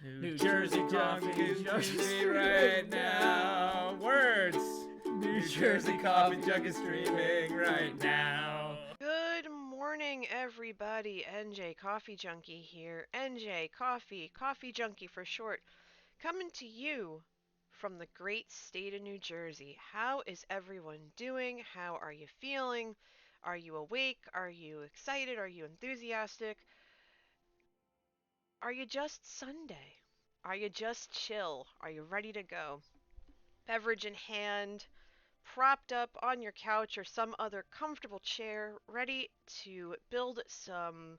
New Jersey coffee is streaming right now. Words. New Jersey coffee jug is streaming right now. Good morning, everybody. NJ Coffee Junkie here. NJ Coffee, Coffee Junkie for short, coming to you from the great state of New Jersey. How is everyone doing? How are you feeling? Are you awake? Are you excited? Are you enthusiastic? Are you just Sunday? Are you just chill? Are you ready to go? Beverage in hand, propped up on your couch or some other comfortable chair, ready to build some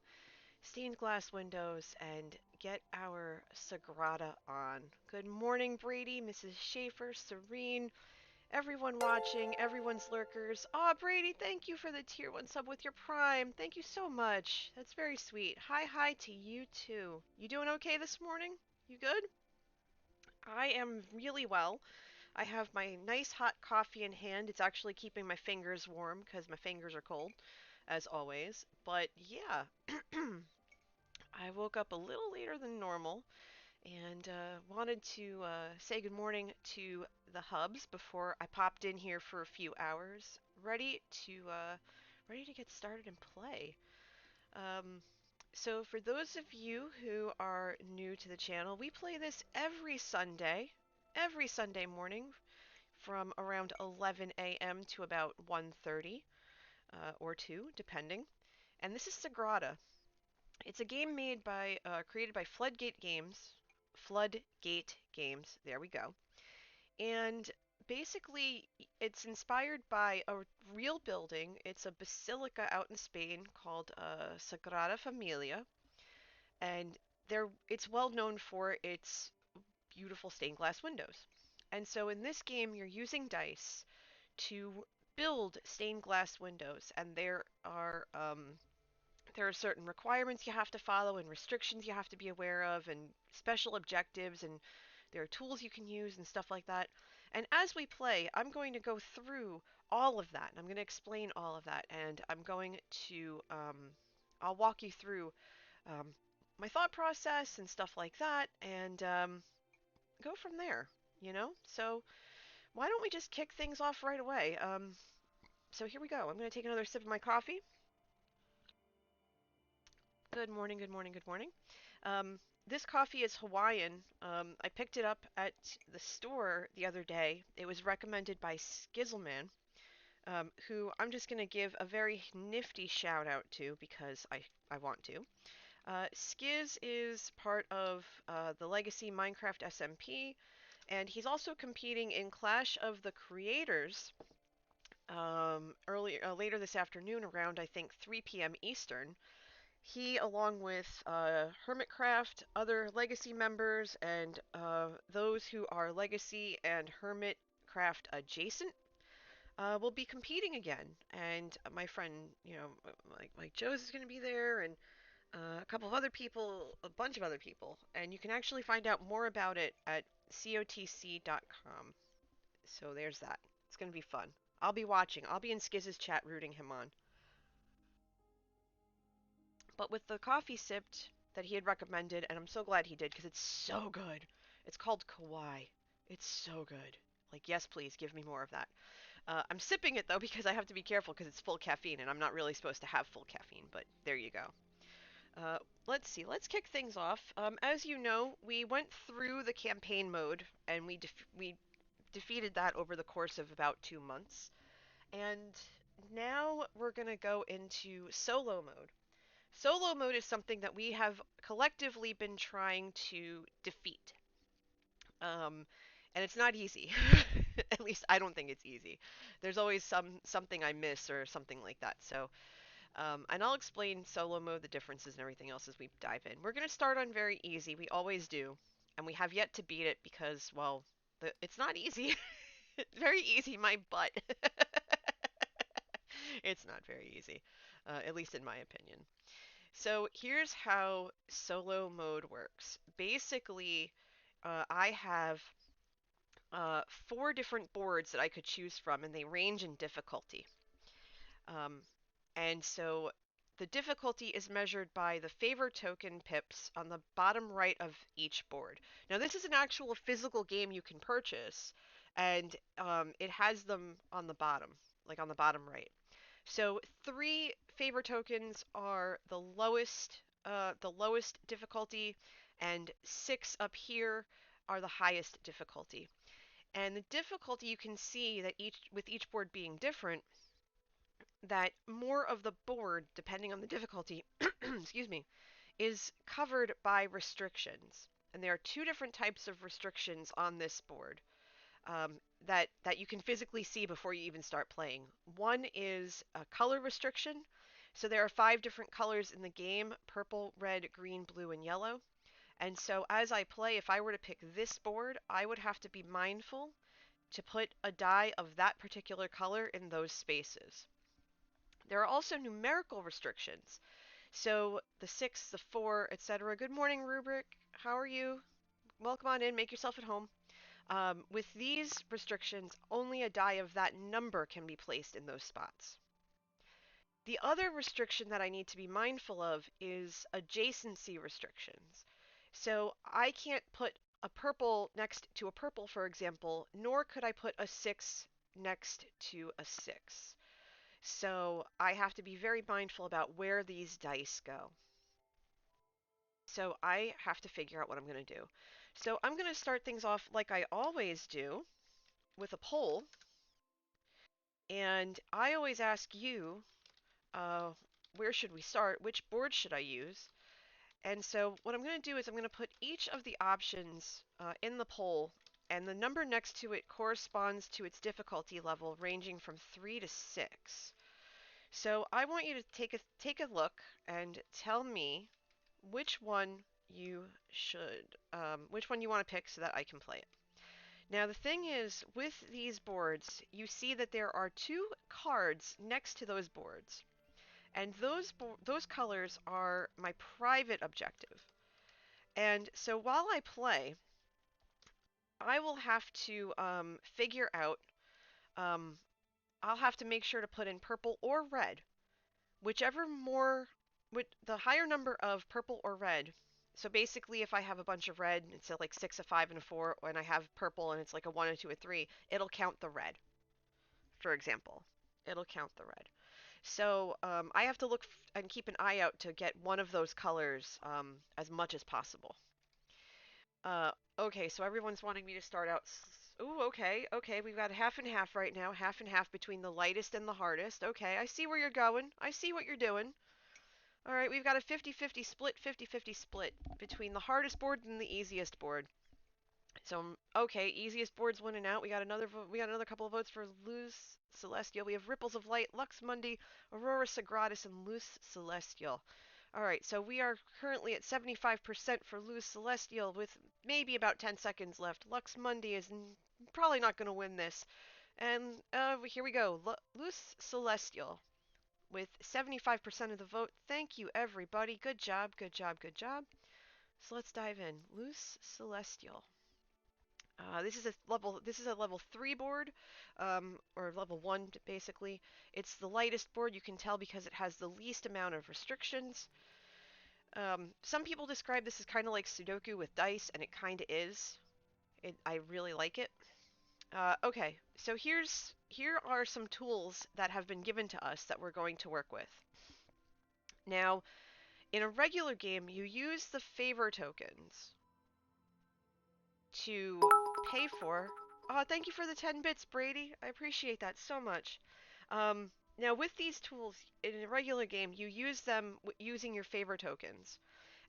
stained glass windows and get our Sagrada on. Good morning, Brady, Mrs. Schaefer, Serene, everyone watching, everyone's lurkers. Aw, Brady, thank you for the tier 1 sub with your prime. Thank you so much. That's very sweet. Hi to you too. You doing okay this morning? You good? I am really well. I have my nice hot coffee in hand. It's actually keeping my fingers warm because my fingers are cold, as always. But yeah, I woke up a little later than normal and wanted to say good morning to the hubs before I popped in here for a few hours, ready to get started and play. Um, so for those of you who are new to the channel, we play this every Sunday morning from around 11 a.m. to about 1:30 or 2, depending. And this is Sagrada. It's a game created by Floodgate Games. Floodgate Games. There we go. And basically, it's inspired by a real building. It's a basilica out in Spain called Sagrada Familia, and it's well known for its beautiful stained glass windows. And so in this game, you're using dice to build stained glass windows, and there are certain requirements you have to follow and restrictions you have to be aware of and special objectives, and there are tools you can use and stuff like that. And as we play, I'm going to go through all of that. And I'm going to explain all of that, and I'll walk you through um, my thought process and stuff like that, and go from there. So why don't we just kick things off right away? So here we go. I'm going to take another sip of my coffee. Good morning, good morning, good morning. This coffee is Hawaiian. I picked it up at the store the other day. It was recommended by Skizzleman, who I'm just going to give a very nifty shout out to because I want to. Skiz is part of the Legacy Minecraft SMP, and he's also competing in Clash of the Creators later this afternoon around I think 3 p.m. Eastern. He, along with Hermitcraft, other Legacy members, and those who are Legacy and Hermitcraft adjacent, will be competing again. And my friend, like Joe's is going to be there, and a couple of other people, a bunch of other people. And you can actually find out more about it at cotc.com. So there's that. It's going to be fun. I'll be watching. I'll be in Skiz's chat rooting him on. But with the coffee sipped that he had recommended, and I'm so glad he did because it's so good. It's called Kawaii. It's so good. Like, yes, please give me more of that. I'm sipping it though because I have to be careful because it's full caffeine, and I'm not really supposed to have full caffeine, but there you go. Let's see. Let's kick things off. As you know, we went through the campaign mode, and we defeated that over the course of about 2 months. And now we're going to go into solo mode. Solo mode is something that we have collectively been trying to defeat. Um, and it's not easy. At least I don't think it's easy. There's always something I miss or something like that. So, and I'll explain solo mode, the differences, and everything else as we dive in. We're going to start on very easy. We always do, and we have yet to beat it because, well, it's not easy. Very easy, my butt. It's not very easy, at least in my opinion. So here's how solo mode works. Basically, I have 4 different boards that I could choose from, and they range in difficulty. Um, and so the difficulty is measured by the favor token pips on the bottom right of each board. Now, this is an actual physical game you can purchase, and it has them on the bottom, like on the bottom right. So 3 favor tokens are the lowest difficulty, and 6 up here are the highest difficulty. And the difficulty, you can see that each board being different, that more of the board, depending on the difficulty, excuse me, is covered by restrictions. And there are 2 different types of restrictions on this board that you can physically see before you even start playing. One is a color restriction. So there are 5 different colors in the game: purple, red, green, blue, and yellow. And so as I play, if I were to pick this board, I would have to be mindful to put a die of that particular color in those spaces. There are also numerical restrictions. So the 6, the 4, etc. Good morning, Rubric. How are you? Welcome on in. Make yourself at home. With these restrictions, only a die of that number can be placed in those spots. The other restriction that I need to be mindful of is adjacency restrictions. So I can't put a purple next to a purple, for example, nor could I put a 6 next to a 6. So I have to be very mindful about where these dice go. So I have to figure out what I'm going to do. So I'm going to start things off like I always do, with a poll. And I always ask you, uh, where should we start? Which board should I use? And so what I'm going to do is I'm going to put each of the options in the poll, and the number next to it corresponds to its difficulty level, ranging from 3 to 6. So I want you to take a look and tell me which one which one you want to pick so that I can play it. Now the thing is, with these boards, you see that there are 2 cards next to those boards, and those colors are my private objective. And so while I play, I will have to figure out. Um, I'll have to make sure to put in purple or red, whichever more, with the higher number of purple or red. So basically, if I have a bunch of red, it's like 6, a 5, and a 4, and I have purple and it's like a 1, a 2, a 3, it'll count the red. For example, it'll count the red. So I have to look and keep an eye out to get one of those colors as much as possible. Uh, okay, so everyone's wanting me to start out. Ooh, okay, we've got half and half right now, half and half between the lightest and the hardest. Okay, I see where you're going. I see what you're doing. All right, we've got a 50-50 split, 50-50 split between the hardest board and the easiest board. So, okay, easiest board's winning out. We got another couple of votes for Luz Celestial. We have Ripples of Light, Lux Mundi, Aurora Sagradas, and Luz Celestial. All right, so we are currently at 75% for Luz Celestial with maybe about 10 seconds left. Lux Mundi is probably not going to win this. And here we go. Luz Celestial with 75% of the vote. Thank you, everybody. Good job, good job, good job. So let's dive in. Luz Celestial. This is a level 3 board, or level 1 basically. It's the lightest board, you can tell, because it has the least amount of restrictions. Some people describe this as kind of like Sudoku with dice, and it kind of is. I really like it. Okay, so here are some tools that have been given to us that we're going to work with. Now, in a regular game, you use the favor tokens to pay for. Oh, thank you for the 10 bits, Brady. I appreciate that so much. Now, with these tools, in a regular game, you use them using your favor tokens.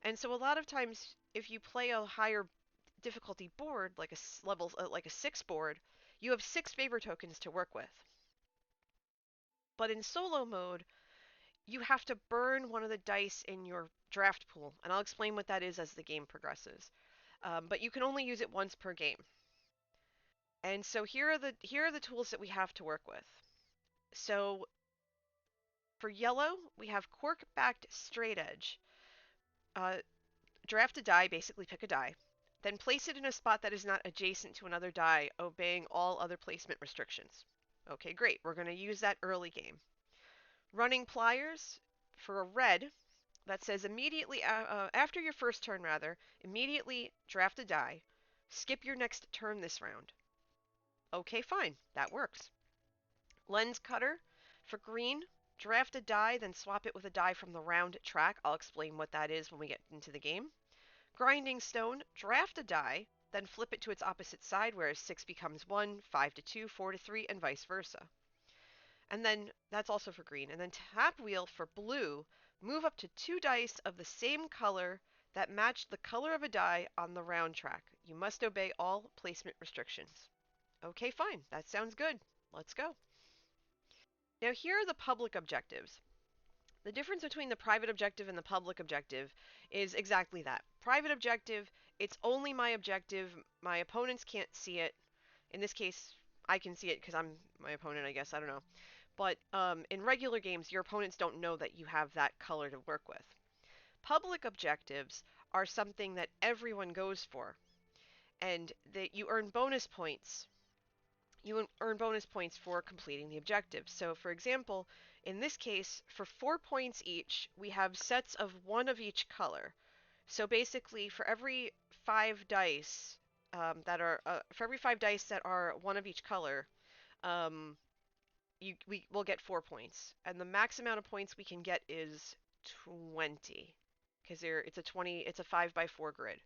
And so a lot of times, if you play a higher difficulty board, like like a 6 board, you have 6 favor tokens to work with. But in solo mode, you have to burn one of the dice in your draft pool, and I'll explain what that is as the game progresses. But you can only use it once per game. And so here are the tools that we have to work with. So for yellow, we have cork-backed straight edge. Draft a die, basically pick a die. Then place it in a spot that is not adjacent to another die, obeying all other placement restrictions. Okay, great. We're going to use that early game. Running pliers. for a red, that says immediately after your first turn, immediately draft a die. Skip your next turn this round. Okay, fine. That works. Lens cutter for green. Draft a die, then swap it with a die from the round track. I'll explain what that is when we get into the game. Grinding stone. Draft a die, then flip it to its opposite side, whereas 6 becomes 1, 5 to 2, 4 to 3, and vice versa. And then that's also for green. And then tap wheel for blue. Move up to 2 dice of the same color that match the color of a die on the round track. You must obey all placement restrictions. Okay, fine. That sounds good. Let's go. Now here are the public objectives. The difference between the private objective and the public objective is exactly that. Private objective, it's only my objective. My opponents can't see it. In this case, I can see it because I'm my opponent, I guess. I don't know. But in regular games, your opponents don't know that you have that color to work with. Public objectives are something that everyone goes for, and that you earn bonus points. You earn bonus points for completing the objective. So, for example, in this case, for 4 points each, we have sets of 1 of each color. So basically, for every 5 dice for every 5 dice that are 1 of each color, um, we will get 4 points, and the max amount of points we can get is 20, because it's a 5 by 4 grid.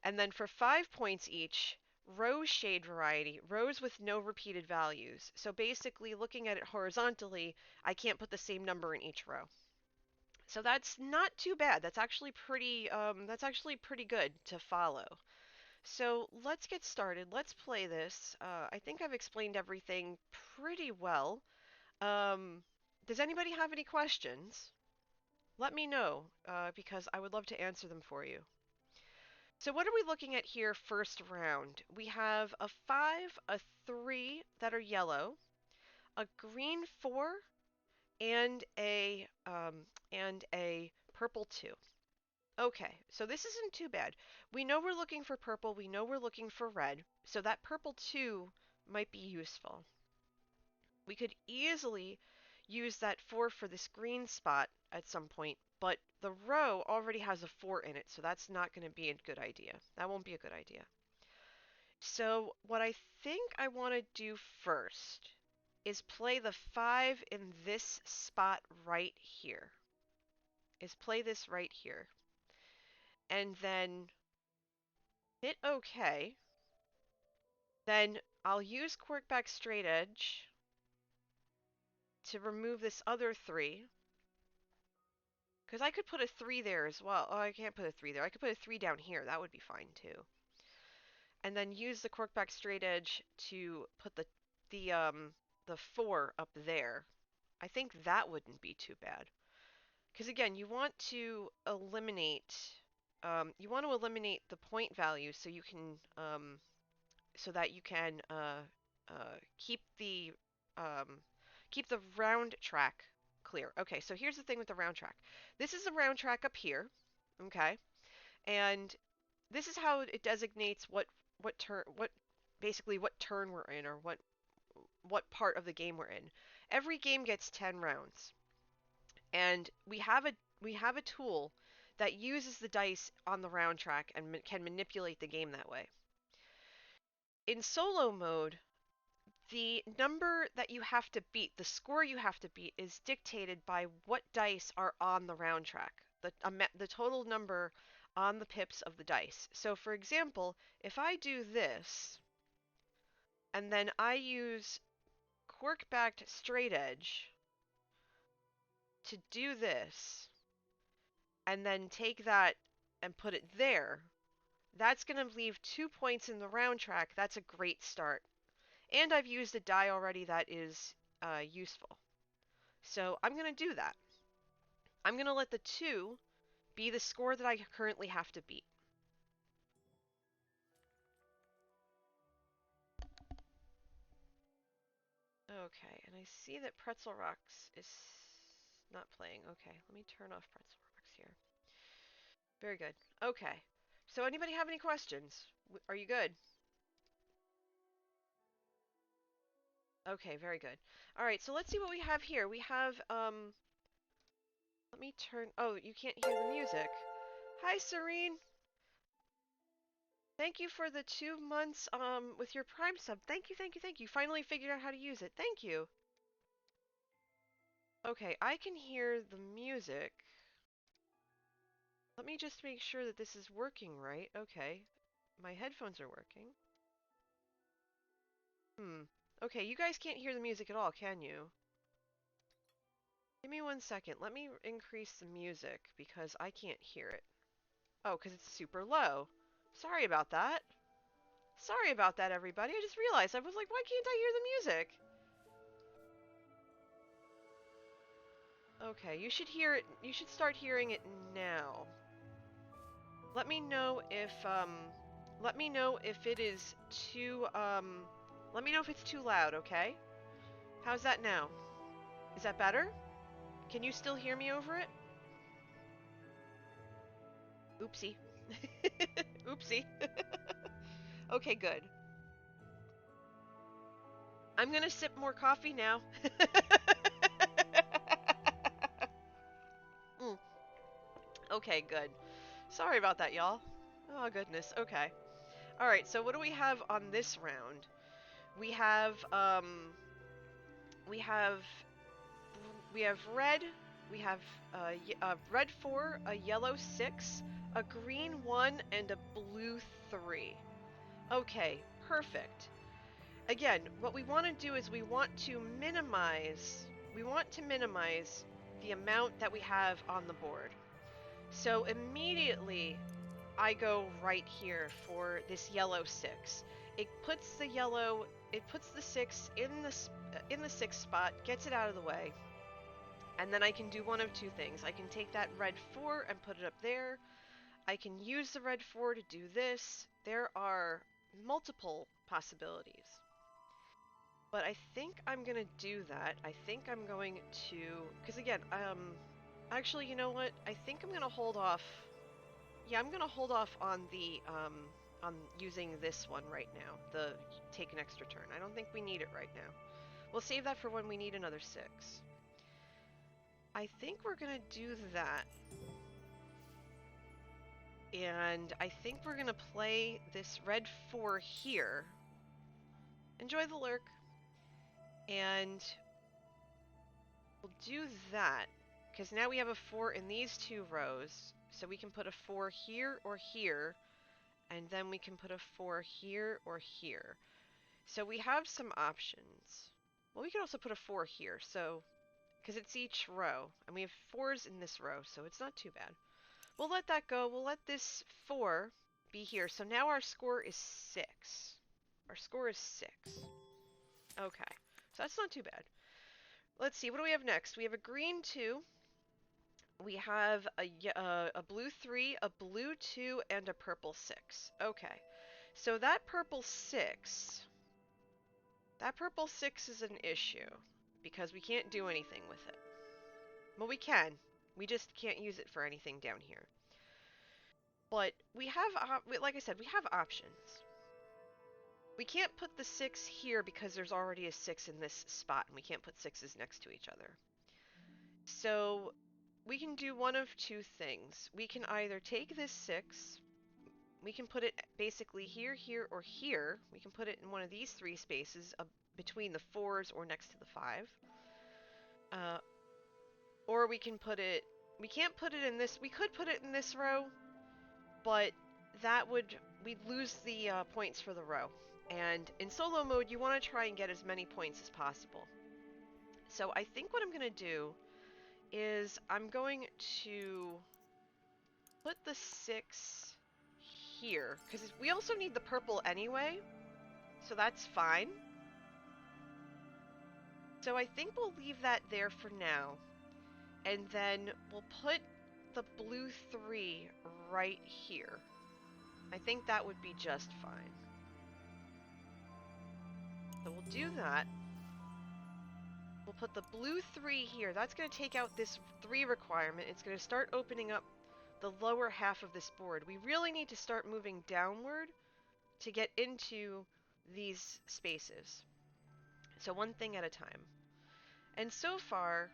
And then for 5 points each, row shade variety, rows with no repeated values. So basically, looking at it horizontally, I can't put the same number in each row. So that's not too bad. That's actually pretty good to follow. So let's get started. Let's play this. I think I've explained everything pretty well. Um, does anybody have any questions? Let me know, because I would love to answer them for you. So what are we looking at here first round? We have a 5, a 3 that are yellow, a green 4, and a purple 2. Okay, so this isn't too bad. We know we're looking for purple, we know we're looking for red, so that purple 2 might be useful. We could easily use that 4 for this green spot at some point, but the row already has a 4 in it, so that's not going to be a good idea. That won't be a good idea. So what I think I want to do first is play the 5 in this spot right here. Is play this right here. And then hit OK. Then I'll use Quirkback Straight Edge to remove this other 3. Because I could put a 3 there as well. Oh, I can't put a 3 there. I could put a 3 down here. That would be fine too. And then use the Quirkback Straight Edge to put the 4 up there. I think that wouldn't be too bad. Because again, you want to eliminate the point value so you can so that you can keep um, the round track clear. Okay, so here's the thing with the round track. This is a round track up here, okay, and this is how it designates what turn what turn we're in, or what part of the game we're in. Every game gets 10 rounds, and we have a tool that uses the dice on the round track and can manipulate the game that way. In solo mode, the number that you have to beat, the score you have to beat, is dictated by what dice are on the round track, the total number on the pips of the dice. So for example, if I do this, and then I use Quirk-backed Straight Edge to do this, and then take that and put it there, that's going to leave 2 points in the round track. That's a great start. And I've used a die already that is useful. So I'm going to do that. I'm going to let the 2 be the score that I currently have to beat. Okay, and I see that Pretzel Rocks is not playing. Okay, let me turn off Pretzel Rocks here. Very good. Okay, so anybody have any questions? Are you good? Okay, very good. All right, so let's see what we have here. We have Let me turn... Oh, you can't hear the music. Hi, Serene. Thank you for the 2 months with your Prime sub. Thank you, thank you, thank you. Finally figured out how to use it. Thank you. Okay, I can hear the music. Let me just make sure that this is working right. Okay. My headphones are working. Okay, you guys can't hear the music at all, can you? Give me 1 second. Let me increase the music because I can't hear it. Oh, because it's super low. Sorry about that. Sorry about that, everybody. I just realized. I was like, why can't I hear the music? Okay, you should hear it. You should start hearing it now. Let me know if it is too let me know if it's too loud, okay? How's that now? Is that better? Can you still hear me over it? Oopsie. Oopsie. Okay, good. I'm gonna sip more coffee now. mm. Okay, good. Sorry about that, y'all. Oh, goodness. Okay. Alright, so what do we have on this round? We have, we have, we have red, we have red 4, a yellow 6, a green 1, and a blue 3. Okay, perfect. Again, what we want to do is we want to minimize the amount that we have on the board. So immediately I go right here for this yellow 6. It puts the 6 in the 6 spot, gets it out of the way. And then I can do one of two things. I can take that red 4 and put it up there. I can use the red 4 to do this. There are multiple possibilities. But I think I'm going to do that. I think I'm going to... Because again, actually, you know what? I think I'm going to hold off... Yeah, I'm going to hold off on the, on using this one right now. The take an extra turn. I don't think we need it right now. We'll save that for when we need another 6. I think we're going to do that. And I think we're going to play this red 4 here. Enjoy the lurk. And we'll do that. Because now we have a 4 in these 2 rows. So we can put a 4 here or here. And then we can put a 4 here or here. So we have some options. Well, we could also put a 4 here. So, because it's each row. And we have 4s in this row. So it's not too bad. We'll let that go. We'll let this 4 be here. So now our score is 6. Our score is 6. Okay. So that's not too bad. Let's see. What do we have next? We have a green 2. We have a blue 3, a blue 2, and a purple 6. Okay. So that purple 6... That purple 6 is an issue. Because we can't do anything with it. Well, we can. We just can't use it for anything down here. But we have, like I said, we have options. We can't put the 6 here because there's already a 6 in this spot, and we can't put 6s next to each other. So we can do one of two things. We can either take this 6, we can put it basically here, here, or here. We can put it in one of these 3 spaces between the 4s or next to the 5. Or we can put it, we can't put it in this, we could put it in this row, but that would, we'd lose the points for the row. And in solo mode, you want to try and get as many points as possible. So I think what I'm going to do is I'm going to put the 6 here, because we also need the purple anyway, so that's fine. So I think we'll leave that there for now, and then we'll put the blue 3 right here. I think that would be just fine. So we'll do that. We'll put the blue 3 here. That's going to take out this 3 requirement. It's going to start opening up the lower half of this board. We really need to start moving downward to get into these spaces. So one thing at a time. And so far,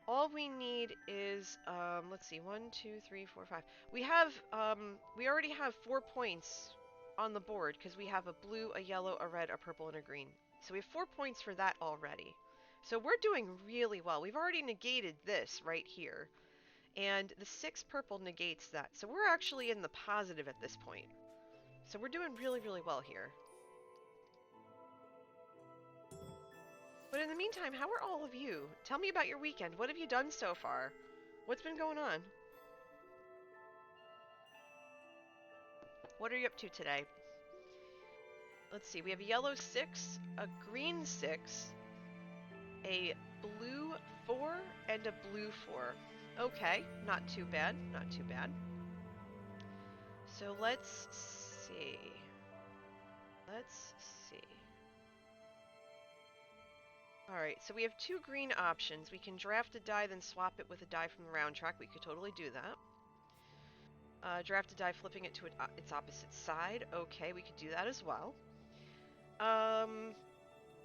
All we need is, let's see, 1, 2, 3, 4, 5. We already have 4 points on the board because we have a blue, a yellow, a red, a purple, and a green. So we have 4 points for that already. So we're doing really well. We've already negated this right here. And the 6 purple negates that. So we're actually in the positive at this point. So we're doing really, really well here. But in the meantime, how are all of you? Tell me about your weekend. What have you done so far? What's been going on? What are you up to today? Let's see, we have a yellow 6, a green 6, a blue 4, and a blue 4. Okay, not too bad, not too bad. So let's see. Let's see. Alright, so we have 2 green options. We can draft a die, then swap it with a die from the round track. We could totally do that. Draft a die, flipping it to its opposite side. Okay, we could do that as well.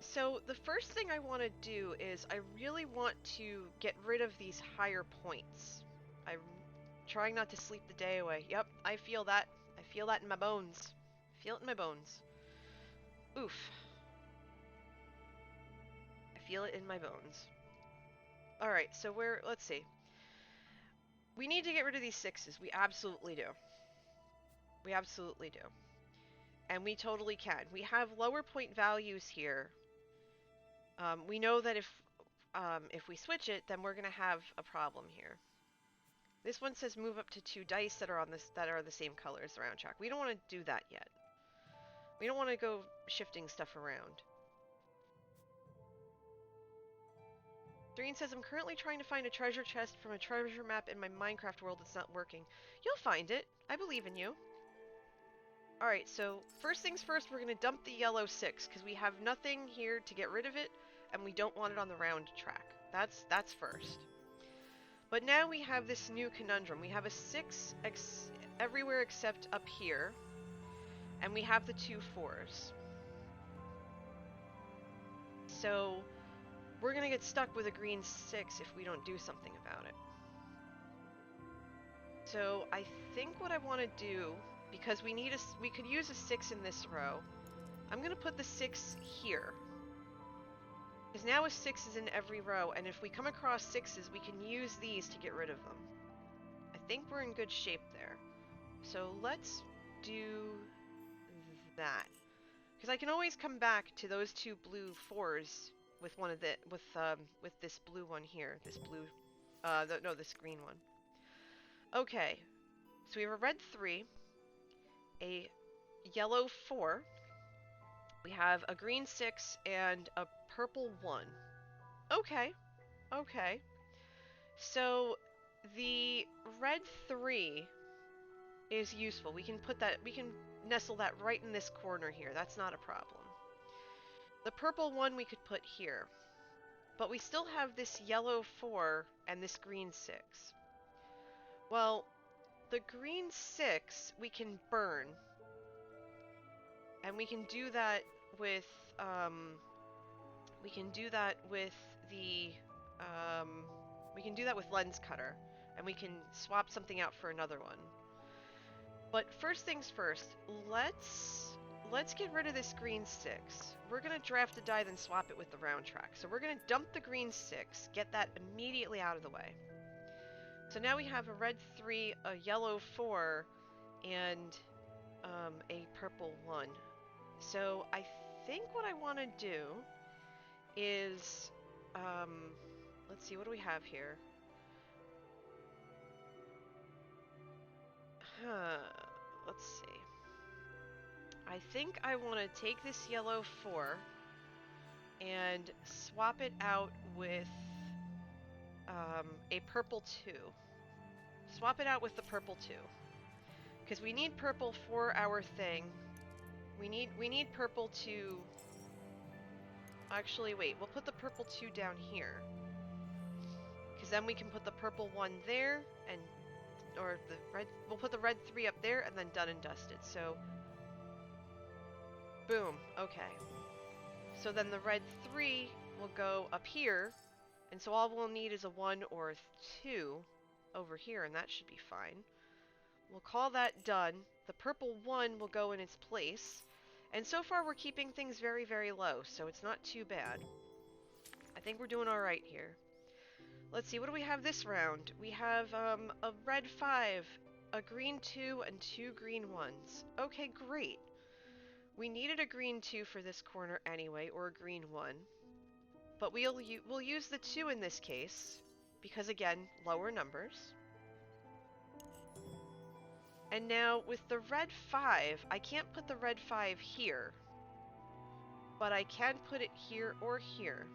So the first thing I want to do is I really want to get rid of these higher points. I'm trying not to sleep the day away. Yep, I feel that. I feel that in my bones. I feel it in my bones. Oof. I feel it in my bones. Alright, so let's see. We need to get rid of these 6s. We absolutely do. We absolutely do. And we totally can. We have lower point values here. We know that if we switch it, then we're going to have a problem here. This one says move up to 2 dice that are the same color as the round track. We don't want to do that yet. We don't want to go shifting stuff around. Doreen says, I'm currently trying to find a treasure chest from a treasure map in my Minecraft world that's not working. You'll find it. I believe in you. Alright, so first things first, we're going to dump the yellow 6, because we have nothing here to get rid of it, and we don't want it on the round track. That's first. But now we have this new conundrum. We have a 6 everywhere except up here, and we have the 2 4s. So we're going to get stuck with a green 6 if we don't do something about it. So I think what I want to do, because we could use a 6 in this row, I'm going to put the 6 here. Because now a 6 is in every row, and if we come across 6s, we can use these to get rid of them. I think we're in good shape there. So let's do that. Because I can always come back to those 2 blue 4s with one of the with this blue one here, this blue, this green one. Okay, so we have a red 3, a yellow 4, we have a green 6, and a purple 1. Okay, okay. So the red 3 is useful. We can nestle that right in this corner here. That's not a problem. The purple 1 we could put here. But we still have this yellow 4 and this green 6. Well, the green 6 we can burn. And we can do that with lens cutter, and we can swap something out for another one. But first things first, let's get rid of this green 6. We're going to draft a die, then swap it with the round track. So we're going to dump the green 6, get that immediately out of the way. So now we have a red 3, a yellow 4, and a purple 1. So I think what I want to do is, let's see, what do we have here? Let's see. I think I want to take this yellow 4 and swap it out with a purple 2. Swap it out with the purple 2. Because we need purple for our thing. We need purple to... Actually, wait, we'll put the purple 2 down here. Because then we can put the purple 1 there, and... Or the red... We'll put the red 3 up there, and then done and dusted. So... Boom. Okay. So then the red 3 will go up here, And so all we'll need is a 1 or a 2 over here, and that should be fine. We'll call that done. The purple 1 will go in its place. And so far we're keeping things very, very low, so it's not too bad. I think we're doing alright here. Let's see, what do we have this round? We have a red 5, a green 2, and 2 green 1s. Okay, great. We needed a green 2 for this corner anyway, or a green 1. But we'll use the 2 in this case, because again, lower numbers. And now with the red 5, I can't put the red 5 here, but I can put it here or here.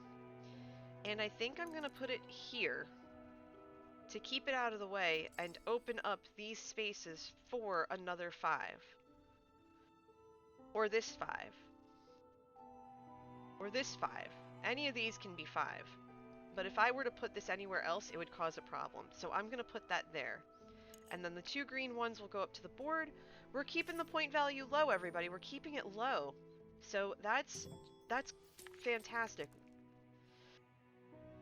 And I think I'm going to put it here to keep it out of the way and open up these spaces for another 5. Or this 5. Or this 5. Any of these can be 5. But if I were to put this anywhere else, it would cause a problem. So I'm going to put that there. And then the 2 green 1s will go up to the board. We're keeping the point value low, everybody. We're keeping it low. So that's fantastic.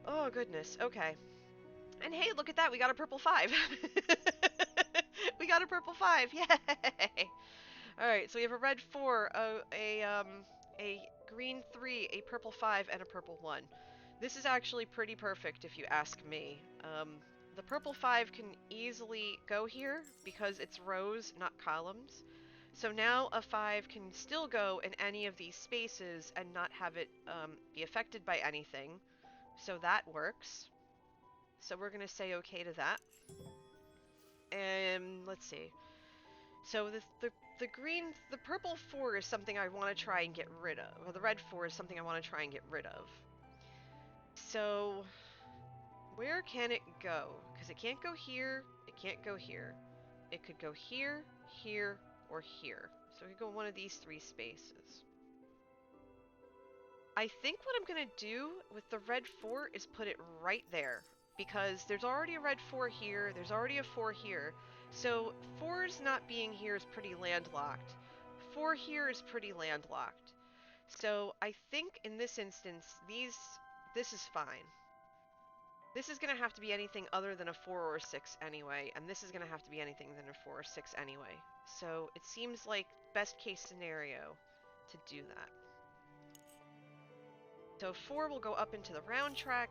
Oh, goodness. Okay. And hey, look at that. We got a purple 5. We got a purple 5. Yay! Alright, so we have a red 4, a green 3, a purple 5, and a purple 1. This is actually pretty perfect if you ask me. The purple 5 can easily go here because it's rows, not columns. So now a 5 can still go in any of these spaces and not have it be affected by anything. So that works. So we're going to say okay to that. And let's see. So the purple 4 is something I want to try and get rid of. Or the red 4 is something I want to try and get rid of. So where can it go? Because it can't go here, it can't go here. It could go here, here, or here. So it could go in one of these 3 spaces. I think what I'm going to do with the red 4 is put it right there. Because there's already a red 4 here, there's already a 4 here. So 4's not being here is pretty landlocked. 4 here is pretty landlocked. So I think in this instance, this is fine. This is going to have to be anything other than a 4 or a 6 anyway, and this is going to have to be anything than a 4 or 6 anyway. So it seems like best case scenario to do that. So 4 will go up into the round track,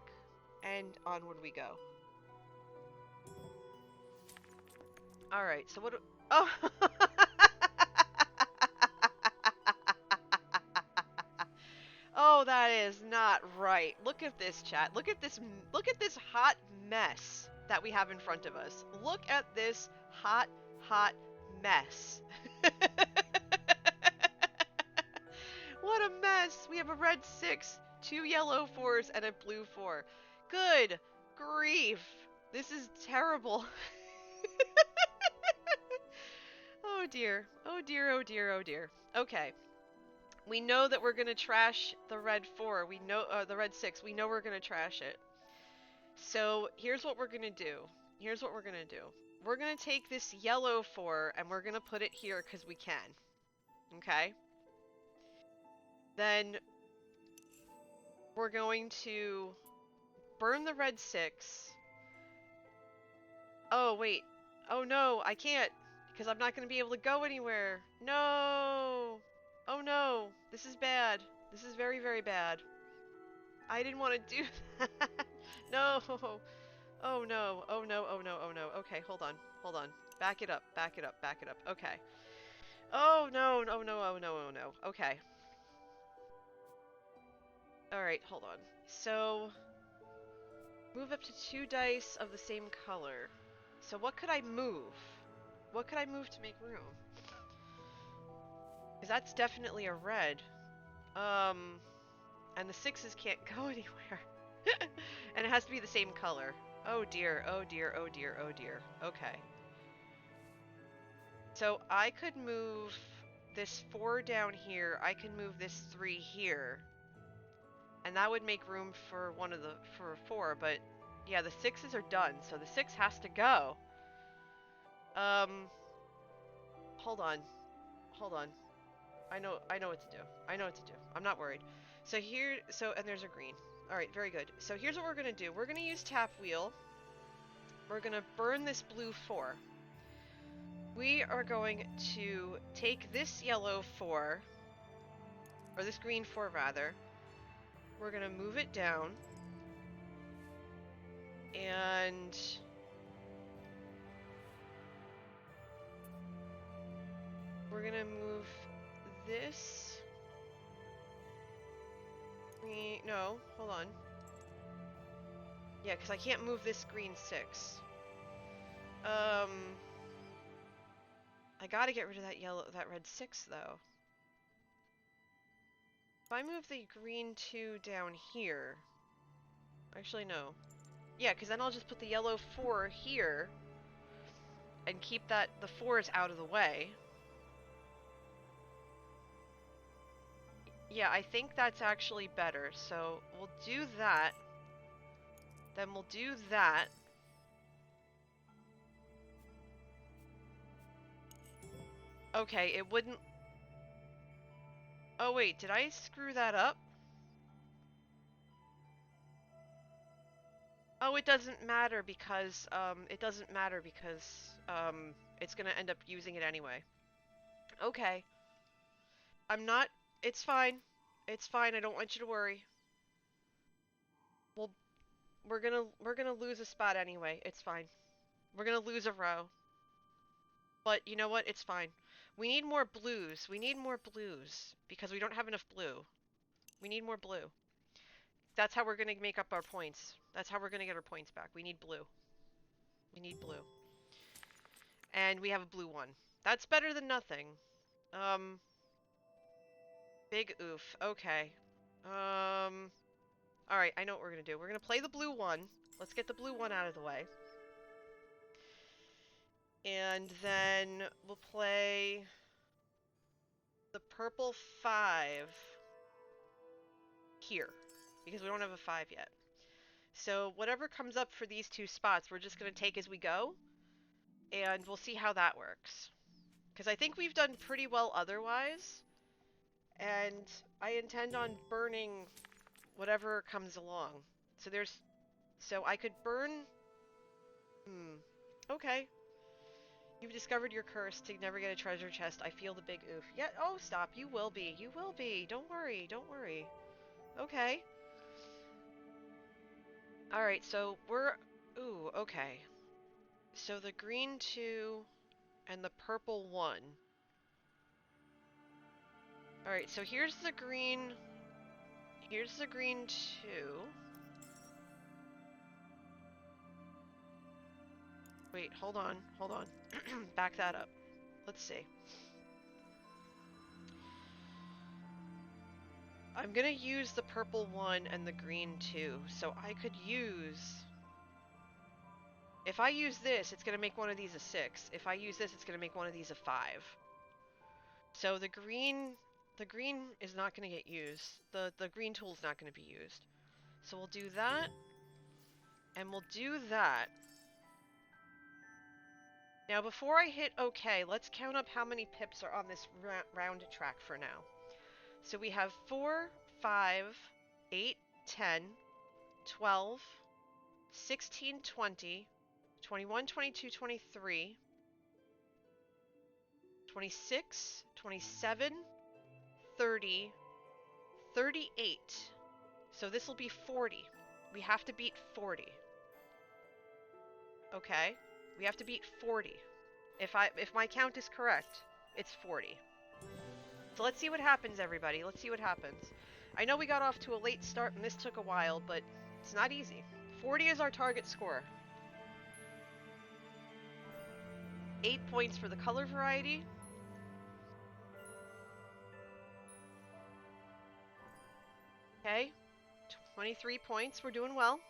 and onward we go. Alright, so what do... Oh! Oh, that is not right. Look at this, chat. Look at this hot mess that we have in front of us. Look at this hot mess. What a mess. We have a red 6, 2 yellow 4s, and a blue 4. Good grief. This is terrible. Oh dear. Oh dear, oh dear, oh dear. Okay. We know that we're going to trash the red 4. We know the red 6. We know we're going to trash it. So here's what we're going to do. Here's what we're going to do. We're going to take this yellow 4 and we're going to put it here because we can. Okay? Then we're going to burn the red 6. Oh, wait. Oh no, I can't. Because I'm not going to be able to go anywhere. No! Oh no, this is bad. This is very, very bad. I didn't want to do that. No. Oh no, oh no, oh no, oh no. Okay, hold on, hold on. Back it up, back it up, back it up. Okay. Oh no, oh no, oh no, oh no. Okay. Alright, hold on. So, move up to 2 dice of the same color. So what could I move? What could I move to make room? Because that's definitely a red. And the 6s can't go anywhere. And it has to be the same color. Oh dear, oh dear, oh dear, oh dear. Okay. So I could move this 4 down here. I can move this 3 here. And that would make room for for 4, but yeah, the 6s are done, so the 6 has to go. Hold on. Hold on. I know what to do. I know what to do. I'm not worried. So here, and there's a green. Alright, very good. So here's what we're going to do. We're going to use tap wheel. We're going to burn this blue 4. We are going to take this yellow 4, or this green 4 rather. We're going to move it down. And we're going to move this. No, hold on. Yeah, because I can't move this green 6. I gotta get rid of that red 6 though. If I move the green 2 down here. Actually, no. Yeah, because then I'll just put the yellow 4 here. And keep the 4s out of the way. Yeah, I think that's actually better. So we'll do that. Then we'll do that. Okay, it wouldn't... Oh wait, did I screw that up? Oh, it doesn't matter because, it's gonna end up using it anyway. Okay. I'm not... It's fine. It's fine, I don't want you to worry. Well, we're gonna lose a spot anyway. It's fine. We're gonna lose a row. But you know what? It's fine. We need more blues. We need more blues. Because we don't have enough blue. We need more blue. That's how we're gonna make up our points. That's how we're gonna get our points back. We need blue. We need blue. And we have a blue 1. That's better than nothing. Big oof. Okay. Alright, I know what we're gonna do. We're gonna play the blue 1. Let's get the blue 1 out of the way. And then we'll play the purple 5 here. Because we don't have a 5 yet. So whatever comes up for these 2 spots, we're just gonna take as we go. And we'll see how that works. Because I think we've done pretty well otherwise. And I intend on burning whatever comes along. So I could burn... Okay. You've discovered your curse to never get a treasure chest. I feel the big oof. Yeah, oh, stop. You will be. You will be. Don't worry. Don't worry. Okay. Alright, so we're... Ooh, okay. So the green 2 and the purple 1. Alright, so here's the green... Here's the green 2. Wait, hold on. Hold on. Back that up. Let's see. I'm gonna use the purple 1 and the green 2, so I could use... If I use this, it's gonna make one of these a 6. If I use this, it's gonna make one of these a 5. So the green is not gonna get used. The green tool's not gonna be used. So we'll do that, and we'll do that. Now before I hit OK, let's count up how many pips are on this round track for now. So we have 4, 5, 8, 10, 12, 16, 20, 21, 22, 23, 26, 27, 30, 38. So this will be 40. We have to beat 40. Okay? We have to beat 40. If my count is correct, it's 40. So let's see what happens, everybody. Let's see what happens. I know we got off to a late start and this took a while, but it's not easy. 40 is our target score. 8 points for the color variety. Okay. 23 points. We're doing well.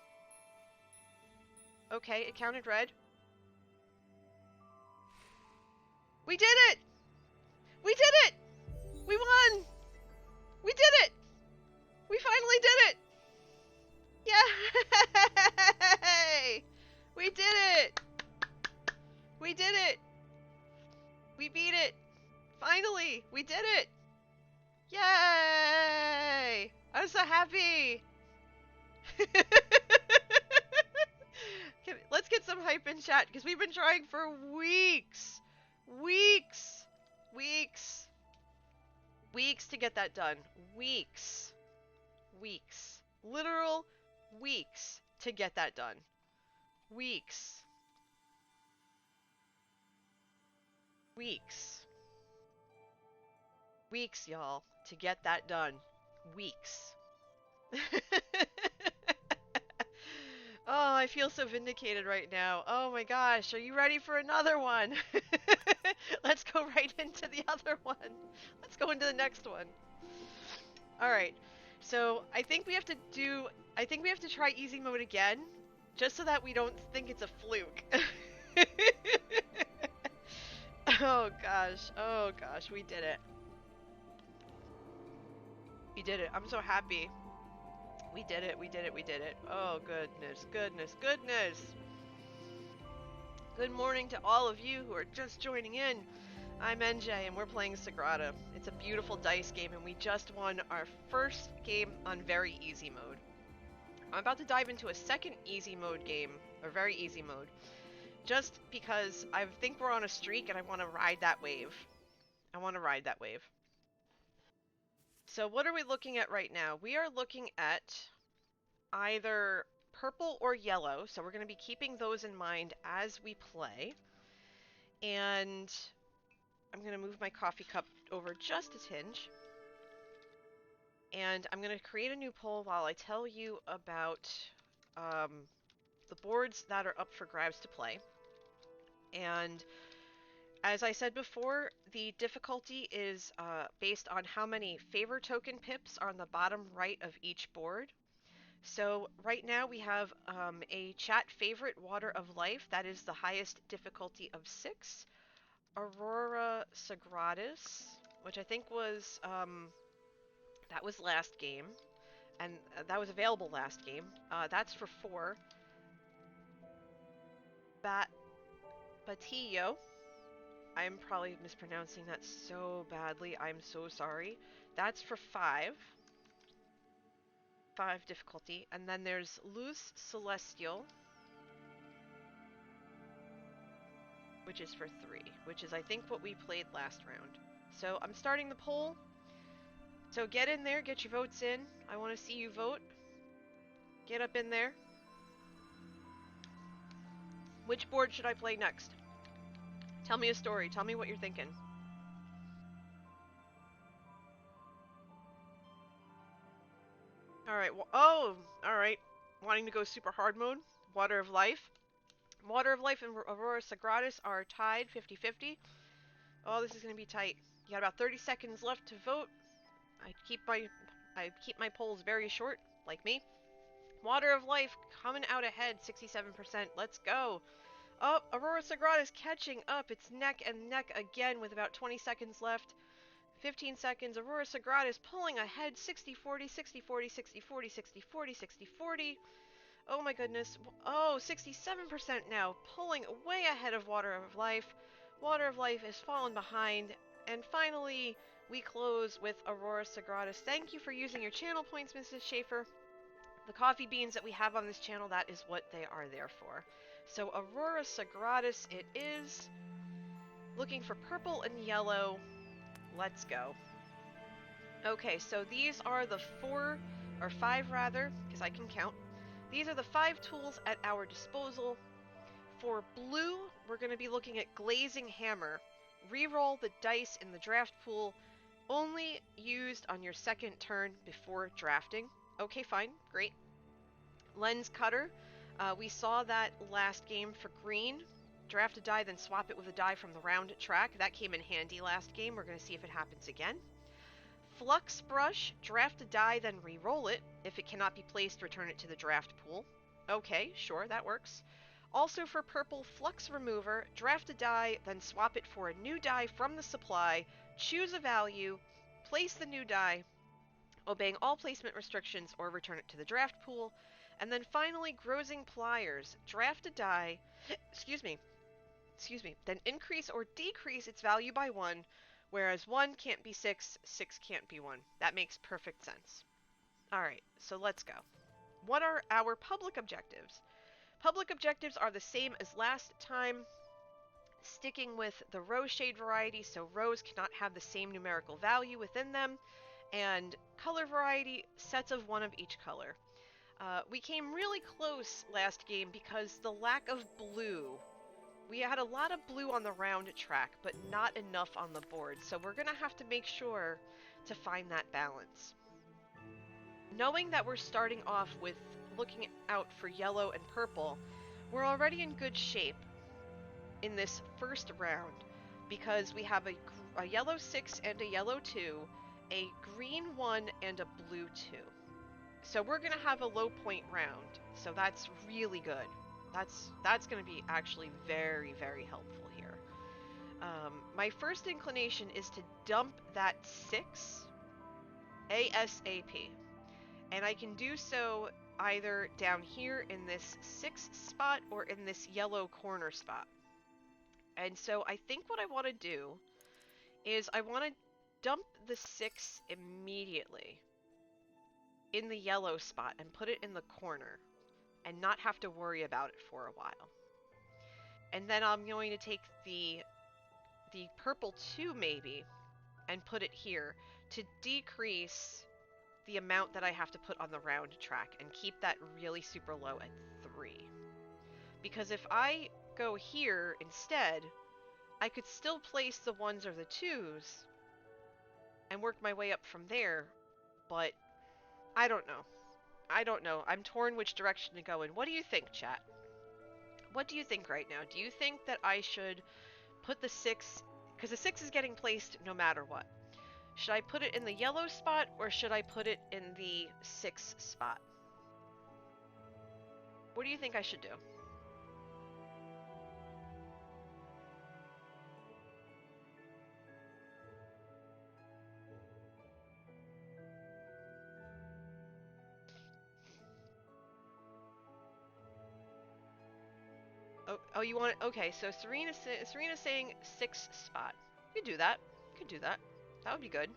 Okay, it counted red. We did it! We did it! We won! We did it! We finally did it! Yay! We did it! We did it! We beat it! Finally! We did it! Yay! I'm so happy! Let's get some hype in chat, because we've been trying for weeks. Weeks. Weeks. Weeks to get that done. Weeks. Weeks. Literal weeks to get that done. Weeks. Weeks. Weeks, y'all, to get that done. Weeks. Oh, I feel so vindicated right now. Oh my gosh, are you ready for another one? Let's go right into the other one. Let's go into the next one. Alright, so I think we have to try easy mode again, just so that we don't think it's a fluke. Oh gosh, we did it. We did it. I'm so happy. We did it. Oh, goodness. Good morning to all of you who are just joining in. I'm NJ, and we're playing Sagrada. It's a beautiful dice game, and we just won our first game on very easy mode. I'm about to dive into a second easy mode game, or very easy mode, just because I think we're on a streak, and I want to ride that wave. So what are we looking at right now? We are looking at either purple or yellow, so we're going to be keeping those in mind as we play. And I'm going to move my coffee cup over just a tinge. And I'm going to create a new poll while I tell you about the boards that are up for grabs to play. And as I said before, the difficulty is based on how many favor token pips are on the bottom right of each board. So right now we have a chat favorite, Water of Life. That is the highest difficulty of 6. Aurora Sagradas, which I think was that was last game, and that was available last game. That's for 4. Batillo. I'm probably mispronouncing that so badly. I'm so sorry. That's for 5 difficulty. And then there's Luz Celestial, which is for 3, which is I think what we played last round. So I'm starting the poll. So get in there, get your votes in. I want to see you vote. Get up in there. Which board should I play next? Tell me a story. Tell me what you're thinking. Alright, alright. Wanting to go super hard mode. Water of Life. Water of Life and Aurora Sagradas are tied 50-50. Oh, this is going to be tight. You got about 30 seconds left to vote. I keep my polls very short, like me. Water of Life coming out ahead, 67%. Let's go. Oh, Aurora Sagrada's catching up. It's neck and neck again with about 20 seconds left. 15 seconds. Aurora Sagrada's pulling ahead, 60-40, 60-40, 60-40, 60-40, 60-40. Oh my goodness. Oh, 67% now, pulling way ahead of Water of Life. Water of Life is fallen behind. And finally, we close with Aurora Sagradas. Thank you for using your channel points, Mrs. Schaefer. The coffee beans that we have on this channel, that is what they are there for. So Aurora Sagradas it is. Looking for purple and yellow. Let's go. Okay, so these are the 4, or 5 rather, because I can count. These are the 5 tools at our disposal. For blue, we're going to be looking at Glazing Hammer. Reroll the dice in the draft pool, only used on your second turn before drafting. Okay, fine, great. Lens Cutter, we saw that last game for green. Draft a die, then swap it with a die from the round track. That came in handy last game. We're going to see if it happens again. Flux Brush, draft a die, then re-roll it. If it cannot be placed, return it to the draft pool. Okay, sure, that works. Also for purple, Flux Remover, draft a die, then swap it for a new die from the supply, choose a value, place the new die, obeying all placement restrictions, or return it to the draft pool. And then finally, Grozing Pliers, draft a die, then increase or decrease its value by 1, whereas 1 can't be 6, 6 can't be 1. That makes perfect sense. Alright, so let's go. What are our public objectives? Public objectives are the same as last time, sticking with the row shade variety, so rows cannot have the same numerical value within them, and color variety, sets of one of each color. We came really close last game because the lack of blue. We had a lot of blue on the round track, but not enough on the board, so we're going to have to make sure to find that balance. Knowing that we're starting off with looking out for yellow and purple, we're already in good shape in this first round because we have a yellow 6 and a yellow 2, a green 1 and a blue 2. So we're going to have a low point round, so that's really good. That's going to be actually very, very helpful here. My first inclination is to dump that 6 ASAP. And I can do so either down here in this 6 spot or in this yellow corner spot. And so I think what I want to do is I want to dump the 6 immediately in the yellow spot and put it in the corner and not have to worry about it for a while. And then I'm going to take the purple 2 maybe and put it here to decrease the amount that I have to put on the round track and keep that really super low at 3. Because if I go here instead, I could still place the 1s or the 2s and work my way up from there, but I don't know. I'm torn which direction to go in. What do you think, chat? What do you think right now? Do you think that I should put the 6, because the 6 is getting placed no matter what. Should I put it in the yellow spot or should I put it in the 6 spot? What do you think I should do? Oh, you want it? Okay, so Serena's saying 6 spot. You could do that. You could do that. That would be good.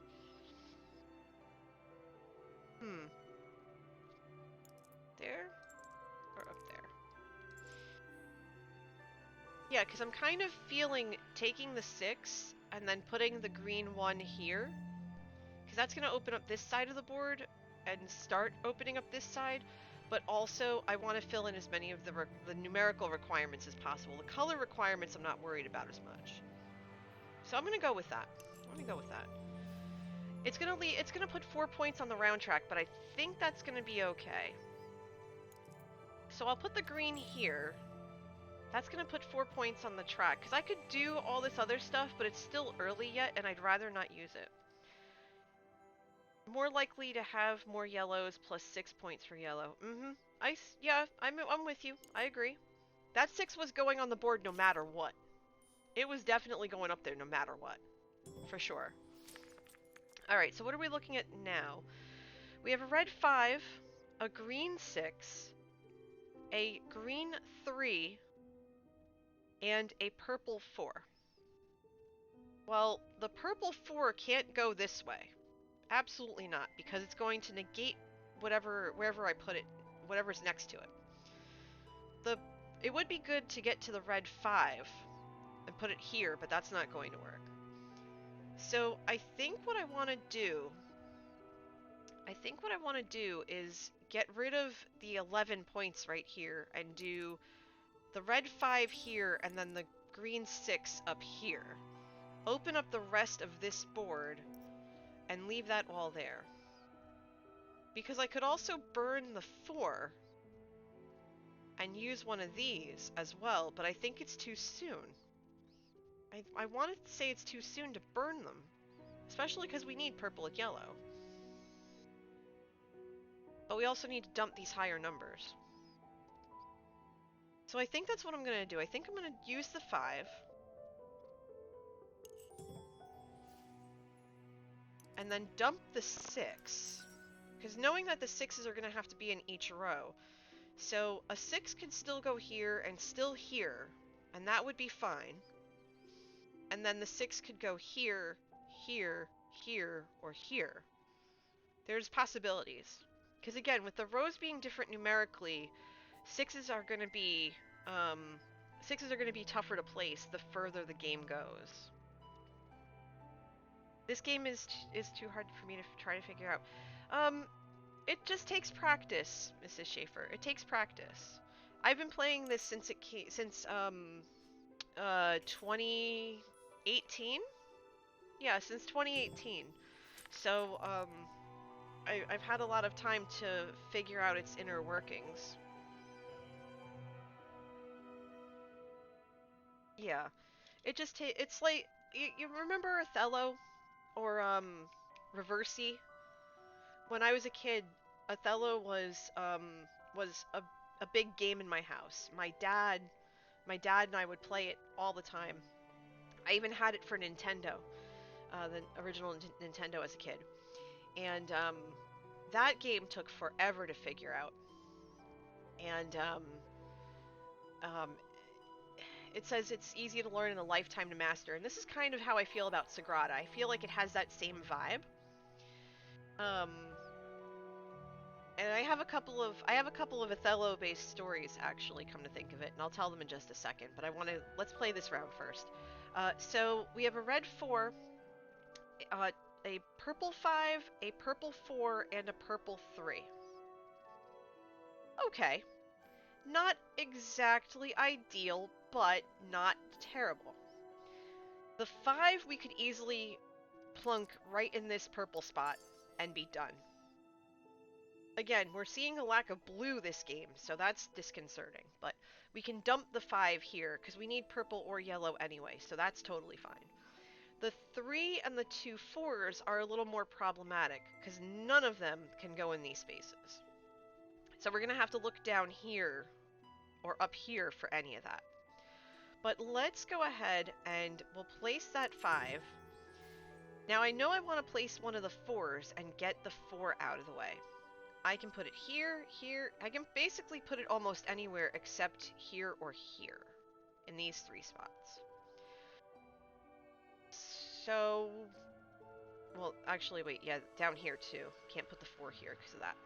There? Or up there? Yeah, because I'm kind of feeling taking the 6 and then putting the green 1 here. Because that's going to open up this side of the board and start opening up this side. But also, I want to fill in as many of the numerical requirements as possible. The color requirements I'm not worried about as much. So I'm going to go with that. It's gonna put 4 points on the round track, but I think that's gonna be okay. So I'll put the green here. That's gonna put 4 points on the track, because I could do all this other stuff, but it's still early yet, and I'd rather not use it. More likely to have more yellows plus 6 points for yellow. Yeah, I'm with you. I agree. That 6 was going on the board no matter what. It was definitely going up there no matter what. For sure. Alright, so what are we looking at now? We have a red 5, a green 6, a green 3, and a purple 4. Well, the purple 4 can't go this way. Absolutely not, because it's going to negate wherever I put it, whatever's next to it. It would be good to get to the red 5 and put it here, but that's not going to work. So I think what I want to do is get rid of the 11 points right here and do the red 5 here and then the green 6 up here. Open up the rest of this board and leave that all there. Because I could also burn the 4 and use one of these as well, but I think it's too soon. I want to say it's too soon to burn them, especially because we need purple and yellow. But we also need to dump these higher numbers. So I think that's what I'm going to do. I think I'm going to use the 5. And then dump the 6. Because knowing that the 6s are going to have to be in each row. So a 6 can still go here and still here. And that would be fine. And then the 6 could go here, here, here, or here. There's possibilities. Because again, with the rows being different numerically, sixes are going to be um, sixes are going to be tougher to place the further the game goes. This game is too hard for me to try to figure out. It just takes practice, Mrs. Schaefer. It takes practice. I've been playing this since 2018. Yeah, since 2018. So I've had a lot of time to figure out its inner workings. Yeah, it's like you remember Othello or Reversi? When I was a kid, Othello was a big game in my house. My dad and I would play it all the time. I even had it for Nintendo, the original Nintendo as a kid. And that game took forever to figure out. And um, it says it's easy to learn and a lifetime to master. And this is kind of how I feel about Sagrada. I feel like it has that same vibe. Um, and I have a couple of Othello based stories actually, come to think of it, and I'll tell them in just a second. But let's play this round first. So we have a red 4, uh, a purple 5, a purple 4, and a purple 3. Okay, not exactly ideal, but not terrible. The 5 we could easily plunk right in this purple spot and be done. Again, we're seeing a lack of blue this game, so that's disconcerting. But we can dump the 5 here, because we need purple or yellow anyway, so that's totally fine. The 3 and the 2 4s are a little more problematic, because none of them can go in these spaces. So we're going to have to look down here, or up here for any of that. But let's go ahead and we'll place that 5. Now I know I want to place one of the 4s and get the 4 out of the way. I can put it here, here. I can basically put it almost anywhere except here or here in these 3 spots. So, well, actually, wait, yeah, down here too. Can't put the 4 here because of that.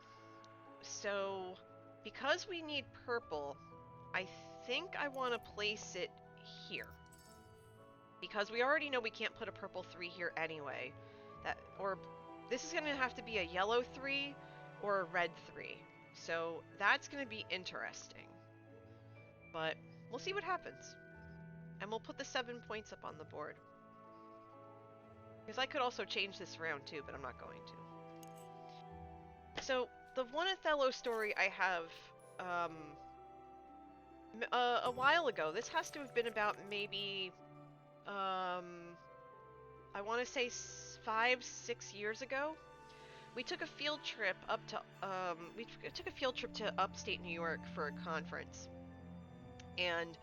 So, because we need purple, I think I want to place it here. Because we already know we can't put a purple 3 here anyway. This is going to have to be a yellow 3 or a red 3. So that's going to be interesting. But we'll see what happens. And we'll put the 7 points up on the board. Because I could also change this around too, but I'm not going to. So the one Othello story I have a while ago. This has to have been about maybe I want to say 5-6 years ago. We took a field trip to upstate New York for a conference, and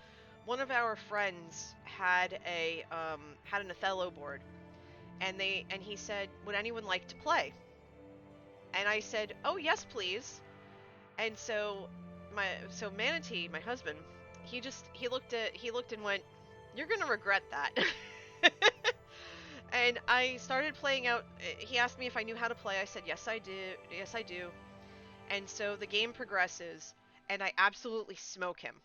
one of our friends had an Othello board, and he said, "Would anyone like to play?" And I said, "Oh yes, please." And so Manatee, my husband, he looked and went, "You're gonna regret that." And I started playing out. He asked me if I knew how to play. I said, "Yes, I do. Yes, I do." And so the game progresses, and I absolutely smoke him.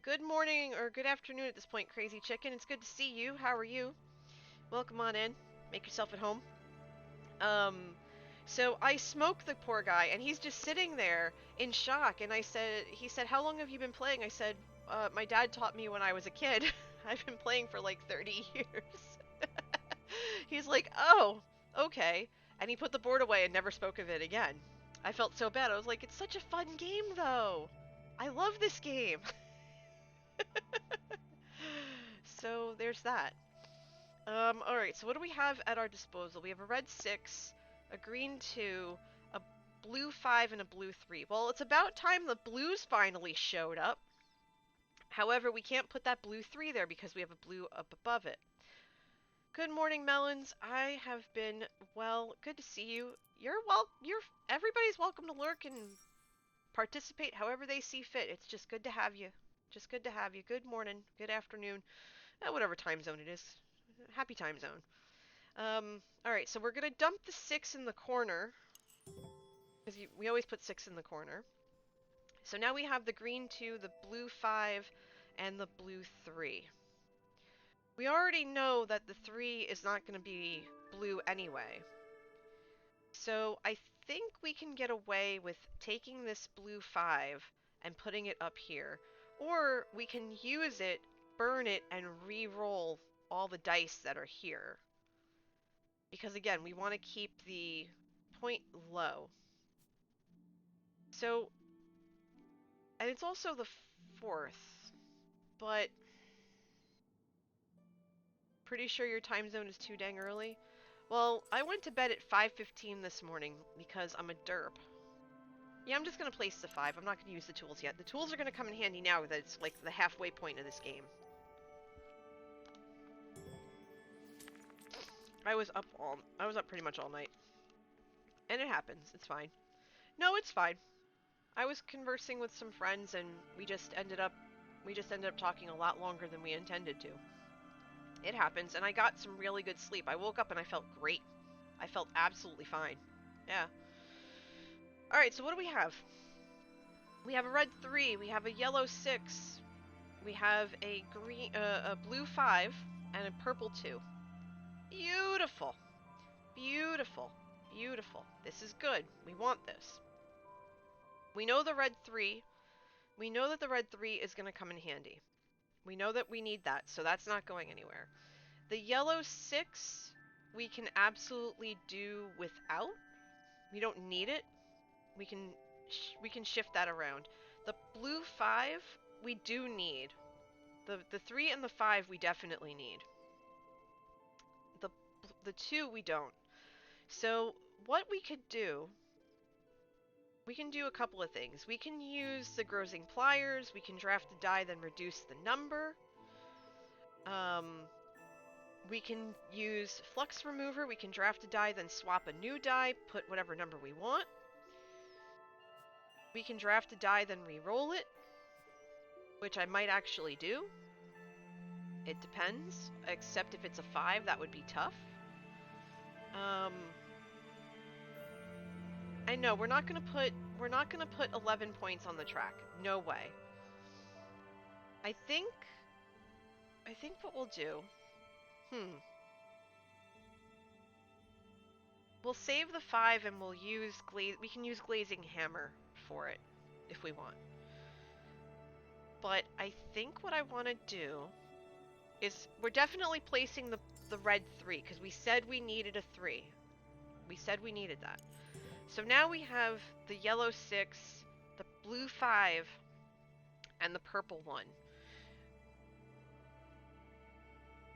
Good morning or good afternoon at this point, Crazy Chicken. It's good to see you. How are you? Welcome on in. Make yourself at home. So I smoke the poor guy, and he's just sitting there in shock. And he said, "How long have you been playing?" I said, "My dad taught me when I was a kid." I've been playing for like 30 years. He's like, "Oh, okay." And he put the board away and never spoke of it again. I felt so bad. I was like, "It's such a fun game, though. I love this game." So there's that. Alright, so what do we have at our disposal? We have a red 6, a green 2, a blue 5, and a blue 3. Well, it's about time the blues finally showed up. However, we can't put that blue 3 there because we have a blue up above it. Good morning, Melons. I have been well. Good to see you. Everybody's welcome to lurk and participate however they see fit. It's just good to have you. Just good to have you. Good morning, good afternoon, whatever time zone it is. Happy time zone. Alright, so we're gonna dump the 6 in the corner. Because we always put 6 in the corner. So now we have the green 2, the blue 5, and the blue 3. We already know that the 3 is not going to be blue anyway. So I think we can get away with taking this blue 5 and putting it up here. Or we can use it, burn it, and re-roll all the dice that are here. Because again, we want to keep the point low. So, and it's also the 4th, but pretty sure your time zone is too dang early? Well, I went to bed at 5:15 this morning because I'm a derp. Yeah, I'm just going to place the 5. I'm not going to use the tools yet. The tools are going to come in handy now that it's like the halfway point of this game. I was up pretty much all night. And it happens. It's fine. No, it's fine. I was conversing with some friends and we just ended up talking a lot longer than we intended to. It happens, and I got some really good sleep. I woke up and I felt great. I felt absolutely fine. Yeah. Alright, so what do we have? We have a red 3, we have a yellow 6, we have a blue 5, and a purple 2. Beautiful. Beautiful. Beautiful. This is good. We want this. We know the red 3. We know that the red 3 is going to come in handy. We know that we need that, so that's not going anywhere. The yellow 6, we can absolutely do without. We don't need it. We can shift that around. The blue 5, we do need. The 3 and the 5, we definitely need. The 2, we don't. So, what we could do... We can do a couple of things. We can use the Grozing Pliers, we can draft a die, then reduce the number. We can use Flux Remover, we can draft a die, then swap a new die, put whatever number we want. We can draft a die, then re-roll it, which I might actually do. It depends, except if it's a 5, that would be tough. I know we're not gonna put 11 points on the track. No way. I think what we'll do. We'll save the 5 and we'll use we can use Glazing Hammer for it if we want. But I think what I want to do is we're definitely placing the red 3 because we said we needed a 3. We said we needed that. So now we have the yellow 6, the blue 5, and the purple 1.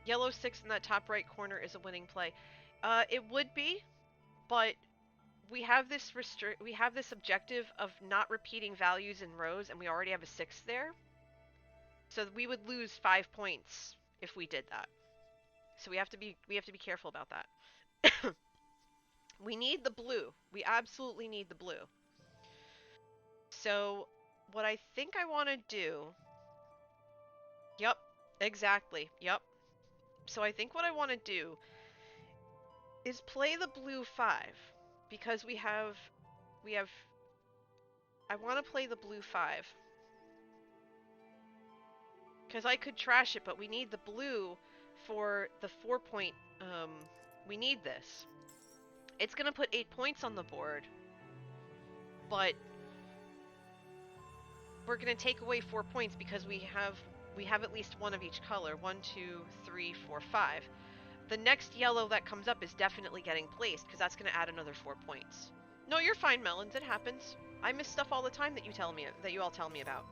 Yellow 6 in that top right corner is a winning play. It would be, but we have this objective of not repeating values in rows, and we already have a 6 there. So we would lose 5 points if we did that. So we have to be careful about that. We need the blue. We absolutely need the blue. So what I think I want to do... Yep, exactly. Yep. So I think what I want to do is play the blue 5 because we have I want to play the blue 5 because I could trash it, but we need the blue for the 4 point. We need this. It's gonna put 8 points on the board, but we're gonna take away 4 points because we have at least one of each color. 1, 2, 3, 4, 5. The next yellow that comes up is definitely getting placed because that's gonna add another 4 points. No, you're fine, Melons. It happens. I miss stuff all the time that you all tell me about.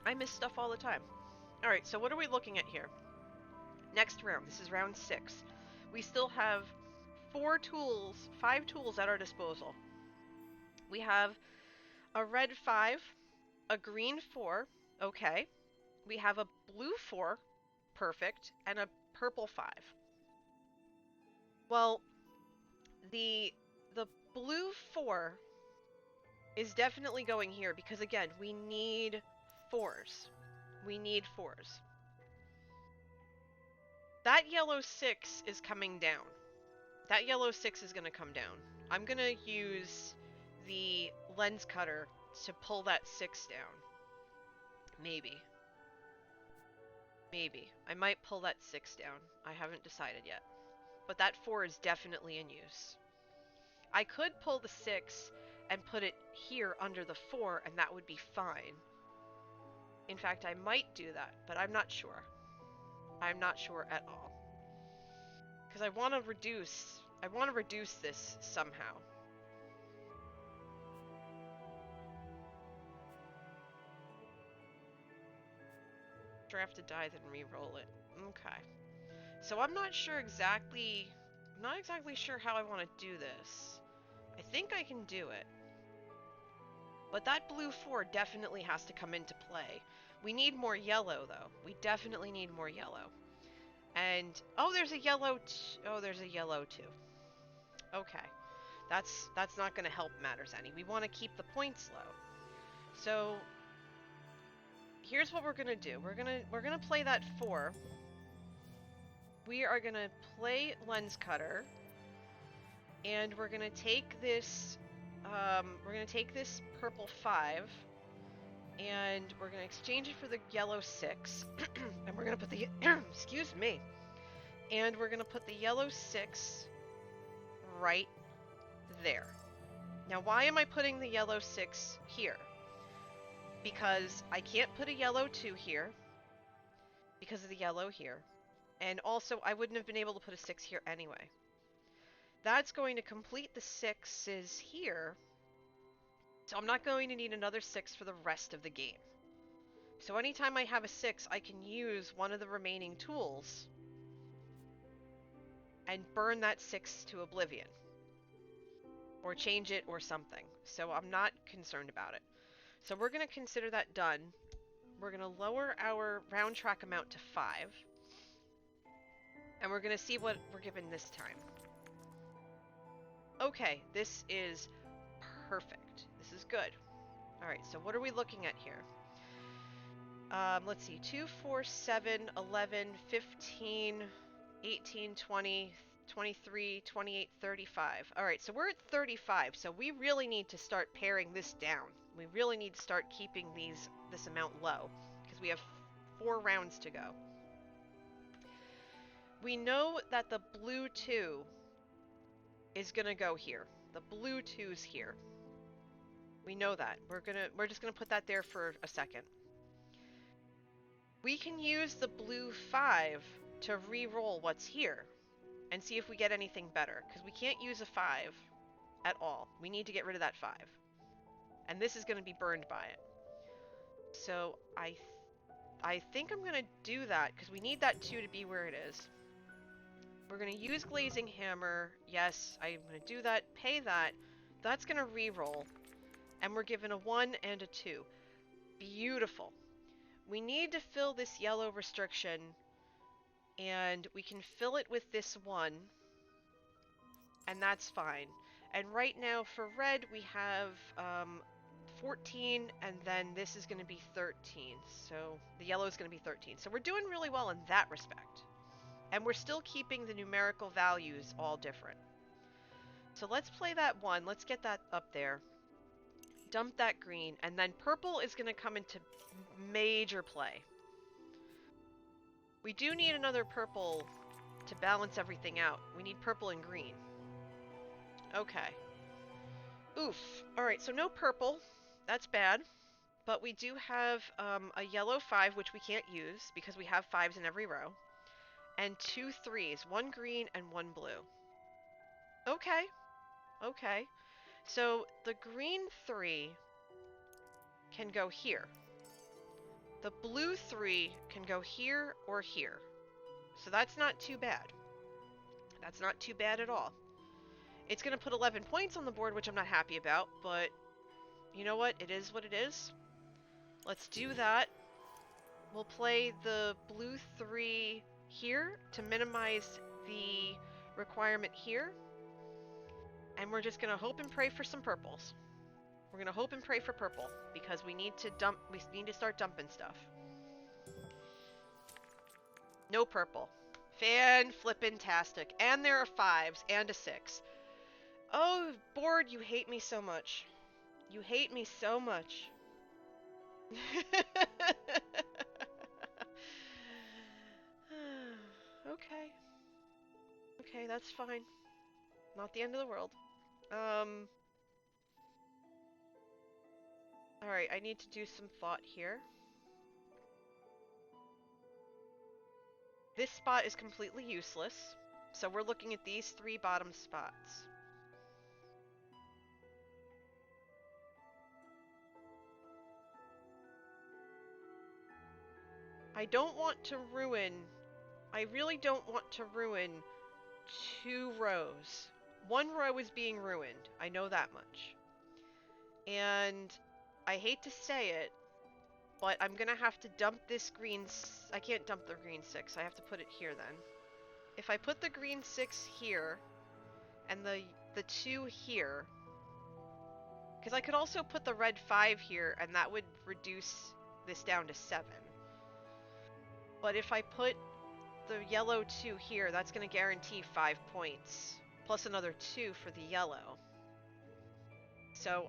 I miss stuff all the time. Alright, so what are we looking at here? Next round. This is round 6. We still have 5 tools at our disposal. We have a red 5, a green 4, okay. We have a blue 4, perfect, and a purple 5. Well, the blue 4 is definitely going here because, again, we need 4s. We need 4s. That yellow 6 is coming down. That yellow 6 is going to come down. I'm going to use the lens cutter to pull that 6 down. Maybe. Maybe. I might pull that 6 down. I haven't decided yet. But that 4 is definitely in use. I could pull the 6 and put it here under the 4, and that would be fine. In fact, I might do that, but I'm not sure. I'm not sure at all. Because I want to reduce this somehow. Have to die, then re-roll it. Okay. So I'm not exactly sure how I want to do this. I think I can do it. But that blue 4 definitely has to come into play. We need more yellow, though. We definitely need more yellow. And, oh, there's a yellow, there's a yellow too. Okay. That's not going to help matters any. We want to keep the points low. So, here's what we're going to do. We're going to play that 4. We are going to play lens cutter. And we're going to take this purple 5 and we're going to exchange it for the yellow 6 and we're going to put the excuse me. And we're going to put the yellow 6 right there. Now, why am I putting the yellow 6 here? Because I can't put a yellow 2 here because of the yellow here. And also, I wouldn't have been able to put a 6 here anyway. That's going to complete the 6s here. So I'm not going to need another 6 for the rest of the game. So anytime I have a 6, I can use one of the remaining tools and burn that 6 to oblivion. Or change it or something. So I'm not concerned about it. So we're going to consider that done. We're going to lower our round track amount to 5. And we're going to see what we're given this time. Okay, this is perfect. This is good. Alright, so what are we looking at here? Let's see. 2, 4, 7, 11, 15, 18, 20, 23, 28, 35. Alright, so we're at 35, so we really need to start paring this down. We really need to start keeping this amount low, because we have 4 rounds to go. We know that the blue 2 is gonna go here. The blue 2's here. We know that. We're just gonna put that there for a second. We can use the blue 5 to re-roll what's here and see if we get anything better, because we can't use a 5 at all. We need to get rid of that 5. And this is going to be burned by it. So I think I'm going to do that, because we need that 2 to be where it is. We're going to use Glazing Hammer. Yes, I'm going to do that. Pay that. That's going to re-roll. And we're given a 1 and a 2. Beautiful. We need to fill this yellow restriction, and we can fill it with this 1, and that's fine. And right now for red we have 14, and then this is going to be 13. So the yellow is going to be 13. So we're doing really well in that respect. And we're still keeping the numerical values all different. So let's play that 1. Let's get that up there. Dump that green, and then purple is going to come into major play. We do need another purple to balance everything out. We need purple and green. Okay. Oof. Alright, so no purple. That's bad. But we do have a yellow 5, which we can't use because we have 5s in every row. And 2 3s. 1 green and 1 blue. Okay. Okay. So the green 3 can go here. The blue 3 can go here or here. So that's not too bad. That's not too bad at all. It's going to put 11 points on the board, which I'm not happy about, but you know what? It is what it is. Let's do that. We'll play the blue 3 here to minimize the requirement here. And we're just going to hope and pray for some purples. We're going to hope and pray for purple because we need to start dumping stuff. No purple. Fan-flippin-tastic. And there are 5s and a 6. Oh, board, you hate me so much. You hate me so much. Okay. Okay, that's fine. Not the end of the world. Alright, I need to do some thought here. This spot is completely useless, so we're looking at these 3 bottom spots. I don't want to ruin... I really don't want to ruin 2 rows. 1 row is being ruined. I know that much. And I hate to say it, but I'm gonna have to dump this green... I can't dump the green 6. I have to put it here then. If I put the green 6 here, and the 2 here... Because I could also put the red 5 here, and that would reduce this down to 7. But if I put the yellow 2 here, that's going to guarantee 5 points. Plus another 2 for the yellow. So,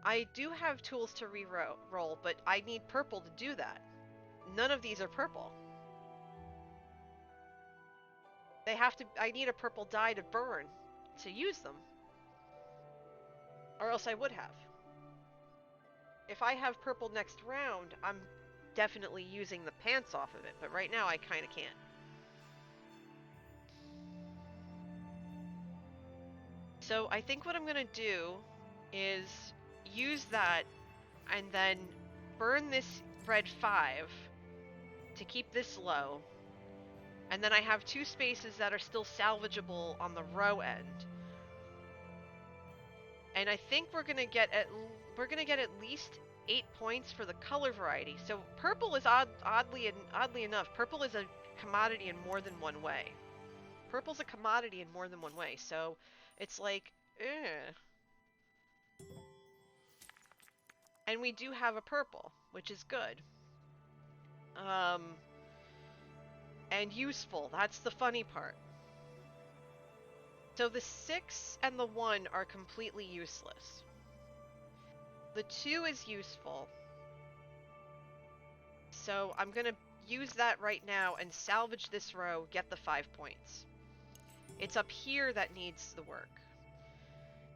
I do have tools to re-roll, but I need purple to do that. None of these are purple. They have to... I need a purple die to burn to use them. Or else I would have. If I have purple next round, I'm definitely using the pants off of it, but right now I kind of can't. So I think what I'm going to do is use that and then burn this red 5 to keep this low. And then I have 2 spaces that are still salvageable on the row end. And I think we're going to get at least 8 points for the color variety. So purple is oddly enough, purple is a commodity in more than one way. Purple's a commodity in more than one way, so it's like, And we do have a purple, which is good. And useful, that's the funny part. So the 6 and the 1 are completely useless. The 2 is useful. So I'm going to use that right now and salvage this row, get the 5 points. It's up here that needs the work.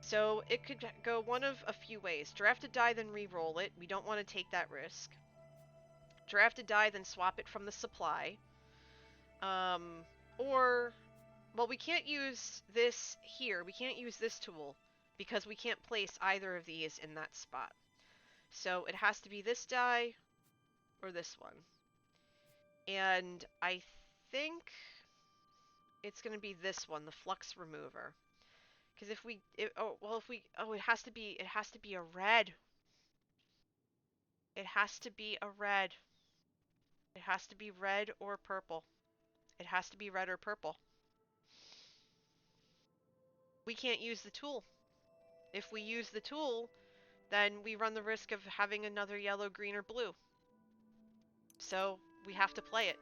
So it could go one of a few ways. Draft a die, then re-roll it. We don't want to take that risk. Draft a die, then swap it from the supply. Or... Well, we can't use this here. We can't use this tool because we can't place either of these in that spot. So it has to be this die or this one. And I think it's going to be this one, the flux remover. Because if we, it has to be a red. It has to be a red. It has to be red or purple. It has to be red or purple. We can't use the tool. If we use the tool, then we run the risk of having another yellow, green, or blue. So we have to play it.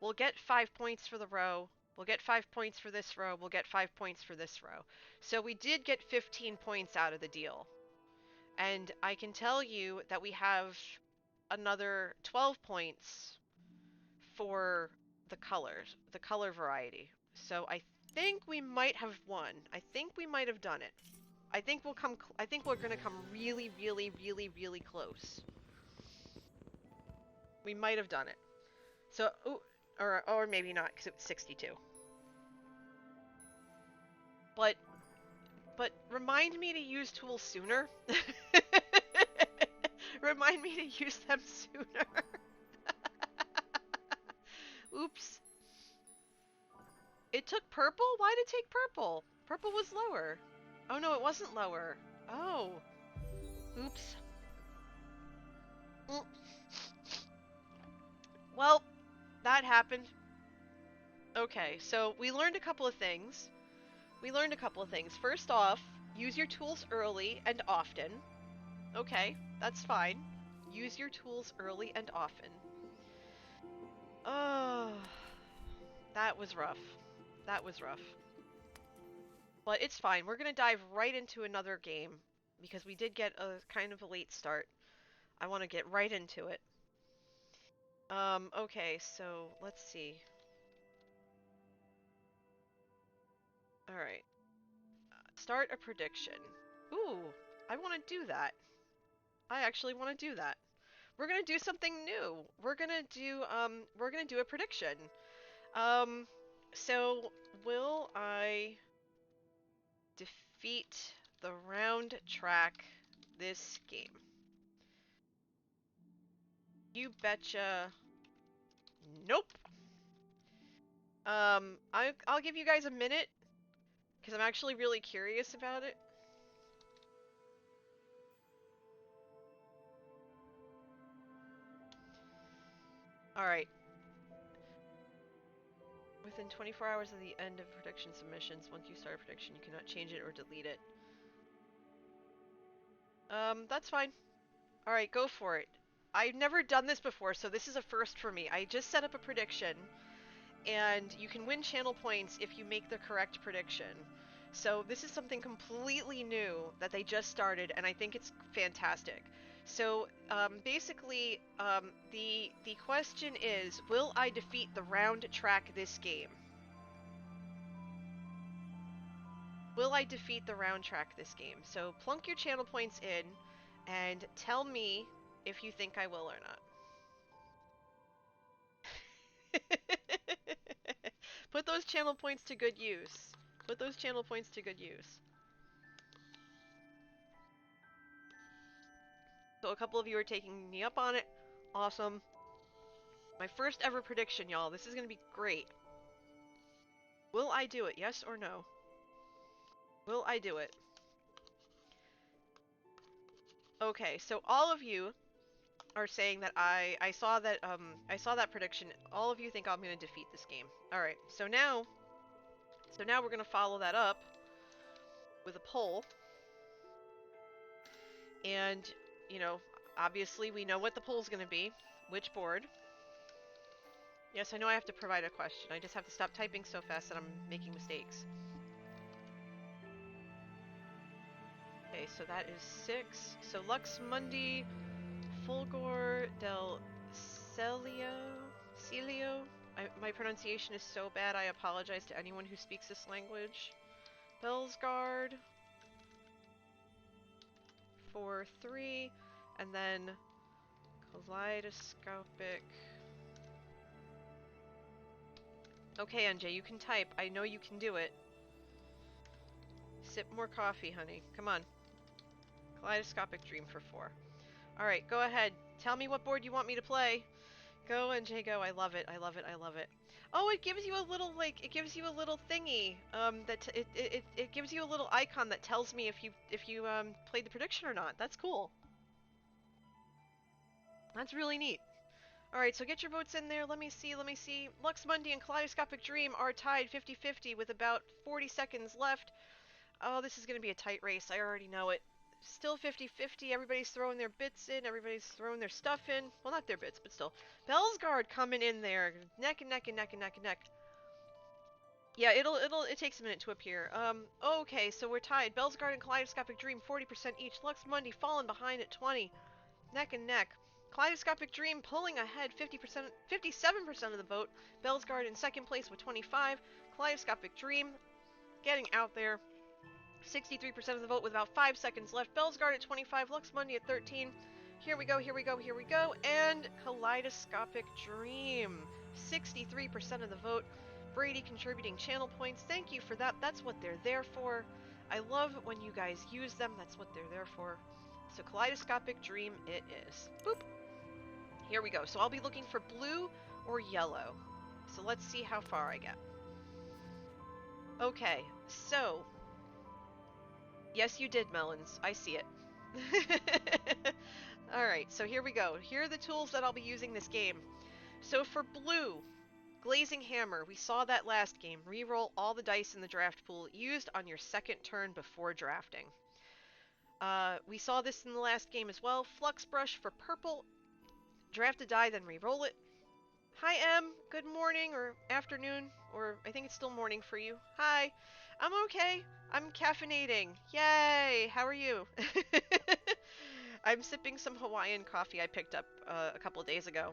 We'll get 5 points for the row. We'll get 5 points for this row. We'll get 5 points for this row. So we did get 15 points out of the deal. And I can tell you that we have another 12 points for the colors, the color variety. So I think we might have won. I think we might have done it. I think we're going to come really, really, really, really close. We might have done it. So, or maybe not, because it was 62. But remind me to use tools sooner. Remind me to use them sooner. Oops. It took purple? Why did it take purple? Purple was lower. Oh no, it wasn't lower. Oh. Oops. Well, that happened. Okay, so we learned a couple of things. First off, use your tools early and often. Okay, that's fine. Use your tools early and often. Oh, that was rough. That was rough. But it's fine. We're gonna dive right into another game because we did get a kind of a late start. I want to get right into it. Okay, so let's see. All right. Start a prediction. Ooh, I want to do that. I actually want to do that. We're gonna do something new. We're gonna do a prediction. Um, so will I defeat the round track this game? You betcha. Nope. I'll give you guys a minute because I'm actually really curious about it. All right. Within 24 hours of the end of prediction submissions, once you start a prediction, you cannot change it or delete it. That's fine. All right, go for it. I've never done this before, so this is a first for me. I just set up a prediction, and you can win channel points if you make the correct prediction. So this is something completely new that they just started, and I think it's fantastic. So basically, the question is, will I defeat the round track this game? Will I defeat the round track this game? So plunk your channel points in, and tell me if you think I will or not. Put those channel points to good use. Put those channel points to good use. So a couple of you are taking me up on it. Awesome. My first ever prediction, y'all. This is going to be great. Will I do it? Yes or no? Will I do it? Okay, so all of you are saying that I saw that prediction. All of you think I'm going to defeat this game. All right. So now we're going to follow that up with a poll. And, you know, obviously we know what the poll's going to be. Which board? Yes, I know I have to provide a question. I just have to stop typing so fast that I'm making mistakes. Okay, so that is 6. So Lux Mundi, Fulgor del Celio. My pronunciation is so bad, I apologize to anyone who speaks this language. Bellsguard, 4-3, and then Kaleidoscopic. Okay, NJ, you can type. I know you can do it. Sip more coffee, honey. Come on. Kaleidoscopic Dream for 4. Alright, go ahead. Tell me what board you want me to play. Go, NJ, go. I love it. I love it. I love it. Oh, it gives you a little, it gives you a little thingy. It gives you a little icon that tells me if you played the prediction or not. That's cool. That's really neat. Alright, so get your votes in there. Let me see. Lux Mundi and Kaleidoscopic Dream are tied 50-50 with about 40 seconds left. Oh, this is going to be a tight race. I already know it. Still 50-50. Everybody's throwing their bits in. Everybody's throwing their stuff in. Well, not their bits, but still. Bellsguard coming in there. Neck and neck and neck and neck and neck. Yeah, it takes a minute to appear. Okay, so we're tied. Bellsguard and Kaleidoscopic Dream 40% each. Lux Mundi falling behind at 20. Neck and neck. Kaleidoscopic Dream pulling ahead 50%, 57% of the vote. Bellsguard in second place with 25. Kaleidoscopic Dream getting out there. 63% of the vote with about 5 seconds left. Bellsguard at 25, Lux Mundi at 13. Here we go. And Kaleidoscopic Dream. 63% of the vote. Brady contributing channel points. Thank you for that. That's what they're there for. I love when you guys use them. That's what they're there for. So Kaleidoscopic Dream it is. Boop. Here we go. So I'll be looking for blue or yellow. So let's see how far I get. Okay, so yes, you did, Melons. I see it. Alright, so here we go. Here are the tools that I'll be using this game. So for blue, Glazing Hammer. We saw that last game. Reroll all the dice in the draft pool used on your second turn before drafting. We saw this in the last game as well. Flux Brush for purple. Draft a die, then reroll it. Hi, Em. Good morning or afternoon, or I think it's still morning for you. Hi. I'm okay. I'm caffeinating. Yay! How are you? I'm sipping some Hawaiian coffee I picked up a couple days ago.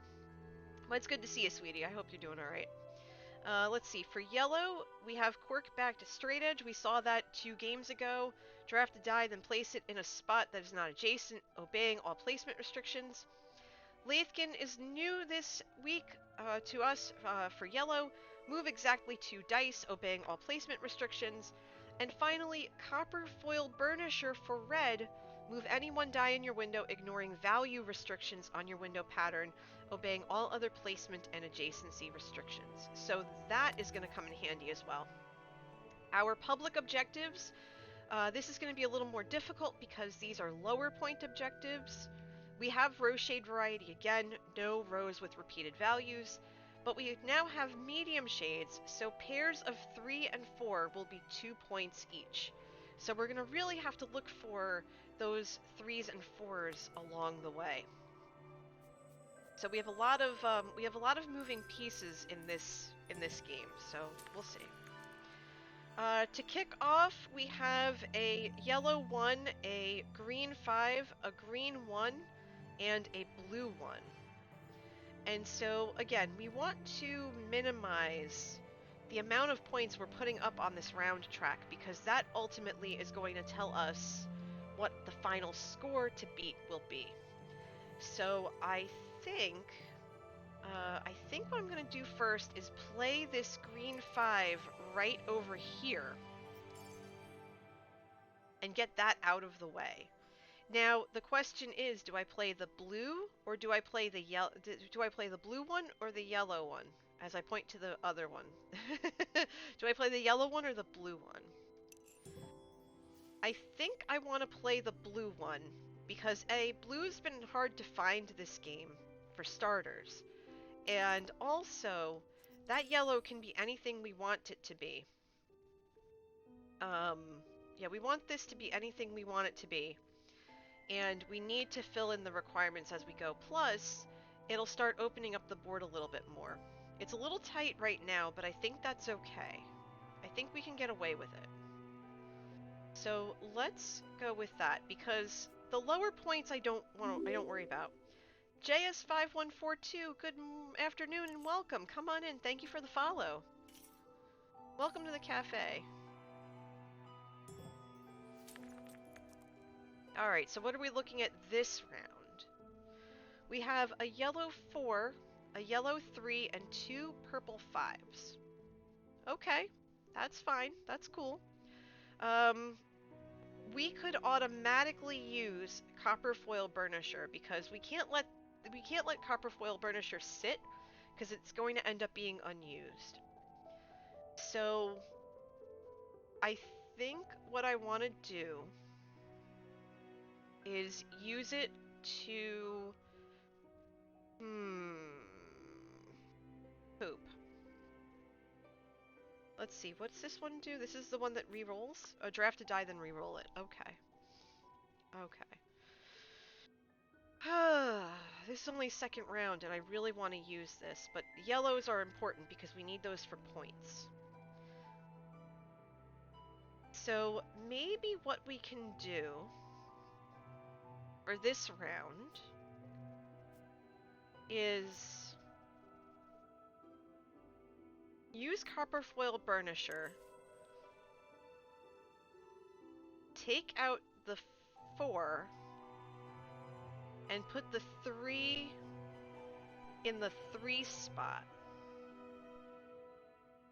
Well, it's good to see you, sweetie. I hope you're doing all right. Let's see. For yellow, we have Cork back to straight edge. We saw that 2 games ago. Draft a die, then place it in a spot that is not adjacent, obeying all placement restrictions. Lathkin is new this week to us for yellow. Move exactly 2 dice, obeying all placement restrictions. And finally, Copper Foil Burnisher for red. Move any 1 die in your window, ignoring value restrictions on your window pattern, obeying all other placement and adjacency restrictions. So that is going to come in handy as well. Our public objectives. This is going to be a little more difficult because these are lower point objectives. We have row shade variety again, no rows with repeated values, but we now have medium shades, so pairs of 3 and 4 will be 2 points each. So we're going to really have to look for those 3s and 4s along the way. So we have a lot of moving pieces in this game, so we'll see. To kick off, we have a yellow 1, a green 5, a green 1, and a blue 1. And so, again, we want to minimize the amount of points we're putting up on this round track because that ultimately is going to tell us what the final score to beat will be. So I think what I'm going to do first is play this green 5 right over here and get that out of the way. Now the question is, do I play the blue or do I play the do I play the blue one or the yellow one? As I point to the other one. Do I play the yellow one or the blue one? I think I want to play the blue one because blue's been hard to find this game for starters. And also, that yellow can be anything we want it to be. Yeah, we want this to be anything we want it to be. And we need to fill in the requirements as we go. Plus, it'll start opening up the board a little bit more. It's a little tight right now, but I think that's okay. I think we can get away with it. So let's go with that because the lower points I don't worry about. JS5142, good afternoon and welcome. Come on in. Thank you for the follow. Welcome to the cafe. All right, so what are we looking at this round? We have a yellow 4, a yellow 3, and 2 purple 5s. Okay, that's fine. That's cool. We could automatically use Copper Foil Burnisher because we can't let Copper Foil Burnisher sit because it's going to end up being unused. So I think what I want to do is use it to poop. Let's see, what's this one do? This is the one that re-rolls? Oh, draft a die, then re-roll it. Okay. Okay. This is only second round, and I really want to use this, but yellows are important because we need those for points. So maybe what we can do for this round is use Copper Foil Burnisher, take out the 4, and put the 3 in the 3 spot.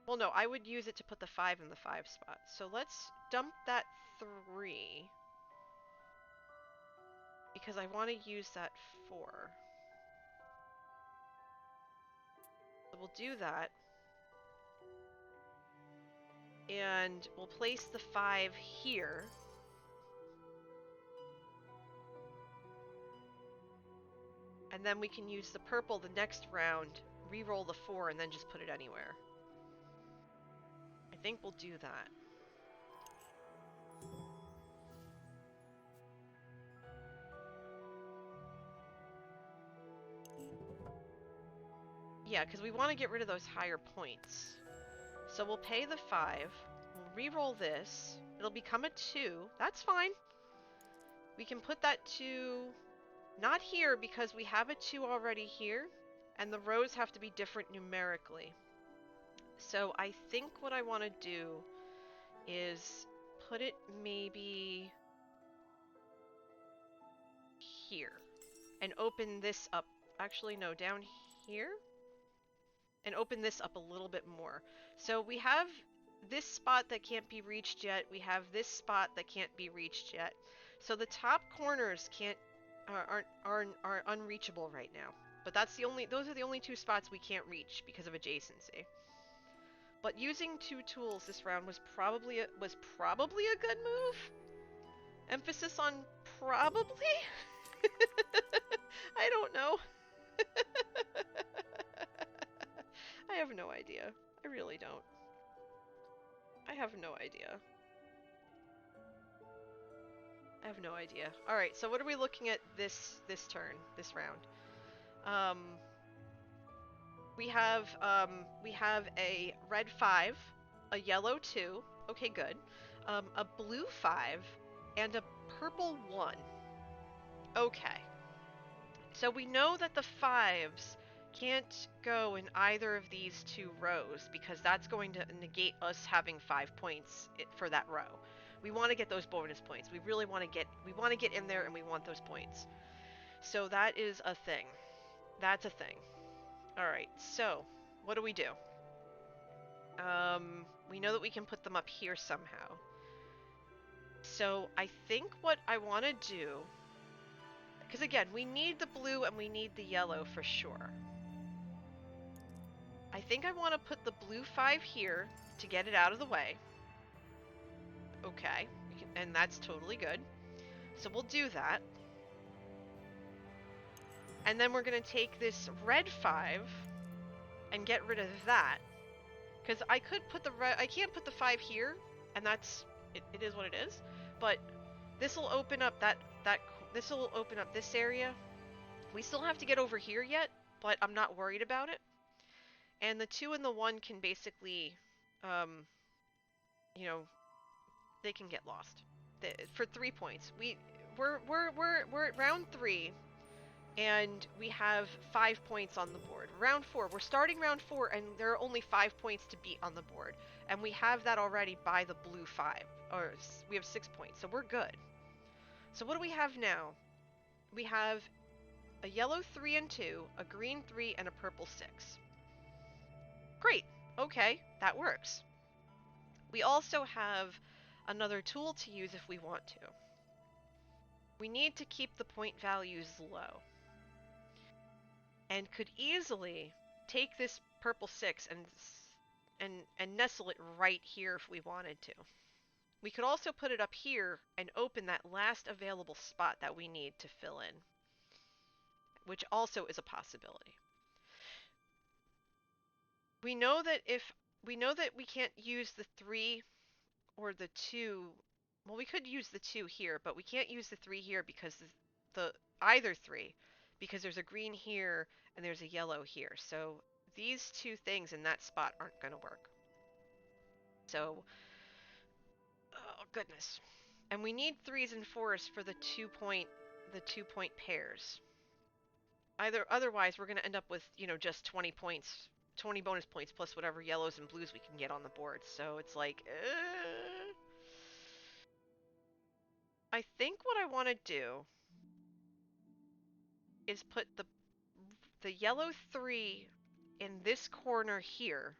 Well, no, I would use it to put the 5 in the 5 spot. So let's dump that 3 because I want to use that 4. So we'll do that. And we'll place the 5 here. And then we can use the purple the next round, re-roll the 4, and then just put it anywhere. I think we'll do that. Yeah, because we want to get rid of those higher points. So we'll pay the 5. We'll re-roll this. It'll become a 2. That's fine. We can put that 2 not here because we have a 2 already here, and the rows have to be different numerically. So I think what I want to do is put it maybe here and open this up. Actually, no, down here. And open this up a little bit more. So we have this spot that can't be reached yet. We have this spot that can't be reached yet. So the top corners are unreachable right now. But those are the only 2 spots we can't reach because of adjacency. But using 2 tools this round was probably a good move. Emphasis on probably. I don't know. I have no idea. I really don't. I have no idea. I have no idea. All right, so what are we looking at this turn, this round? We have a red 5, a yellow 2. Okay, good. A blue 5 and a purple 1. Okay. So we know that the 5s can't go in either of these 2 rows because that's going to negate us having 5 points for that row. We want to get those bonus points. We really want to get in there and we want those points. So that is a thing. That's a thing. All right. So, what do? We know that we can put them up here somehow. So, I think what I want to do, because again, we need the blue and we need the yellow for sure. I think I want to put the blue 5 here to get it out of the way. Okay, and that's totally good. So we'll do that. And then we're going to take this red 5 and get rid of that. Because I could put I can't put the 5 here, and it is what it is. But this will open up this will open up this area. We still have to get over here yet, but I'm not worried about it. And the 2 and the 1 can basically, you know, they can get lost for 3 points. We're at round 3, and we have 5 points on the board. Round 4, we're starting round 4, and there are only 5 points to beat on the board, and we have that already by the blue 5, or we have 6 points, so we're good. So what do we have now? We have a yellow 3 and 2, a green 3, and a purple 6. Great. Okay, that works. We also have another tool to use if we want to. We need to keep the point values low, and could easily take this purple 6 and nestle it right here if we wanted to. We could also put it up here and open that last available spot that we need to fill in, which also is a possibility. We know that we can't use the 3 or the 2. Well, we could use the 2 here, but we can't use the 3 here because either 3, because there's a green here and there's a yellow here. So these 2 things in that spot aren't going to work. So, oh goodness. And we need 3s and 4s for the 2-point pairs. Otherwise, we're going to end up with, just 20 points, 20 bonus points plus whatever yellows and blues we can get on the board. So it's like, I think what I want to do is put the yellow 3 in this corner here,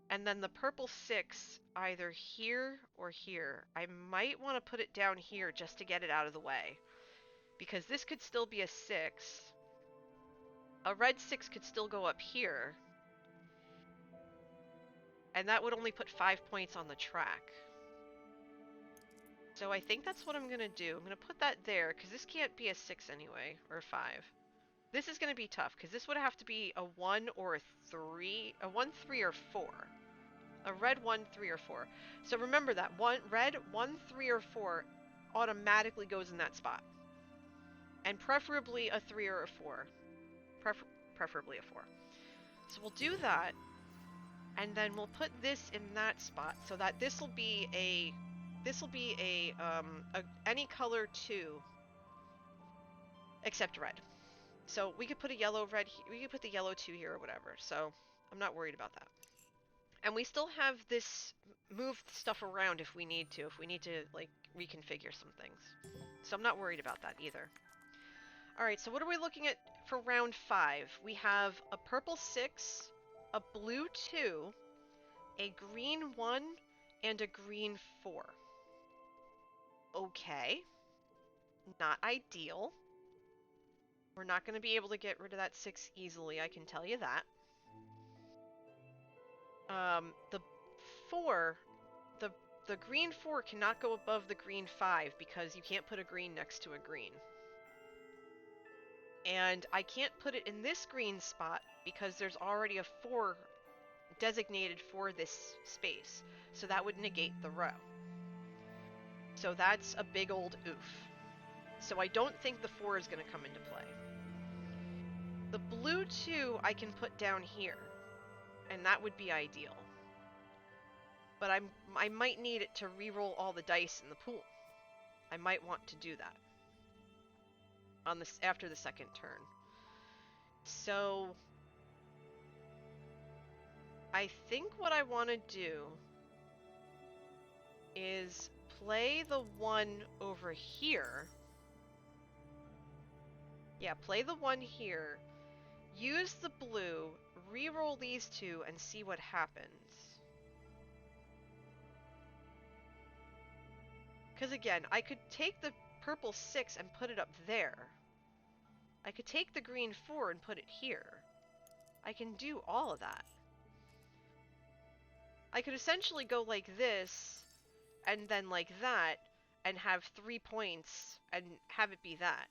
and then the purple 6 either here or here. I might want to put it down here just to get it out of the way, because this could still be a 6. A red 6 could still go up here, and that would only put 5 points on the track. So I think that's what I'm going to do. I'm going to put that there, because this can't be a 6 anyway, or a 5. This is going to be tough, because this would have to be a 1 or a 3, a 1, 3, or 4. A red 1, 3, or 4. So remember that. Red 1, 3, or 4 automatically goes in that spot. And preferably a 3 or a 4. Preferably a 4. So we'll do that, and then we'll put this in that spot so that this will be a any color 2 except red. So we could put a yellow red we could put the yellow 2 here or whatever. So I'm not worried about that. And we still have this move stuff around if we need to like reconfigure some things. So I'm not worried about that either. All right, so what are we looking at for round 5? We have a purple 6, a blue 2, a green 1, and a green 4. Okay. Not ideal. We're not going to be able to get rid of that 6 easily, I can tell you that. The 4, the green 4 cannot go above the green 5 because you can't put a green next to a green. And I can't put it in this green spot because there's already a 4 designated for this space. So that would negate the row. So that's a big old oof. So I don't think the 4 is going to come into play. The blue 2 I can put down here, and that would be ideal. But I might need it to re-roll all the dice in the pool. I might want to do that on this after the second turn. So I think what I want to do is play the 1 over here. Yeah, play the 1 here. Use the blue, re-roll these 2, and see what happens. Because again, I could take the purple 6 and put it up there. I could take the green 4 and put it here. I can do all of that. I could essentially go like this, and then like that, and have 3 points, and have it be that.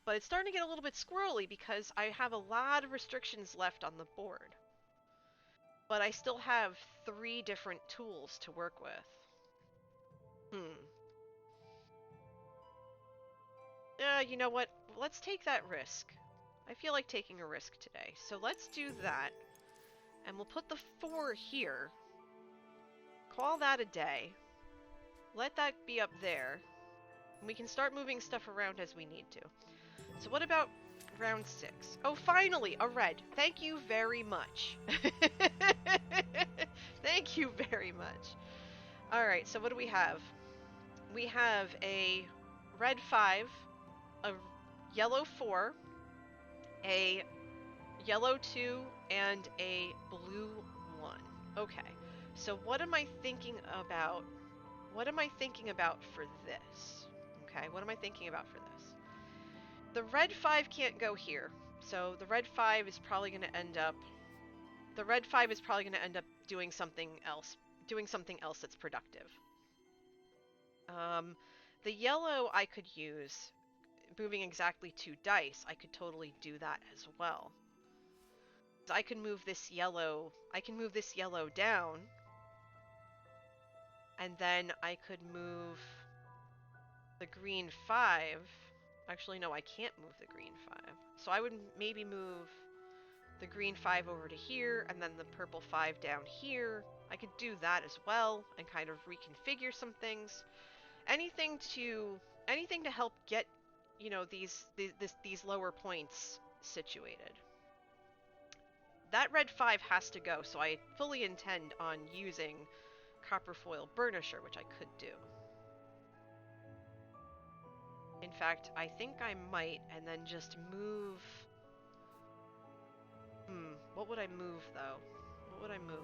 But it's starting to get a little bit squirrely because I have a lot of restrictions left on the board. But I still have 3 different tools to work with. You know what? Let's take that risk. I feel like taking a risk today. So let's do that. And we'll put the 4 here. Call that a day. Let that be up there. And we can start moving stuff around as we need to. So what about round 6? Oh, finally, a red. Thank you very much. Thank you very much. Alright, so what do we have? We have a red 5, a yellow 4, a yellow 2, and a blue 1. Okay, so what am I thinking about? What am I thinking about for this? Okay, what am I thinking about for this? The red 5 can't go here, so the red 5 is probably going to end up... The red 5 is probably going to end up doing something else that's productive. The yellow I could use, moving exactly 2 dice, I could totally do that as well. I can move this yellow down, and then I could move the green 5. Actually, no, I can't move the green 5. So I would maybe move the green 5 over to here, and then the purple 5 down here. I could do that as well, and kind of reconfigure some things. Anything to help get, you know, these lower points situated. That red 5 has to go, so I fully intend on using copper foil burnisher, which I could do. In fact, I think I might, and then just move... what would I move, though? What would I move?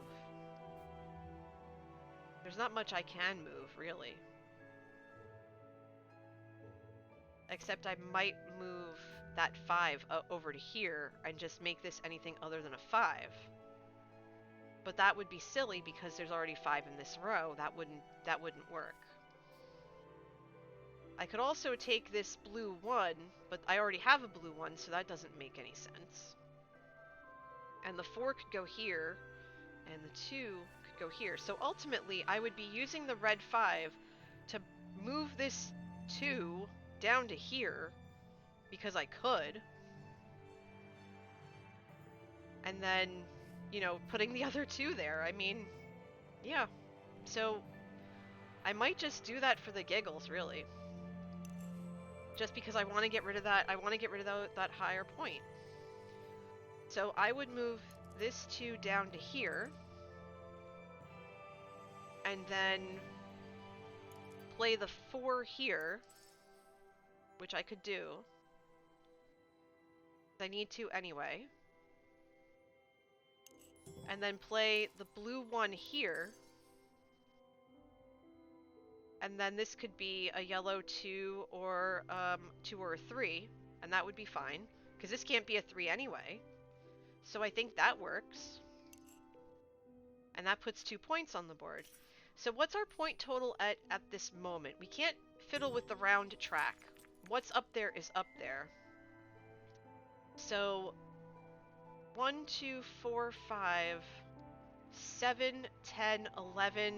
There's not much I can move, really. Except I might move that 5 over to here and just make this anything other than a 5. But that would be silly because there's already 5 in this row. That wouldn't work. I could also take this blue 1, but I already have a blue 1, so that doesn't make any sense. And the 4 could go here, and the 2 could go here. So ultimately, I would be using the red 5 to move this 2 down to here, because I could. and then, you know, putting the other 2 there. I mean, yeah. So I might just do that for the giggles, really. Just because I want to get rid of that. I want to get rid of that higher point. So I would move this 2 down to here. And then play the 4 here, which I could do. I need to anyway. And then play the blue 1 here. And then this could be a yellow 2 or 2 or a 3, and that would be fine, because this can't be a 3 anyway. So I think that works. And that puts 2 points on the board. So what's our point total at this moment? We can't fiddle with the round track. What's up there is up there. So 1, 2, 4, 5, 7, 10, 11,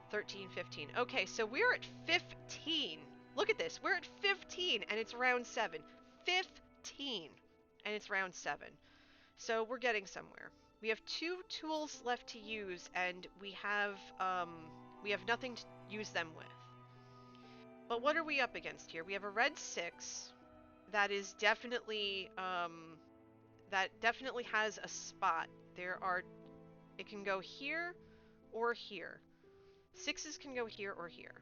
13, 15. Okay, so we're at 15. Look at this. We're at 15 and it's round 7. 15 and it's round 7. So we're getting somewhere. We have 2 tools left to use, and we have nothing to use them with. But what are we up against here? We have a red 6 that is definitely that definitely has a spot. It can go here or here. 6s can go here or here.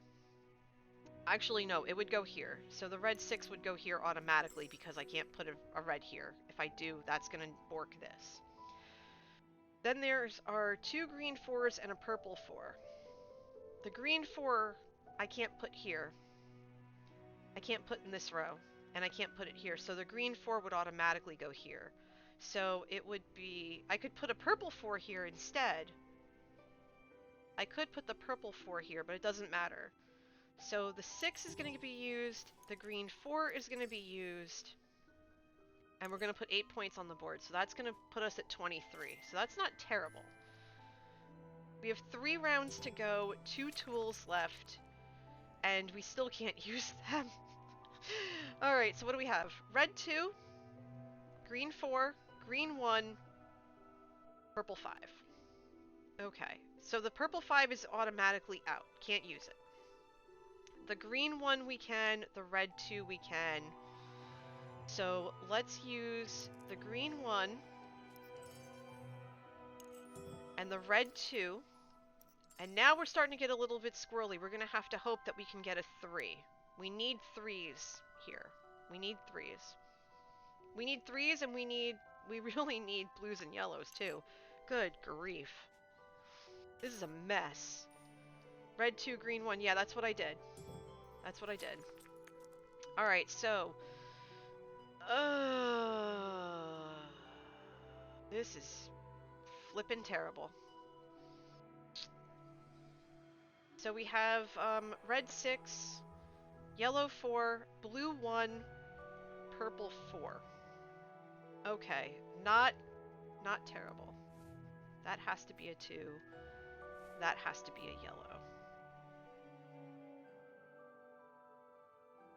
Actually, no, it would go here. So the red 6 would go here automatically because I can't put a red here. If I do, that's going to bork this. Then there's our 2 green 4s and a purple 4. The green 4 I can't put here. I can't put in this row, and I can't put it here. So the green 4 would automatically go here. So it would be... I could put a purple 4 here instead. I could put the purple 4 here, but it doesn't matter. So the 6 is going to be used, the green 4 is going to be used, and we're going to put 8 points on the board. So that's going to put us at 23. So that's not terrible. We have 3 rounds to go, 2 tools left, and we still can't use them. Alright, so what do we have? Red 2, green 4, green 1, purple 5. Okay, so the purple 5 is automatically out. Can't use it. The green 1 we can, the red 2 we can. So let's use the green 1 and the red 2. And now we're starting to get a little bit squirrely. We're going to have to hope that we can get a 3. We need 3s here. We need 3s. We need 3s, and we really need blues and yellows too. Good grief. This is a mess. Red 2, green 1. Yeah, that's what I did. That's what I did. Alright, so... this is flippin' terrible. So we have red 6, yellow 4, blue 1, purple 4. Okay, not terrible. That has to be a 2. That has to be a yellow.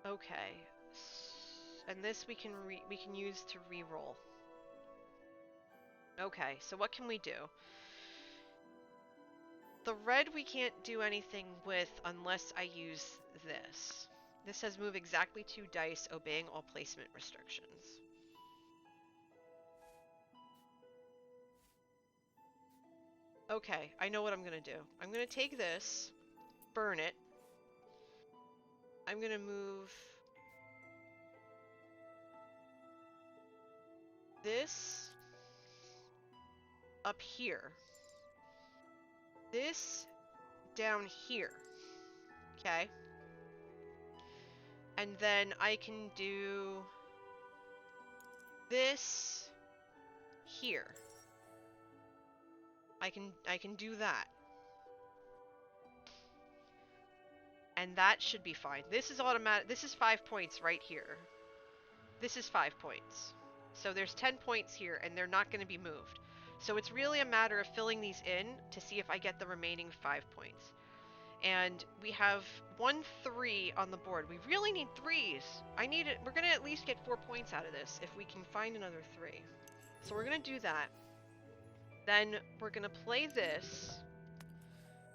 Okay, and this we can use to re-roll. Okay, so what can we do? The red we can't do anything with unless I use this. This says move exactly 2 dice, obeying all placement restrictions. Okay, I know what I'm gonna do. I'm gonna take this, burn it. I'm gonna move this up here. This down here. Okay. And then I can do this here. I can do that. And that should be fine. This is automatic. This is 5 points right here. This is 5 points. So there's 10 points here, and they're not going to be moved. So it's really a matter of filling these in to see if I get the remaining 5 points. And we have 1 3 on the board. We really need 3s. I need it. We're going to at least get 4 points out of this if we can find another 3. So we're going to do that. Then we're going to play this.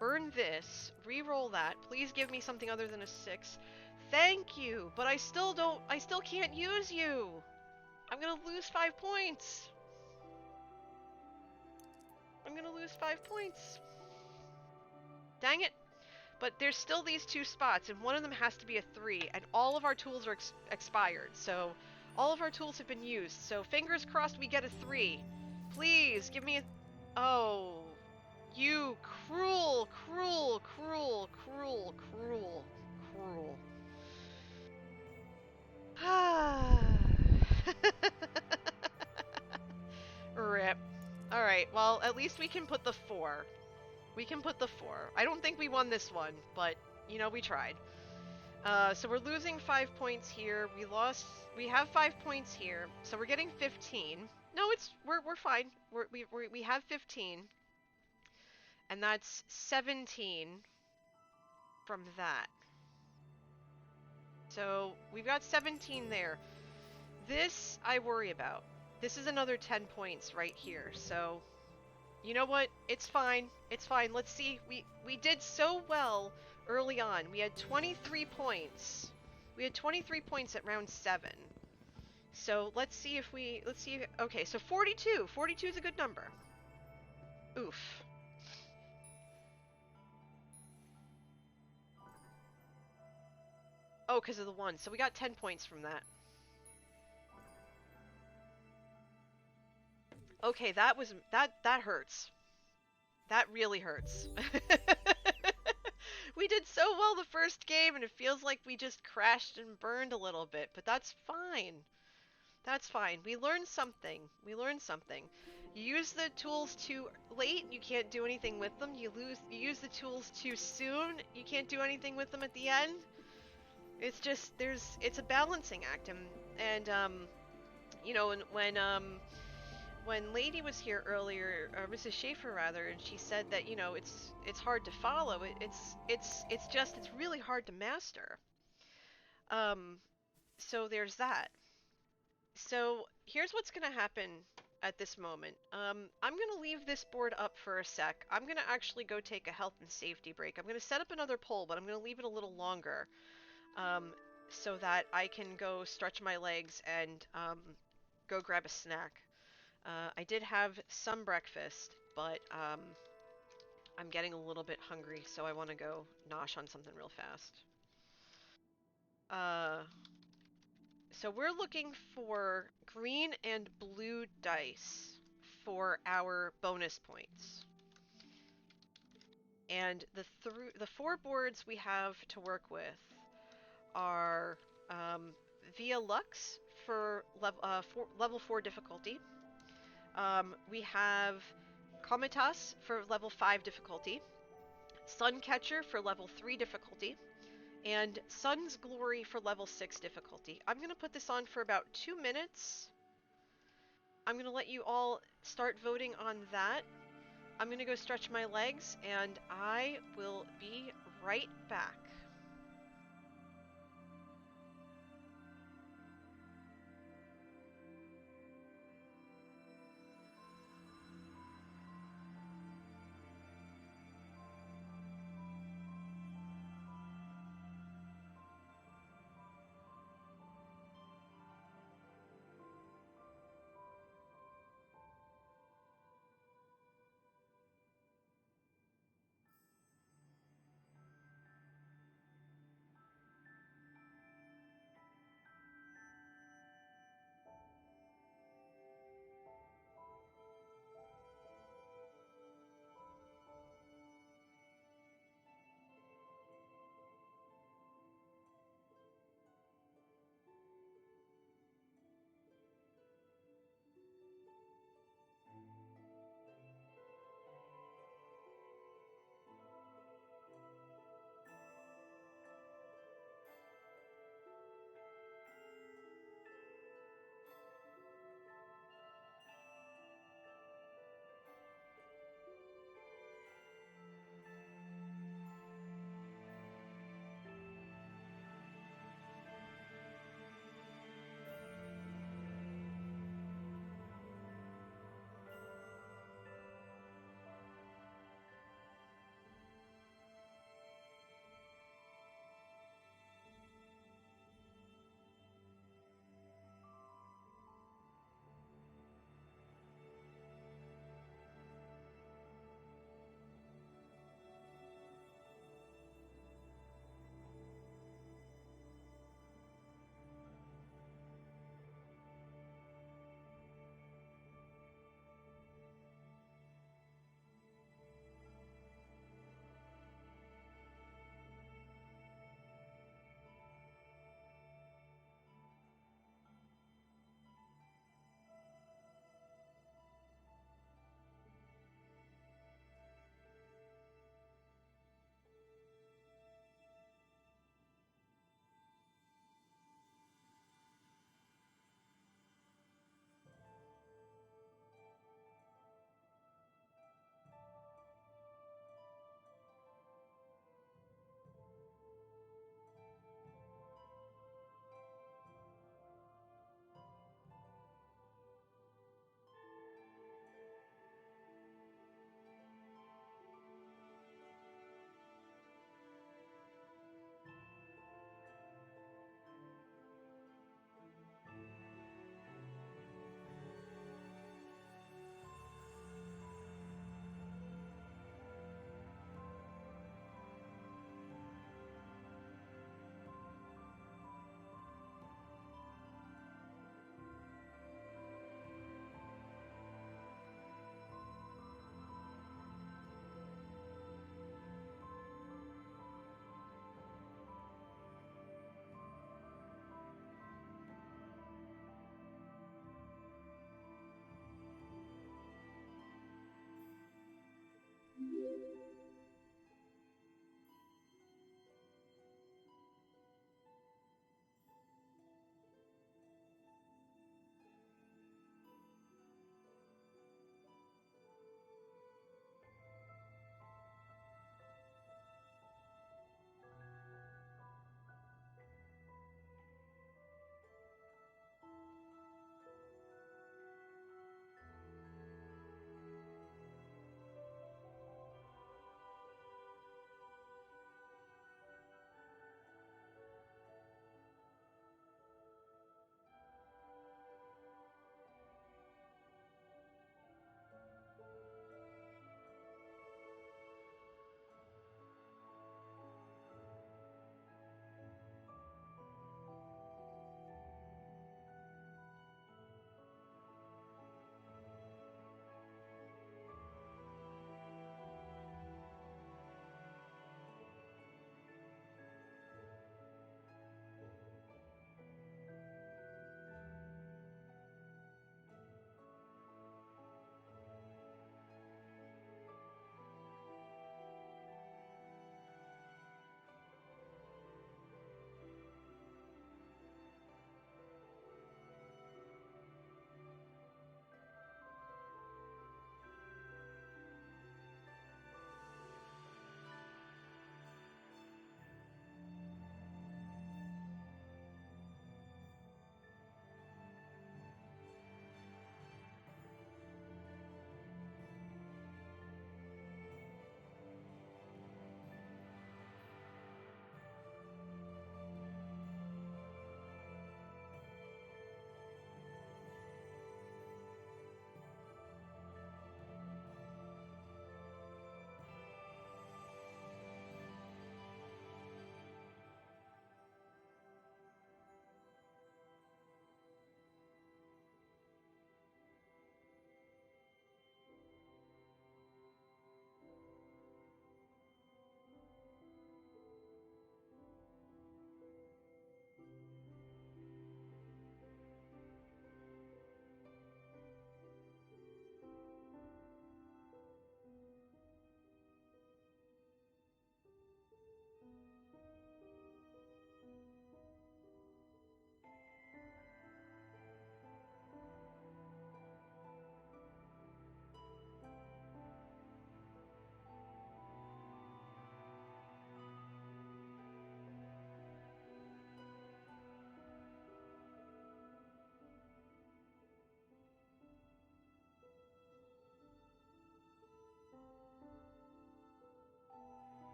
Burn this. Reroll that. Please give me something other than a 6. Thank you, but I still can't use you. I'm going to lose 5 points. I'm going to lose 5 points. Dang it. But there's still these 2 spots, and one of them has to be a 3, and all of our tools are expired, so all of our tools have been used. So fingers crossed we get a 3. Please, give me a... Oh, you cruel, cruel, cruel, cruel, cruel, cruel. Rip. Alright, well, at least we can put the 4. We can put the 4. I don't think we won this one, but, you know, we tried. So we're losing 5 points here. We have 5 points here, so we're getting 15. No, we're fine. We have 15. And that's 17 from that. So we've got 17 there. This I worry about. This is another 10 points right here, so... You know what? It's fine. It's fine. Let's see. We did so well early on. We had 23 points. We had 23 points at round 7. So let's see if we... Okay, so 42. 42 is a good number. Oof. Oh, because of the 1. So we got 10 points from that. Okay, that hurts. That really hurts. We did so well the first game, and it feels like we just crashed and burned a little bit, but that's fine. That's fine. We learned something. We learned something. You use the tools too late, you can't do anything with them. You use the tools too soon, you can't do anything with them at the end. It's just, it's a balancing act, and you know, when Lady was here earlier, or Mrs. Schaefer rather, and she said that, you know, it's hard to follow. It's really hard to master. So there's that. So here's what's gonna happen at this moment. I'm gonna leave this board up for a sec. I'm gonna actually go take a health and safety break. I'm gonna set up another poll, but I'm gonna leave it a little longer, so that I can go stretch my legs and go grab a snack. I did have some breakfast, but I'm getting a little bit hungry, so I want to go nosh on something real fast. So we're looking for green and blue dice for our bonus points. And the 4 boards we have to work with are Via Lux for level 4 difficulty. We have Comitas for level 5 difficulty, Suncatcher for level 3 difficulty, and Sun's Glory for level 6 difficulty. I'm going to put this on for about 2 minutes. I'm going to let you all start voting on that. I'm going to go stretch my legs, and I will be right back.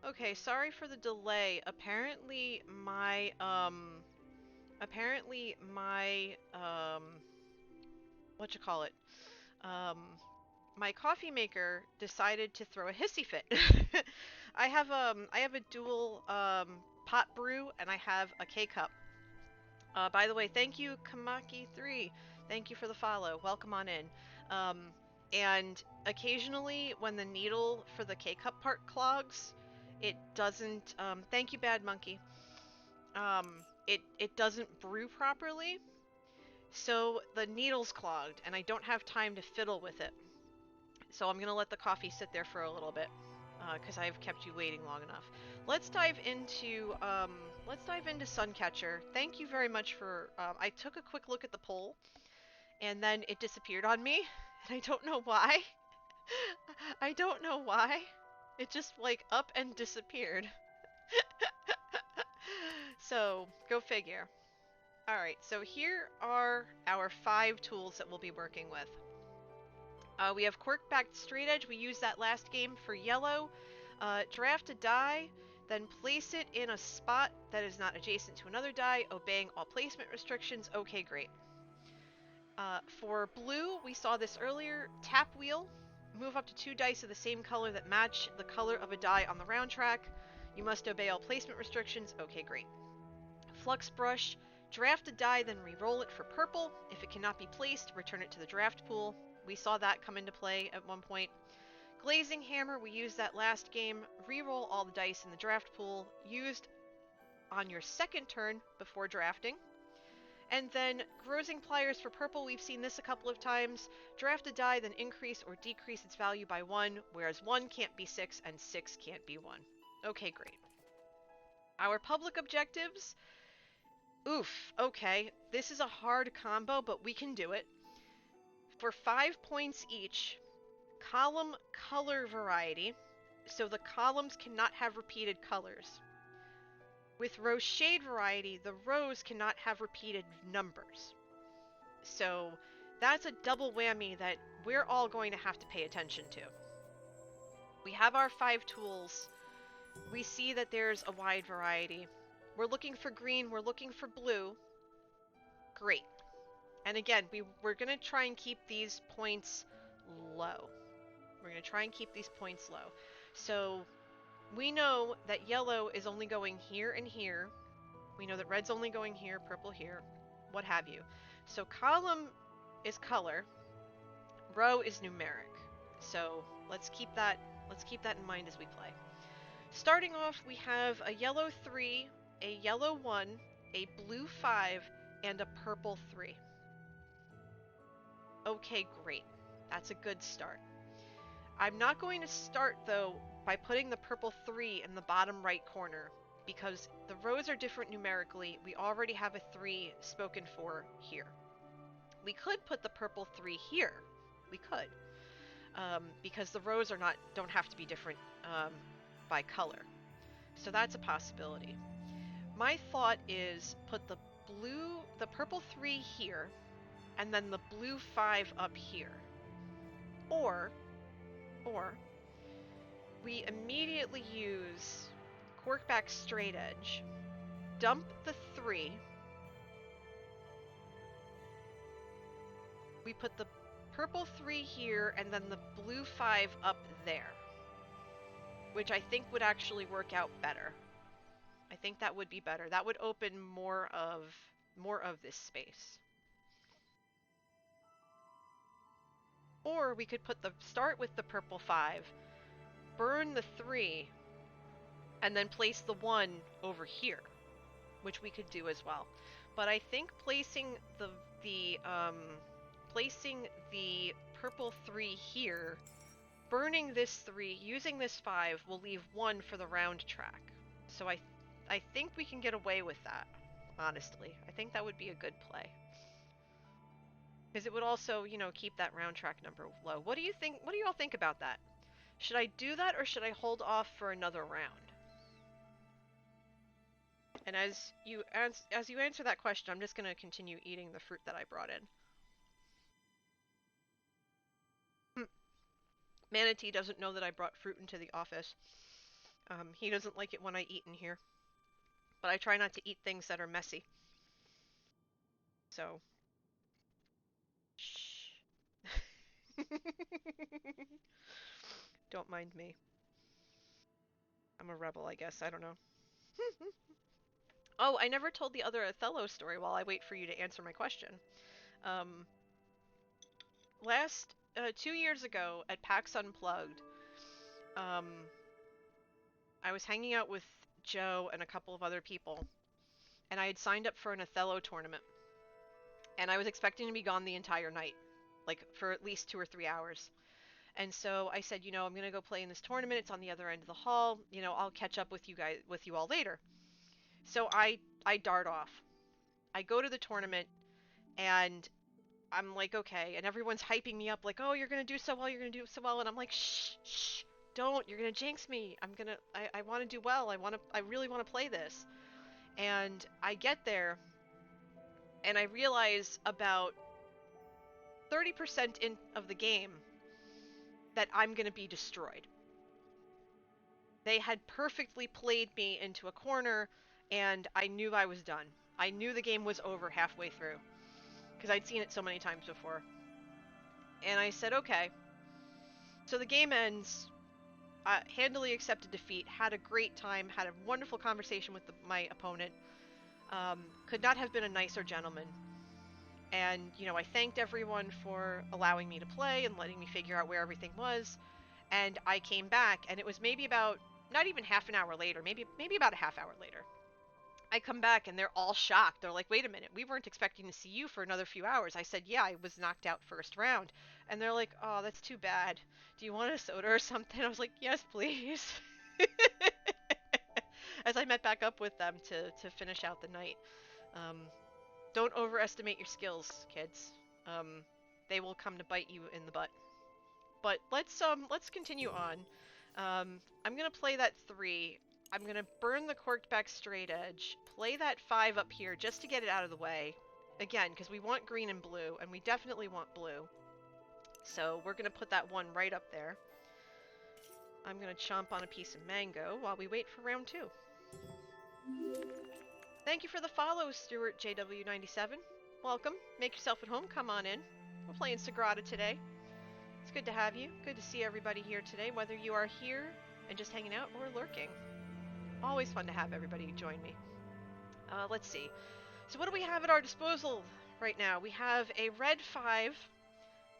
Okay, sorry for the delay. Apparently my what you call it? Um, my coffee maker decided to throw a hissy fit. I have a dual pot brew and I have a K cup. By the way, thank you Kamaki3. Thank you for the follow. Welcome on in. Um, and occasionally when the needle for the K cup part clogs, it doesn't thank you Bad Monkey. It doesn't brew properly. So the needle's clogged and I don't have time to fiddle with it. So I'm gonna let the coffee sit there for a little bit because I've kept you waiting long enough. Let's dive into Suncatcher. Thank you very much for. I took a quick look at the poll, and then it disappeared on me, and I don't know why. I don't know why. It just like up and disappeared. So go figure. All right. So here are our 5 tools that we'll be working with. We have Quirk-backed straight edge. We used that last game for yellow. Draft a die, then place it in a spot that is not adjacent to another die, obeying all placement restrictions. Okay, great. For blue, we saw this earlier. Tap wheel. Move up to 2 dice of the same color that match the color of a die on the round track. You must obey all placement restrictions. Okay, great. Flux brush. Draft a die, then re-roll it for purple. If it cannot be placed, return it to the draft pool. We saw that come into play at one point. Glazing hammer, we used that last game. Reroll all the dice in the draft pool, used on your second turn before drafting. And then Grozing pliers for purple, we've seen this a couple of times. Draft a die, then increase or decrease its value by 1, whereas 1 can't be 6 and 6 can't be 1. Okay, great. Our public objectives. Oof, okay. This is a hard combo, but we can do it. For 5 points each, column color variety, so the columns cannot have repeated colors. With row shade variety, the rows cannot have repeated numbers. So that's a double whammy that we're all going to have to pay attention to. We have our 5 tools. We see that there's a wide variety. We're looking for green, we're looking for blue. Great. And again, we're going to try and keep these points low. We're going to try and keep these points low. So we know that yellow is only going here and here. We know that red's only going here, purple here, what have you. So column is color, row is numeric. So let's keep that in mind as we play. Starting off, we have a yellow 3, a yellow 1, a blue 5, and a purple 3. Okay, great. That's a good start. I'm not going to start, though, by putting the purple 3 in the bottom right corner, because the rows are different numerically. We already have a 3 spoken for here. We could put the purple 3 here. We could. Because the rows don't have to be different by color. So that's a possibility. My thought is put the purple 3 here, and then the blue 5 up here. Or we immediately use Quirk-back straight edge, dump the 3, we put the purple 3 here, and then the blue 5 up there, which I think would actually work out better. I think that would be better. That would open more of this space. Or we could start with the purple 5, burn the 3, and then place the 1 over here, which we could do as well. But I think placing the purple 3 here, burning this 3, using this 5 will leave 1 for the round track. So I think we can get away with that, honestly. I think that would be a good play. Because it would also, keep that round track number low. What do you think? What do you all think about that? Should I do that, or should I hold off for another round? And as you answer that question, I'm just going to continue eating the fruit that I brought in. Manatee doesn't know that I brought fruit into the office. He doesn't like it when I eat in here, but I try not to eat things that are messy. So, shh. Don't mind me. I'm a rebel, I guess. I don't know. Oh, I never told the other Othello story while I wait for you to answer my question. Um, last 2 years ago at PAX Unplugged, um, I was hanging out with Joe and a couple of other people, and I had signed up for an Othello tournament, and I was expecting to be gone the entire night, like for at least 2 or 3 hours. And so I said, I'm gonna go play in this tournament. It's on the other end of the hall. I'll catch up with you all later. So I dart off. I go to the tournament, and I'm like, okay, and everyone's hyping me up, like, oh, you're gonna do so well, you're gonna do so well, and I'm like, shh, shh, don't, you're gonna jinx me. I want to do well. I really want to play this. And I get there, and I realize about 30% of the game that I'm gonna be destroyed. They had perfectly played me into a corner, and I knew I was done. I knew the game was over halfway through, because I'd seen it so many times before. And I said, okay. So the game ends. Handily accepted defeat, had a great time, had a wonderful conversation with my opponent. Could not have been a nicer gentleman. And, I thanked everyone for allowing me to play and letting me figure out where everything was. And I came back, and it was maybe about, not even half an hour later, maybe about a half hour later. I come back, and they're all shocked. They're like, wait a minute, we weren't expecting to see you for another few hours. I said, yeah, I was knocked out first round. And they're like, oh, that's too bad. Do you want a soda or something? I was like, yes, please. As I met back up with them to finish out the night. Um, don't overestimate your skills, kids. They will come to bite you in the butt. But let's continue on. I'm gonna play that 3. I'm gonna burn the corked back straight edge, play that 5 up here just to get it out of the way. Again, because we want green and blue, and we definitely want blue. So we're gonna put that 1 right up there. I'm gonna chomp on a piece of mango while we wait for round 2. Thank you for the follow, Stuart JW97. Welcome. Make yourself at home. Come on in. We're playing Sagrada today. It's good to have you. Good to see everybody here today, whether you are here and just hanging out or lurking. Always fun to have everybody join me. Let's see. So what do we have at our disposal right now? We have a red 5,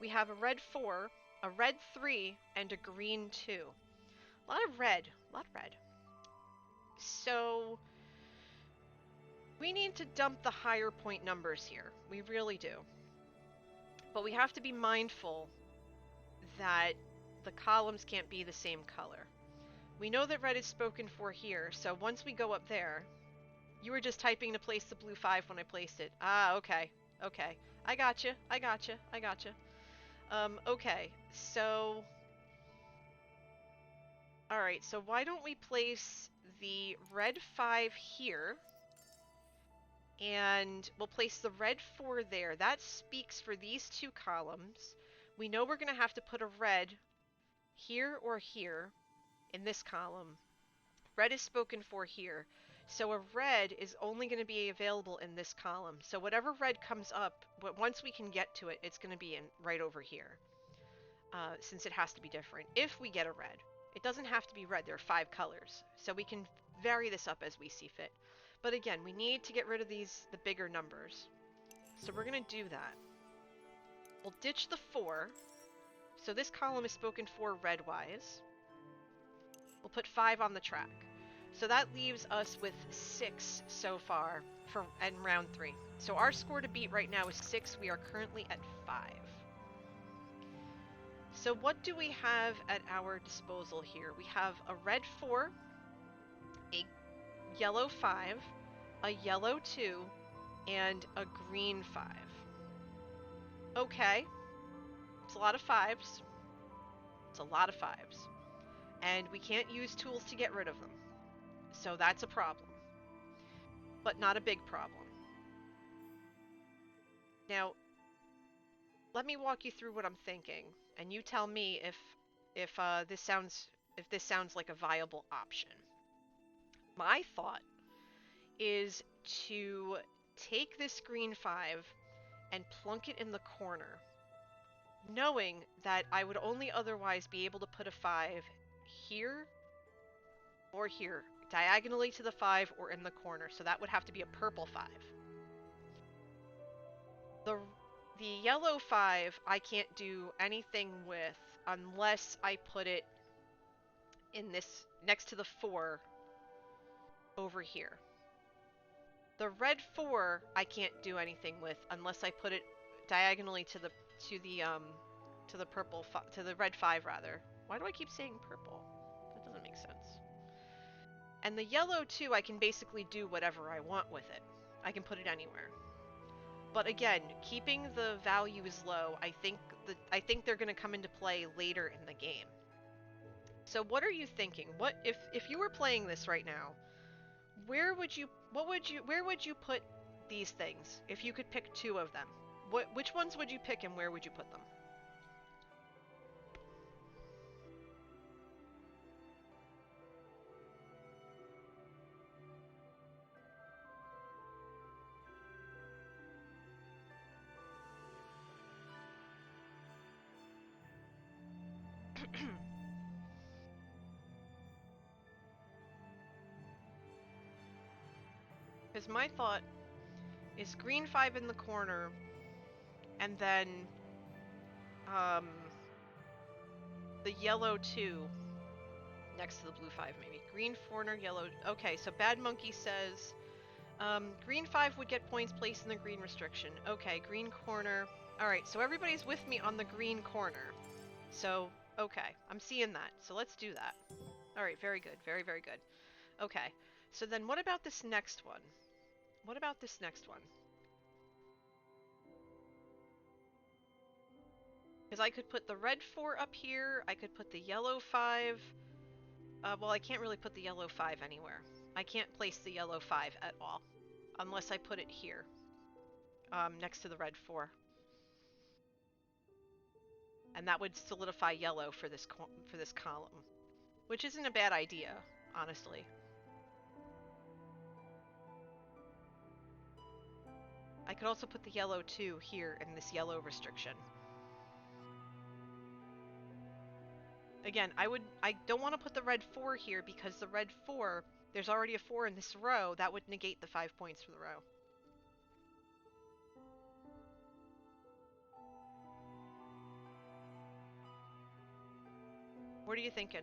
we have a red 4, a red 3, and a green 2. A lot of red. So we need to dump the higher point numbers here. We really do. But we have to be mindful that the columns can't be the same color. We know that red is spoken for here, so once we go up there, you were just typing to place the blue 5 when I placed it. Ah, okay. I gotcha. Okay, so... Alright, so why don't we place the red 5 here, and we'll place the red 4 there. That speaks for these 2 columns. We know we're going to have to put a red here or here in this column. Red is spoken for here. So a red is only going to be available in this column. So whatever red comes up, but once we can get to it, it's going to be right over here. Since it has to be different. If we get a red, it doesn't have to be red. There are 5 colors. So we can vary this up as we see fit. But again, we need to get rid of the bigger numbers. So we're going to do that. We'll ditch the 4. So this column is spoken for red-wise. We'll put 5 on the track. So that leaves us with 6 so far in round 3. So our score to beat right now is 6. We are currently at 5. So what do we have at our disposal here? We have a red 4, a yellow 5, a yellow 2, and a green 5. Okay. It's a lot of 5s. And we can't use tools to get rid of them. So that's a problem. But not a big problem. Now, let me walk you through what I'm thinking, and you tell me if this sounds if this sounds like a viable option. My thought is to take this green 5 and plunk it in the corner, knowing that I would only otherwise be able to put a 5 here or here, diagonally to the 5 or in the corner, so that would have to be a purple 5. The yellow 5 I can't do anything with unless I put it in this, next to the 4 over here. The red 4 I can't do anything with unless I put it diagonally to the purple to the red 5 rather. Why do I keep saying purple? That doesn't make sense. And the yellow 2 I can basically do whatever I want with it. I can put it anywhere. But again, keeping the values low, I think they're going to come into play later in the game. So what are you thinking? What if you were playing this right now? Where would you put these things if you could pick 2 of them? Which ones would you pick and where would you put them? Because my thought is green 5 in the corner, and then the yellow 2 next to the blue 5 maybe. Green corner, yellow. Okay, so Bad Monkey says green 5 would get points placed in the green restriction. Okay, green corner. Alright, so everybody's with me on the green corner. So, okay, I'm seeing that. So let's do that. Alright, very good. Very, very good. Okay, so then what about this next one? What about this next one? Because I could put the red 4 up here. I could put the yellow 5. Well, I can't really put the yellow 5 anywhere. I can't place the yellow 5 at all. Unless I put it here. Next to the red 4. And that would solidify yellow for this column. Which isn't a bad idea, honestly. I could also put the yellow 2 here in this yellow restriction. Again, I don't want to put the red 4 here because the red 4, there's already a 4 in this row. That would negate the 5 points for the row. What are you thinking?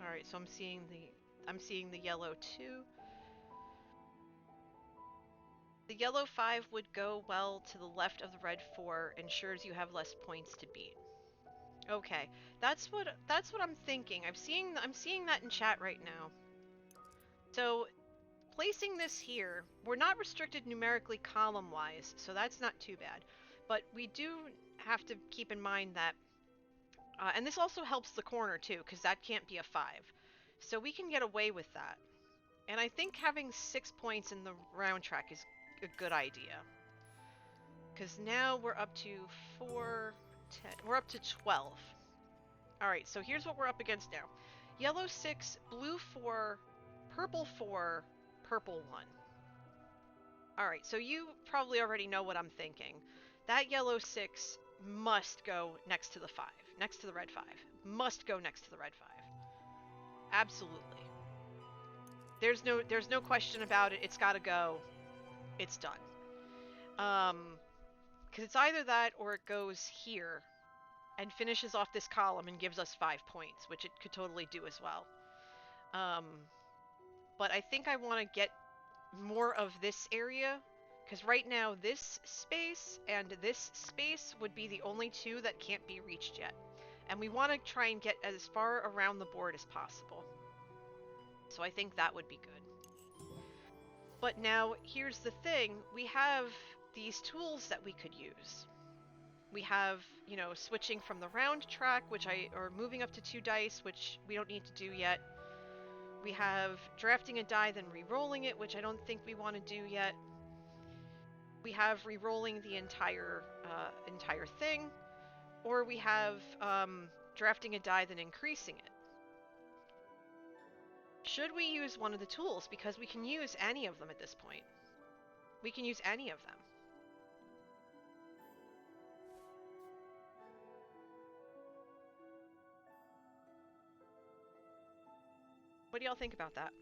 Alright, so I'm seeing the yellow 2. The yellow 5 would go well to the left of the red 4, ensures you have less points to beat. Okay, that's what I'm thinking. I'm seeing that in chat right now. So, placing this here, we're not restricted numerically column-wise, so that's not too bad. But we do have to keep in mind that, and this also helps the corner too, because that can't be a 5. So we can get away with that. And I think having 6 points in the round track is a good idea. Because now we're up to 4, 10, we're up to 12. Alright, so here's what we're up against now. Yellow 6, blue 4, purple 4, purple 1. Alright, so you probably already know what I'm thinking. That yellow 6 must go next to the 5, next to the red 5. Must go next to the red 5. Absolutely. There's no question about it. It's gotta go. It's done. Because it's either that or it goes here and finishes off this column and gives us 5 points, which it could totally do as well. But I think I want to get more of this area, because right now this space and this space would be the only 2 that can't be reached yet. And we want to try and get as far around the board as possible. So I think that would be good. But now, here's the thing. We have these tools that we could use. We have, you know, switching from the round track, or moving up to 2 dice, which we don't need to do yet. We have drafting a die, then re-rolling it, which I don't think we want to do yet. We have re-rolling the entire thing, or we have drafting a die, then increasing it. Should we use one of the tools? Because we can use any of them at this point. We can use any of them. What do y'all think about that?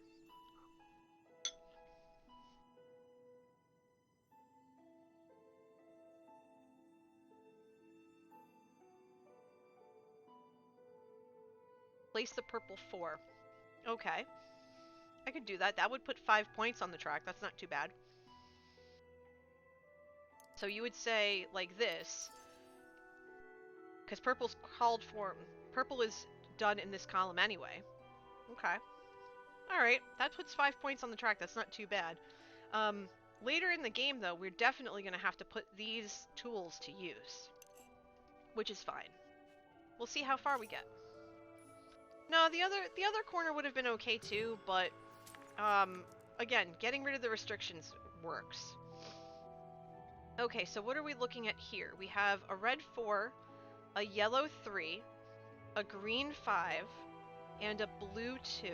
Place the purple 4. Okay. I could do that. That would put 5 points on the track. That's not too bad. So you would say like this, because purple's called for. Purple is done in this column anyway. Okay. Alright, that puts 5 points on the track. That's not too bad. Later in the game, though, we're definitely going to have to put these tools to use, which is fine. We'll see how far we get. No, the other corner would have been okay too, but again, getting rid of the restrictions works. Okay, so what are we looking at here? We have a red 4, a yellow 3, a green 5, and a blue 2.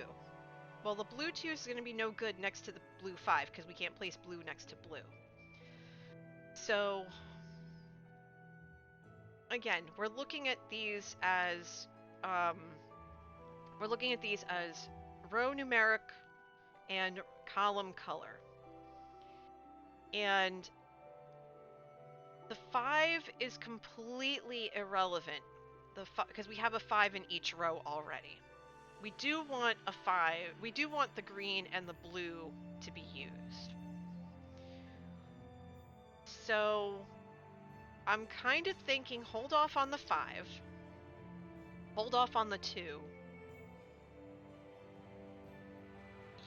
Well, the blue 2 is going to be no good next to the blue 5 because we can't place blue next to blue. So, again, we're looking at these as row numeric and column color. And the 5 is completely irrelevant because we have a 5 in each row already. We do want a 5. We do want the green and the blue to be used. So I'm kind of thinking hold off on the 5. Hold off on the 2.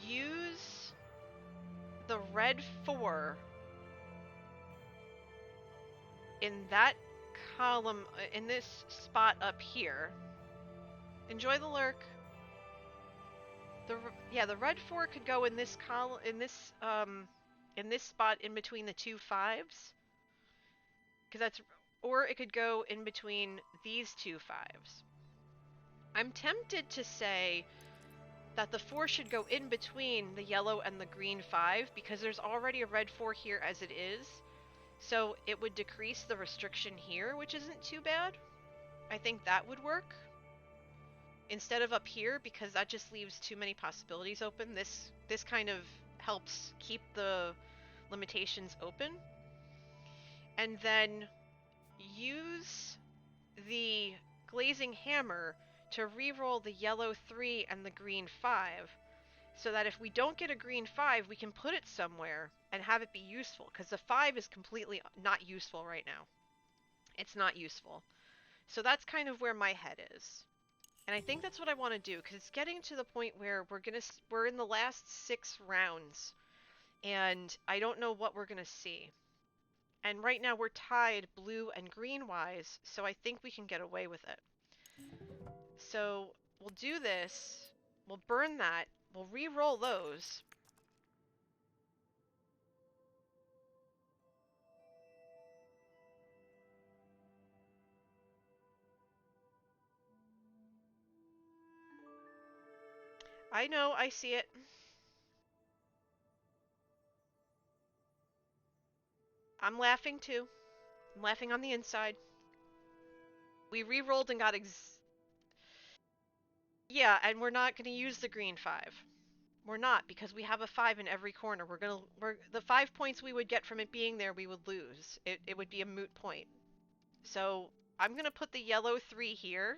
Use the red 4 in that column, in this spot up here. Enjoy the lurk. The red 4 could go in this column, in this spot in between the 2 5s. Or it could go in between these 2 5s. I'm tempted to say that the 4 should go in between the yellow and the green 5 because there's already a red 4 here as it is. So it would decrease the restriction here, which isn't too bad. I think that would work. Instead of up here, because that just leaves too many possibilities open. This kind of helps keep the limitations open. And then use the glazing hammer to re-roll the yellow 3 and the green 5, so that if we don't get a green 5, we can put it somewhere and have it be useful, because the 5 is completely not useful right now. It's not useful. So that's kind of where my head is. And I think that's what I want to do, because it's getting to the point where we're in the last 6 rounds, and I don't know what we're going to see. And right now we're tied blue and green wise, so I think we can get away with it. So we'll do this, we'll burn that, we'll re-roll those. I know, I see it. I'm laughing too. I'm laughing on the inside. We re-rolled and got yeah, and we're not going to use the green 5. We're not, because we have a 5 in every corner. The 5 points we would get from it being there, we would lose. It would be a moot point. So I'm going to put the yellow 3 here.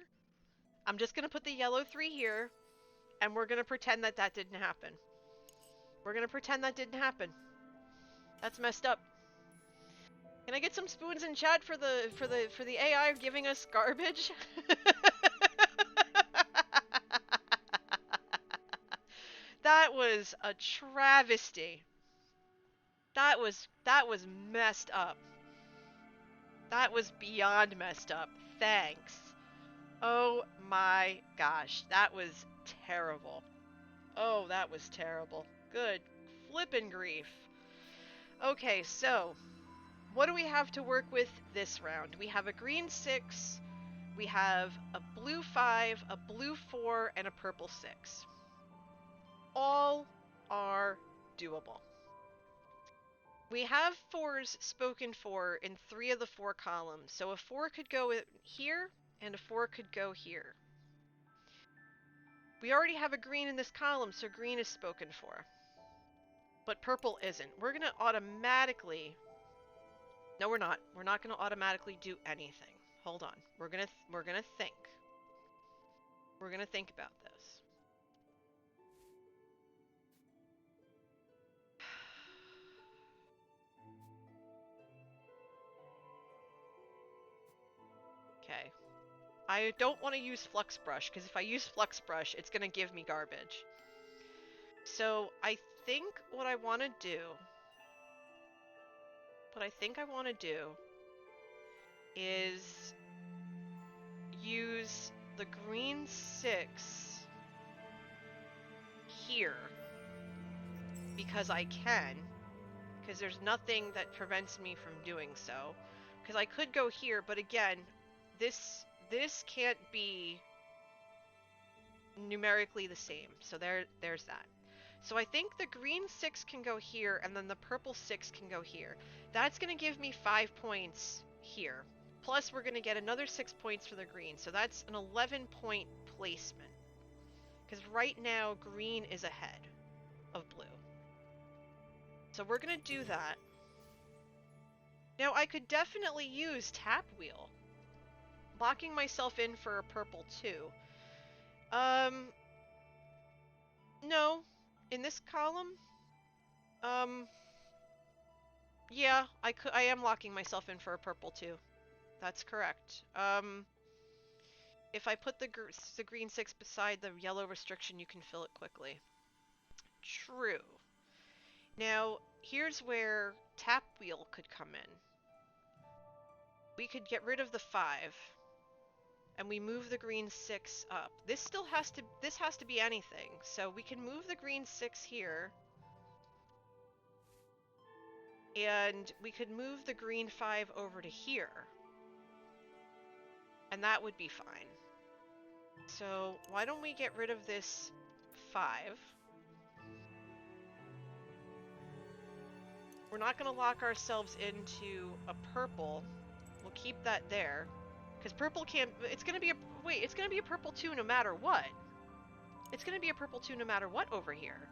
I'm just going to put the yellow 3 here, and we're going to pretend that that didn't happen. We're going to pretend that didn't happen. That's messed up. Can I get some spoons in chat for the AI giving us garbage? That was a travesty. That was messed up. That was beyond messed up. Thanks. Oh my gosh, that was terrible. Oh, that was terrible. Good flippin' grief. Okay, so what do we have to work with this round? We have a green 6, we have a blue 5, a blue 4, and a purple 6. All are doable. We have 4s spoken for in 3 of the 4 columns, so a 4 could go here, and a 4 could go here. We already have a green in this column, so green is spoken for. But purple isn't. We're going to automatically... No, we're not. We're not going to automatically do anything. Hold on. We're going to think. We're going to think about this. Okay. I don't want to use Flux Brush, because if I use Flux Brush, it's going to give me garbage. So I think what I want to do... is use the green 6 here. Because I can. Because there's nothing that prevents me from doing so. Because I could go here, but again, this can't be numerically the same. So there's that. So I think the green 6 can go here, and then the purple 6 can go here. That's going to give me 5 points here. Plus, we're going to get another 6 points for the green. So that's an 11-point placement. Because right now, green is ahead of blue. So we're going to do that. Now, I could definitely use Tap Wheel. Locking myself in for a purple 2. No. In this column? Yeah, I am locking myself in for a purple 2. That's correct. If I put the green 6 beside the yellow restriction, you can fill it quickly. True. Now, here's where Tap Wheel could come in. We could get rid of the 5, and we move the green 6 up. This has to be anything. So we can move the green 6 here, and we could move the green 5 over to here, and that would be fine. So why don't we get rid of this 5? We're not going to lock ourselves into a purple. We'll keep that there. Because purple can't... It's going to be a... Wait, it's going to be a purple 2 no matter what. It's going to be a purple 2 no matter what over here.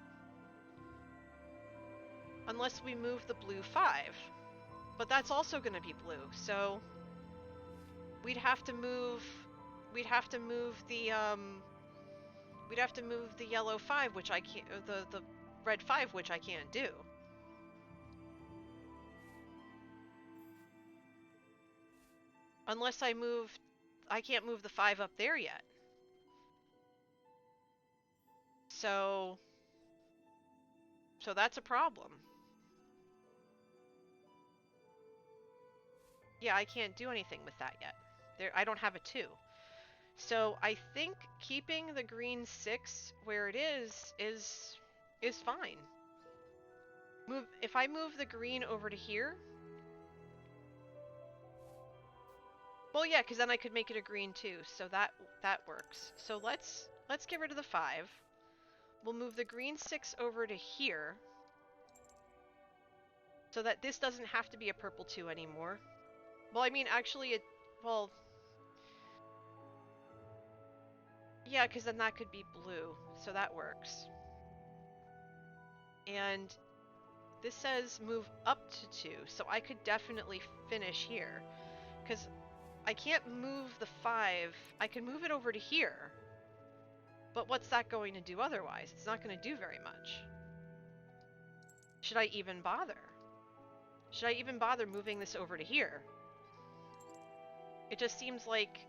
Unless we move the blue 5. But that's also going to be blue, so... We'd have to move the... We'd have to move the yellow 5, which I can't... The red 5, which I can't do. Unless I can't move the 5 up there yet. So that's a problem. Yeah, I can't do anything with that yet. I don't have a 2. So I think keeping the green 6 where it is fine. If I move the green over to here... Well, yeah, because then I could make it a green too, so that works. So let's get rid of the 5. We'll move the green 6 over to here, so that this doesn't have to be a purple 2 anymore. Well, I mean, actually, well... Yeah, because then that could be blue, so that works. And this says move up to 2, so I could definitely finish here. Because... I can't move the 5. I can move it over to here. But what's that going to do otherwise? It's not going to do very much. Should I even bother? Should I even bother moving this over to here? It just seems like...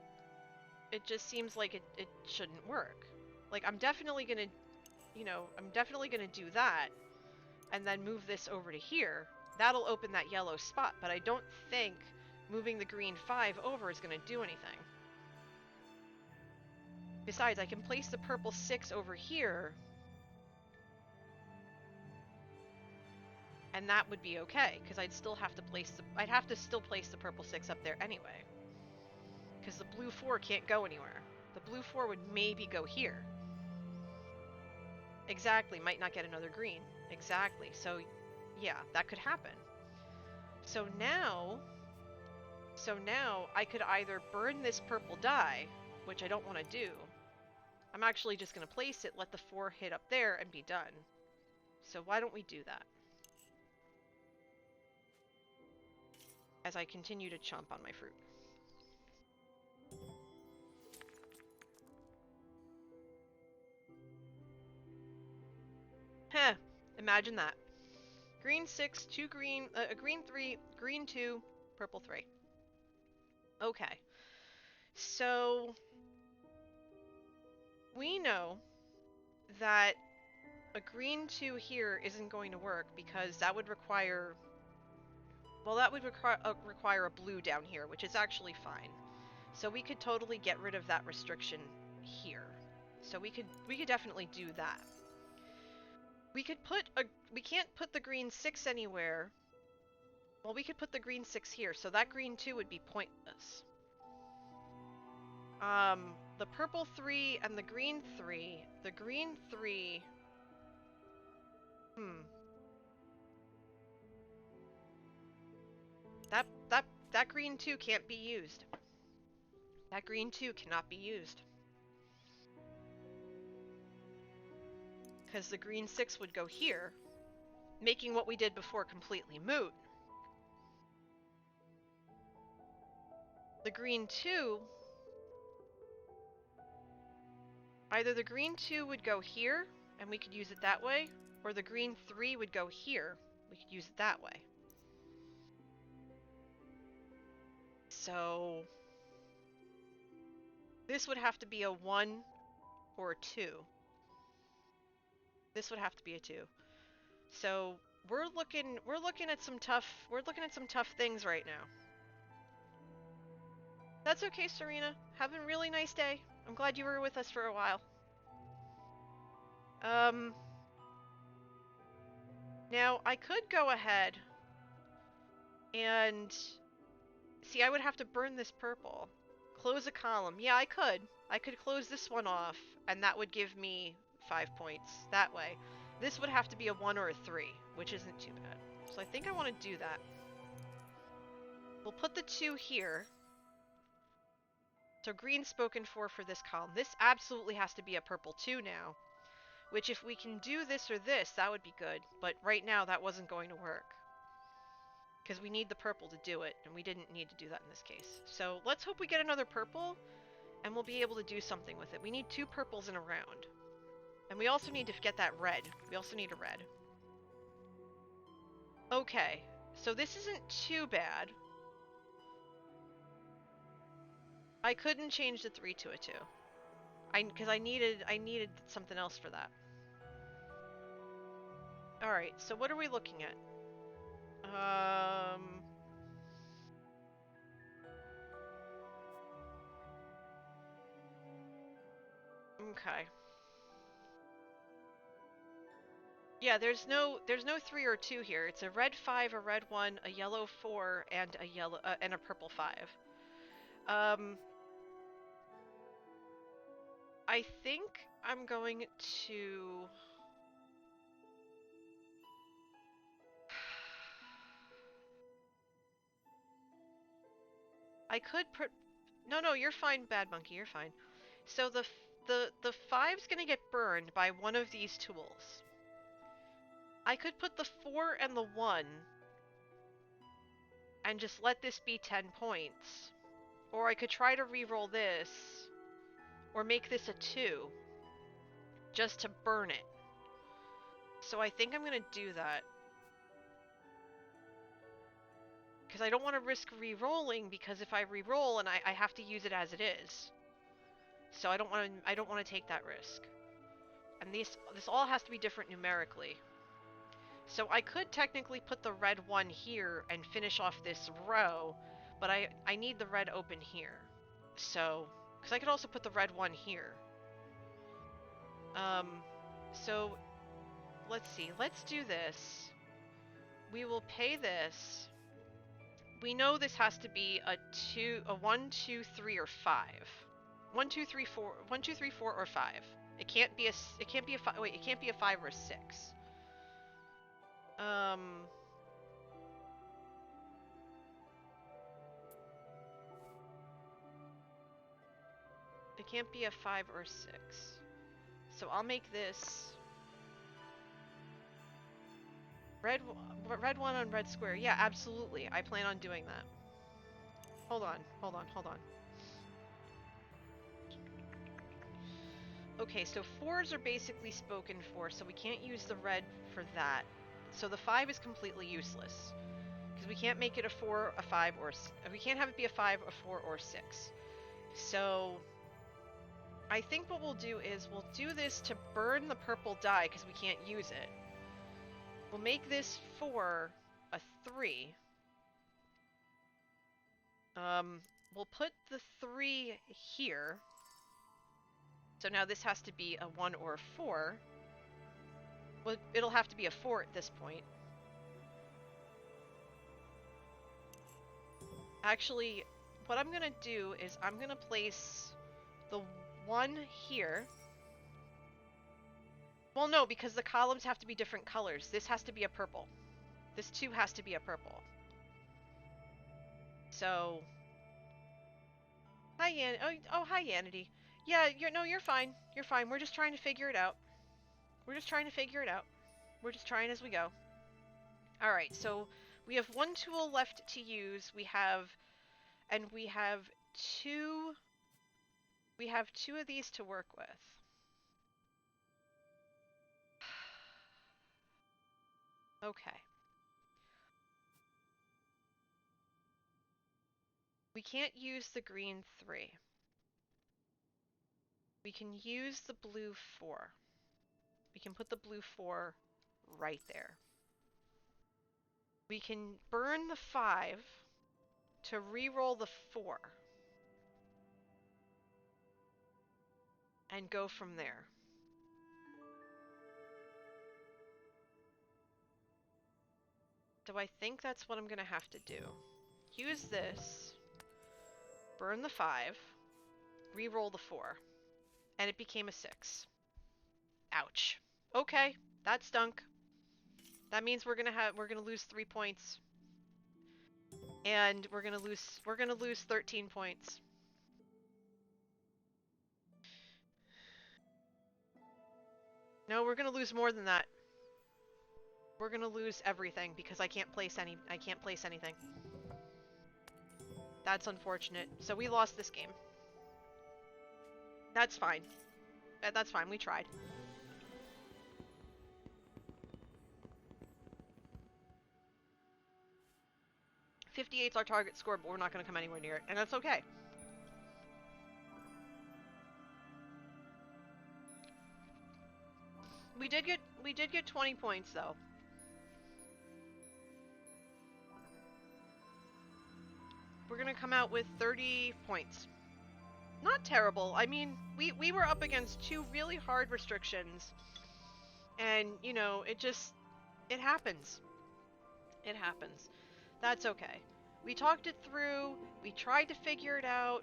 it shouldn't work. Like, I'm definitely going to... I'm definitely going to do that. And then move this over to here. That'll open that yellow spot. But I don't think... moving the green 5 over is going to do anything. Besides, I can place the purple 6 over here, and that would be okay, because I'd still have to place the purple 6 up there anyway. Because the blue 4 can't go anywhere. The blue 4 would maybe go here. Exactly, might not get another green. Exactly, so yeah, that could happen. So now I could either burn this purple die, which I don't want to do. I'm actually just going to place it, let the 4 hit up there, and be done. So why don't we do that? As I continue to chomp on my fruit. Heh, imagine that. Green 6, 2 green, green 3, green 2, purple 3. Okay. So we know that a green 2 here isn't going to work because that would require... Well, that would require a blue down here, which is actually fine. So we could totally get rid of that restriction here. So we could definitely do that. We can't put the green 6 anywhere. Well, we could put the green 6 here, so that green 2 would be pointless. The purple 3 and the green 3. The green 3... That green 2 can't be used. That green 2 cannot be used. Because the green 6 would go here, making what we did before completely moot. The green 2... Either the green 2 would go here, and we could use it that way, or the green 3 would go here, we could use it that way. So... this would have to be a 1 or a 2. This would have to be a 2. So we're looking at some tough things right now. That's okay, Serena. Have a really nice day. I'm glad you were with us for a while. Now I could go ahead and see, I would have to burn this purple. Close a column. Yeah, I could. I could close this one off, and that would give me 5 points that way. This would have to be a 1 or a 3, which isn't too bad. So I think I want to do that. We'll put the 2 here. So green spoken for this column. This absolutely has to be a purple 2 now. Which, if we can do this or this, that would be good. But right now, that wasn't going to work. Because we need the purple to do it, and we didn't need to do that in this case. So let's hope we get another purple, and we'll be able to do something with it. We need 2 purples in a round. And we also need to get that red. We also need a red. Okay, so this isn't too bad. I couldn't change the 3 to a 2. Because I needed something else for that. Alright, so what are we looking at? Okay. Yeah, there's no 3 or 2 here. It's a red 5, a red 1, a yellow 4, and a purple 5. I think I'm going to... I could put... No, you're fine, Bad Monkey, you're fine. So the 5's gonna get burned by one of these tools. I could put the 4 and the 1 and just let this be 10 points. Or I could try to re-roll this, or make this a 2, just to burn it. So I think I'm gonna do that. Because I don't want to risk re-rolling, because if I re-roll and I have to use it as it is. So I don't want to take that risk. And this all has to be different numerically. So I could technically put the red 1 here and finish off this row, but I need the red open here. So, because I could also put the red one here. So let's see. Let's do this. We will pay this. We know this has to be a 1, 2, 3, or 5. 1, 2, 3, 4. 1, 2, 3, 4, or 5. It can't be a. It can't be a 5. Wait, it can't be a 5 or a 6. It can't be a 5 or 6. So I'll make this red one on red square. Yeah, absolutely. I plan on doing that. Hold on. Okay, so 4s are basically spoken for, so we can't use the red for that. So the 5 is completely useless. Because we can't make it a 4, a 5, or... We can't have it be a 5, a 4, or 6. So... I think what we'll do is we'll do this to burn the purple dye, because we can't use it. We'll make this 4 a 3. We'll put the 3 here. So now this has to be a 1 or a 4. Well, it'll have to be a 4 at this point. Actually, what I'm going to do is I'm going to place the 1 here. Well, no, because the columns have to be different colors. This has to be a purple. This 2 has to be a purple. So... Hi, hi, Yanity. Yeah, you're fine. You're fine. We're just trying to figure it out. We're just trying as we go. Alright, so we have 1 tool left to use. We have 2... We have 2 of these to work with. Okay. We can't use the green 3. We can use the blue 4. We can put the blue 4 right there. We can burn the 5 to re-roll the 4. And go from there. So I think that's what I'm going to have to do. Use this, burn the 5, re-roll the 4, and it became a 6. Ouch. Okay, that stunk. That means we're gonna lose 3 points. And we're gonna lose 13 points. No, we're gonna lose more than that. We're gonna lose everything because I can't place anything. That's unfortunate. So we lost this game. That's fine. That's fine, we tried. .58's our target score, but we're not going to come anywhere near it, and that's okay. We did get 20 points though. We're going to come out with 30 points. Not terrible. I mean, we were up against 2 really hard restrictions. And, you know, it happens. It happens. That's okay. We talked it through. We tried to figure it out.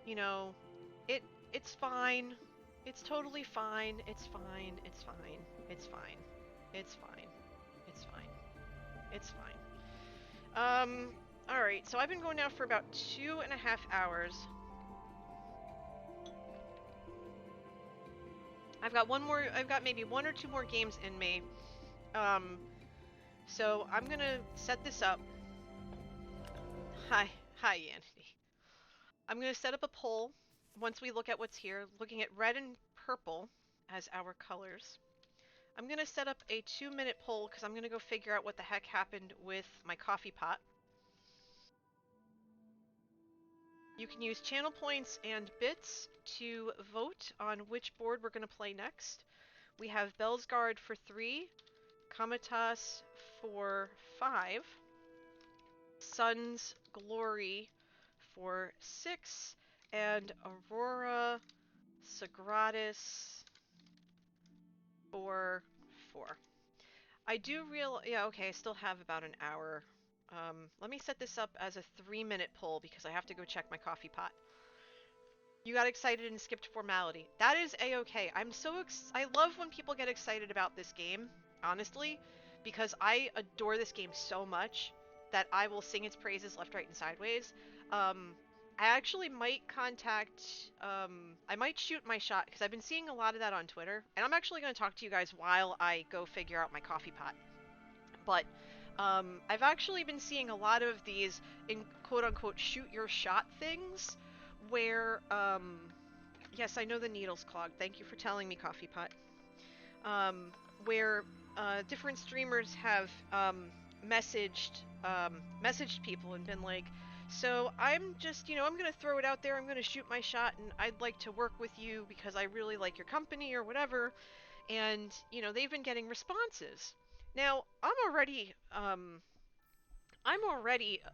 You know, it's fine. It's totally fine. It's fine. It's fine. It's fine. It's fine. It's fine. It's fine. Alright, so I've been going now for about 2.5 hours. I've got maybe 1 or 2 more games in me. So I'm gonna set this up. Hi, Yanity. I'm gonna set up a poll once we look at what's here, looking at red and purple as our colors. I'm gonna set up a 2-minute poll because I'm gonna go figure out what the heck happened with my coffee pot. You can use channel points and bits to vote on which board we're going to play next. We have Bellsguard for 3, Kamatas for 5, Sun's Glory for 6, and Aurora Sagradas for 4. I do yeah, okay, I still have about an hour. Let me set this up as a 3-minute poll because I have to go check my coffee pot. You got excited and skipped formality. That is a-okay. I love when people get excited about this game, honestly, because I adore this game so much that I will sing its praises left, right, and sideways. I actually might I might shoot my shot because I've been seeing a lot of that on Twitter, and I'm actually going to talk to you guys while I go figure out my coffee pot. But I've actually been seeing a lot of these in quote-unquote shoot your shot things where, yes, I know the needle's clogged. Thank you for telling me, Coffee Pot. Where different streamers have messaged people and been like, so I'm just, I'm going to throw it out there. I'm going to shoot my shot, and I'd like to work with you because I really like your company or whatever. And, they've been getting responses. Now, I'm already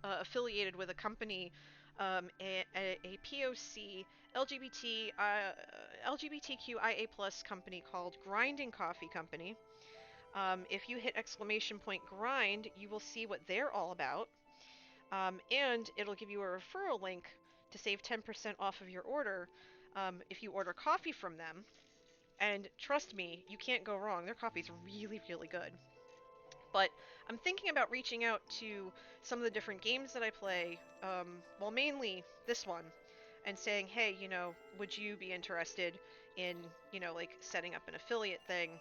affiliated with a company, a POC LGBTQIA plus company called Grinding Coffee Company. If you hit !grind, you will see what they're all about, and it'll give you a referral link to save 10% off of your order if you order coffee from them. And trust me, you can't go wrong. Their coffee's really, really good. But I'm thinking about reaching out to some of the different games that I play, well, mainly this one, and saying, hey, would you be interested in, like setting up an affiliate thing?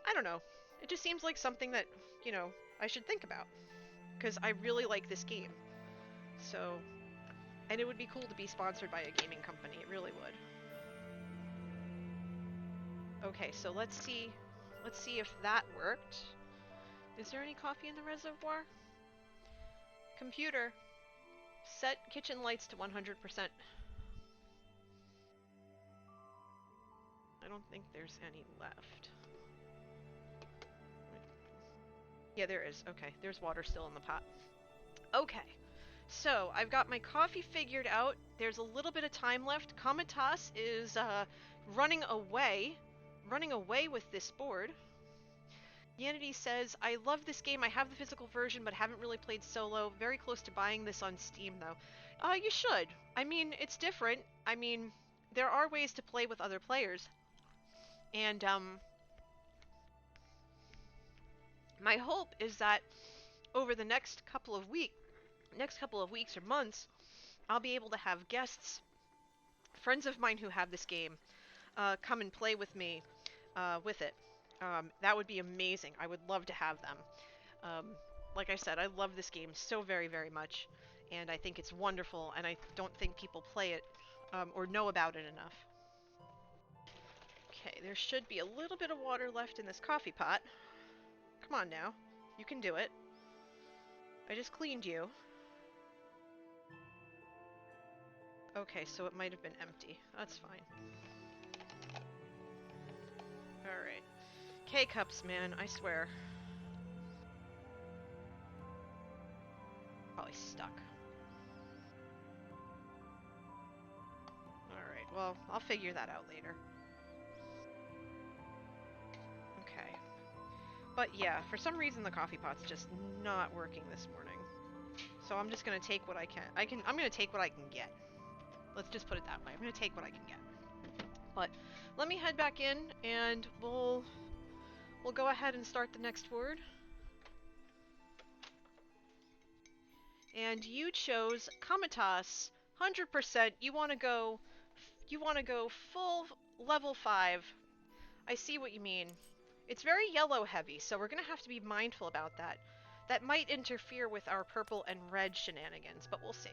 I don't know. It just seems like something that, I should think about. Because I really like this game. So, and it would be cool to be sponsored by a gaming company. It really would. Okay, so let's see if that worked. Is there any coffee in the reservoir? Computer, set kitchen lights to 100%. I don't think there's any left. Yeah, there is. Okay, there's water still in the pot. Okay, so I've got my coffee figured out. There's a little bit of time left. Comitas is running away with this board. Yanity says, I love this game. I have the physical version, but haven't really played solo. Very close to buying this on Steam, though. You should. I mean, it's different. I mean, there are ways to play with other players. And, my hope is that over the next couple of weeks or months, I'll be able to have guests, friends of mine who have this game, come and play with me, with it. That would be amazing. I would love to have them. Like I said, I love this game so very, very much, and I think it's wonderful, and I don't think people play it, or know about it enough. Okay, there should be a little bit of water left in this coffee pot. Come on now. You can do it. I just cleaned you. Okay, so it might have been empty. That's fine. Alright. K-cups, man, I swear. Probably stuck. Alright, well, I'll figure that out later. Okay. But yeah, for some reason the coffee pot's just not working this morning. So I'm just gonna take what I can. I'm gonna take what I can get. Let's just put it that way. I'm gonna take what I can get. But let me head back in and we'll go ahead and start the next word. And you chose Comitas, 100%. You want to go full level 5. I see what you mean. It's very yellow heavy, so we're going to have to be mindful about that. That might interfere with our purple and red shenanigans, but we'll see.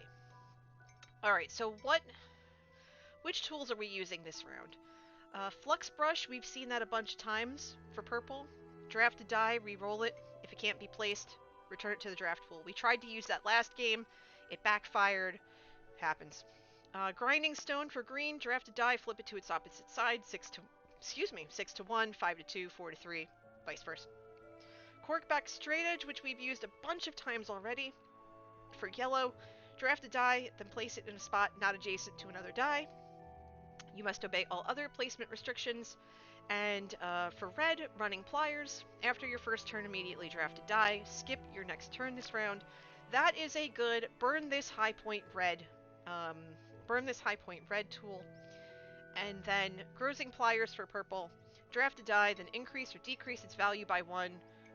Alright, so which tools are we using this round? Flux brush, we've seen that a bunch of times for purple. Draft a die, re-roll it. If it can't be placed, return it to the draft pool. We tried to use that last game. It backfired. Happens. Grinding stone for green. Draft a die, flip it to its opposite side. 6 to 1, 5 to 2, 4 to 3, vice versa. Corkback straight edge, which we've used a bunch of times already. For yellow, draft a die, then place it in a spot not adjacent to another die. You must obey all other placement restrictions. And for red, running pliers. After your first turn, immediately draft a die. Skip your next turn this round. That is a good burn this high point red. Burn this high point red tool. And then grossing pliers for purple. Draft a die, then increase or decrease its value by 1.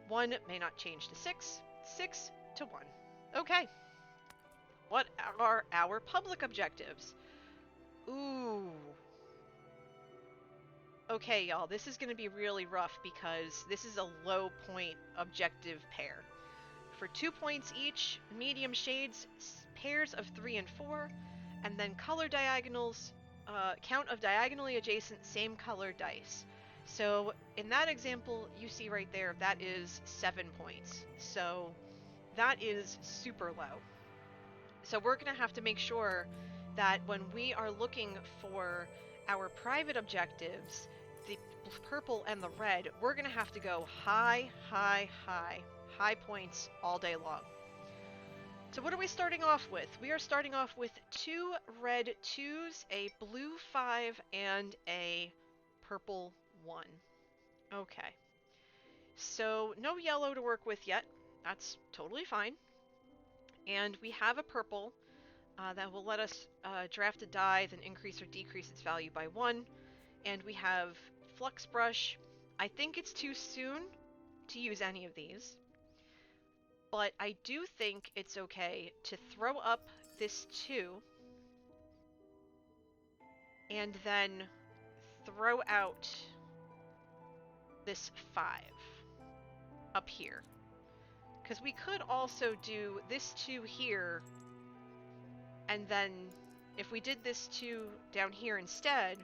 1 may not change to 6. 6 to 1. Okay. What are our public objectives? Ooh. Okay, y'all, this is going to be really rough because this is a low point objective pair. For 2 points each, medium shades, pairs of 3 and 4, and then color diagonals, count of diagonally adjacent same color dice. So in that example you see right there, that is 7 points. So that is super low. So we're going to have to make sure that when we are looking for our private objectives, the purple and the red, we're going to have to go high, high, high. High points all day long. So what are we starting off with? We are starting off with 2 red 2s, a blue 5, and a purple 1. Okay. So no yellow to work with yet. That's totally fine. And we have a purple that will let us draft a die, then increase or decrease its value by 1. And we have Flux Brush. I think it's too soon to use any of these. But I do think it's okay to throw up this 2 and then throw out this 5 up here. Because we could also do this 2 here, and then if we did this 2 down here instead,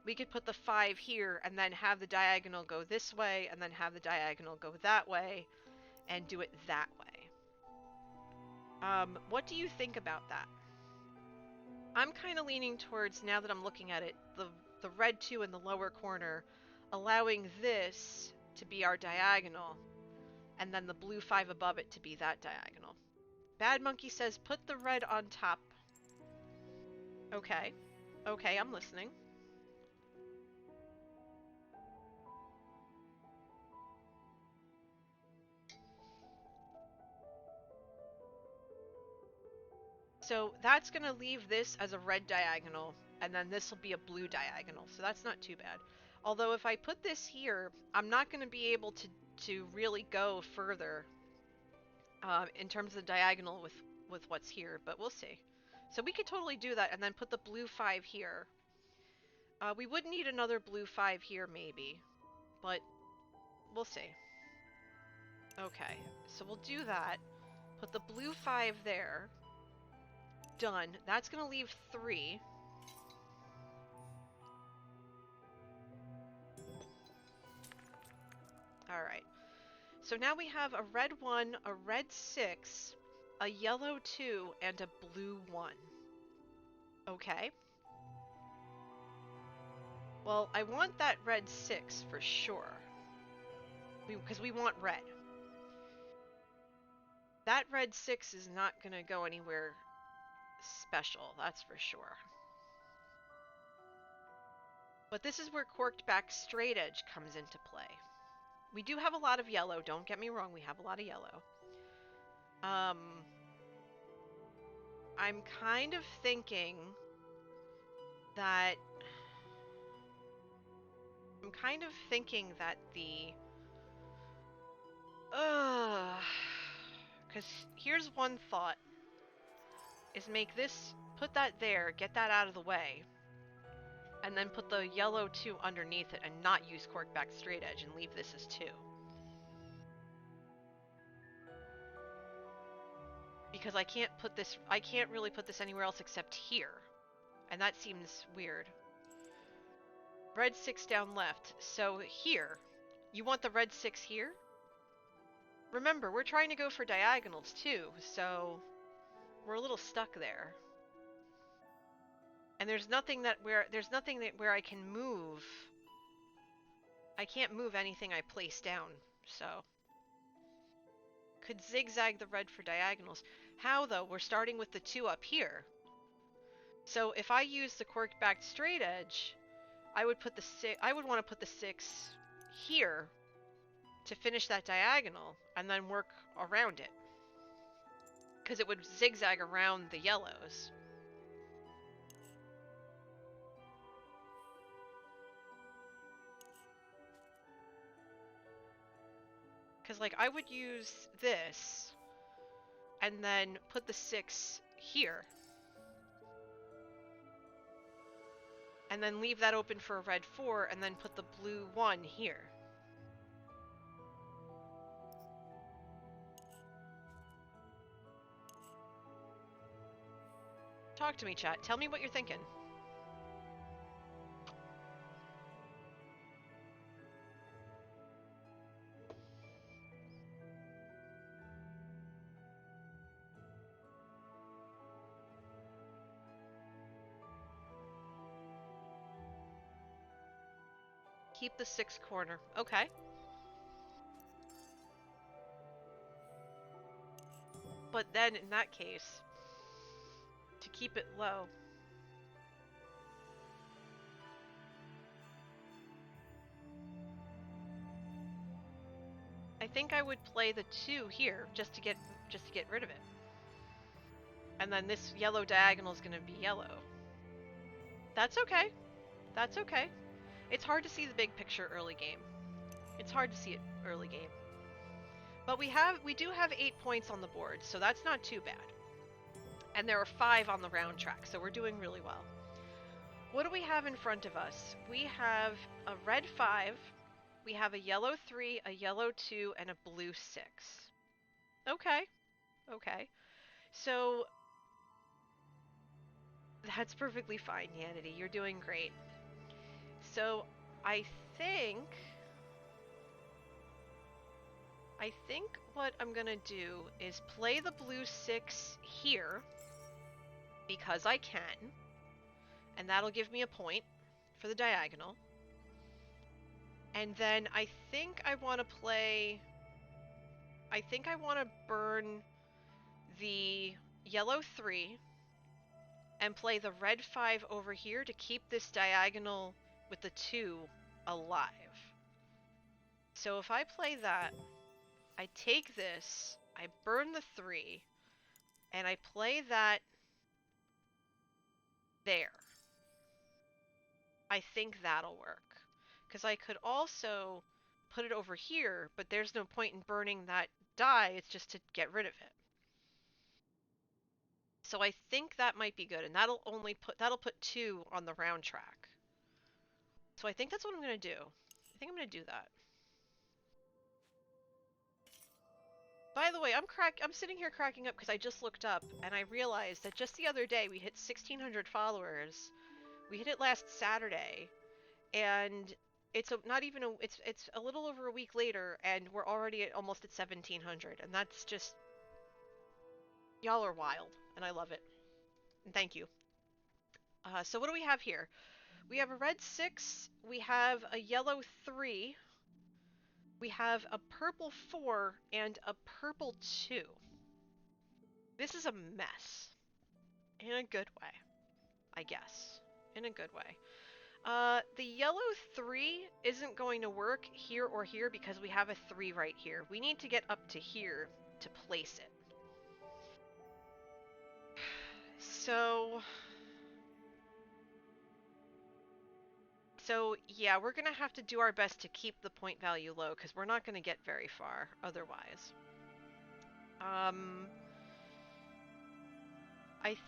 we could put the 5 here and then have the diagonal go this way and then have the diagonal go that way and do it that way. What do you think about that? I'm kind of leaning towards, now that I'm looking at it, the red 2 in the lower corner, allowing this to be our diagonal, and then the blue 5 above it to be that diagonal. Bad Monkey says put the red on top. Okay. Okay, I'm listening. So that's going to leave this as a red diagonal, and then this will be a blue diagonal, so that's not too bad. Although if I put this here, I'm not going to be able to really go further in terms of the diagonal with what's here, but we'll see. So we could totally do that and then put the blue 5 here. We would need another blue 5 here maybe, but we'll see. Okay, so we'll do that. Put the blue 5 there. Done. That's going to leave 3. Alright. So now we have a red 1, a red 6, a yellow 2, and a blue 1. Okay. Well, I want that red 6 for sure. Because we want red. That red 6 is not going to go anywhere special, that's for sure. But this is where corked back straight edge comes into play. We do have a lot of yellow, don't get me wrong, we have a lot of yellow. I'm kind of thinking that the because here's one thought, is make this, put that there, get that out of the way, and then put the yellow 2 underneath it and not use cork back straight edge and leave this as 2. Because I can't really put this anywhere else except here. And that seems weird. Red 6 down left. So here. You want the red 6 here? Remember, we're trying to go for diagonals too, so we're a little stuck there. And there's nothing where I can move. I can't move anything I place down, so. could zigzag the red for diagonals. How though? We're starting with the 2 up here. So if I use the cork-backed straight edge, I would put the 6. I would want to put the 6 here to finish that diagonal, and then work around it, because it would zigzag around the yellows. Because, like, I would use this, and then put the 6 here. And then leave that open for a red 4, and then put the blue 1 here. Talk to me, chat. Tell me what you're thinking. Keep the 6th corner. Okay. But then, in that case, to keep it low, I think I would play the 2 here just to get rid of it. And then this yellow diagonal is going to be yellow. That's okay. That's okay. It's hard to see the big picture early game. It's hard to see it early game. But we do have 8 points on the board, so that's not too bad. And there are 5 on the round track, so we're doing really well. What do we have in front of us? We have a red 5, we have a yellow 3, a yellow 2, and a blue 6. Okay. Okay. So that's perfectly fine, Yanity. You're doing great. So I think what I'm gonna do is play the blue 6 here, because I can, and that'll give me a point for the diagonal. And then I think I want to burn the yellow 3 and play the red 5 over here to keep this diagonal with the 2 alive. So if I play that, I take this, I burn the 3, and I play that there. I think that'll work. Because I could also put it over here, but there's no point in burning that die, it's just to get rid of it. So I think that might be good, and that'll put 2 on the round track. So I think that's what I'm going to do. I think I'm going to do that. By the way, I'm sitting here cracking up because I just looked up and I realized that just the other day we hit 1,600 followers. We hit it last Saturday, and it's a little over a week later, and we're already almost at 1,700, and that's just, y'all are wild, and I love it. And thank you. So what do we have here? We have a red 6, we have a yellow 3, we have a purple 4, and a purple 2. This is a mess. In a good way, I guess. In a good way. The yellow 3 isn't going to work here or here because we have a 3 right here. We need to get up to here to place it. So yeah, we're going to have to do our best to keep the point value low because we're not going to get very far otherwise. I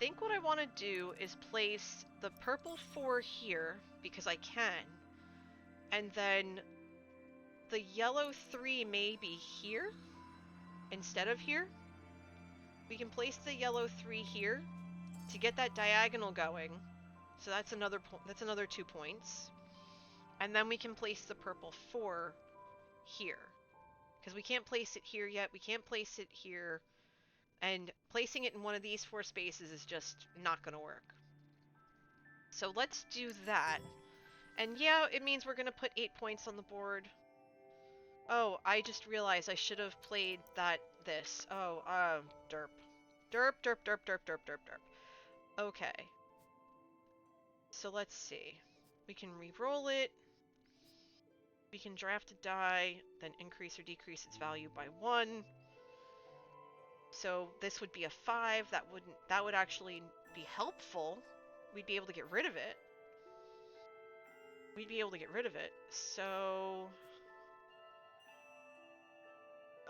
think what I want to do is place the purple 4 here because I can, and then the yellow 3 may be here instead of here. We can place the yellow 3 here to get that diagonal going, so that's another 2 points. And then we can place the purple 4 here, because we can't place it here yet, we can't place it here, and placing it in one of these 4 spaces is just not going to work. So let's do that. And yeah, it means we're going to put 8 points on the board. Oh, I just realized I should have played this? Oh, derp. Derp, derp, derp, derp, derp, derp, derp. Okay. So let's see. We can re-roll it. We can draft a die, then increase or decrease its value by 1. So this would be a 5. That would actually be helpful. We'd be able to get rid of it. So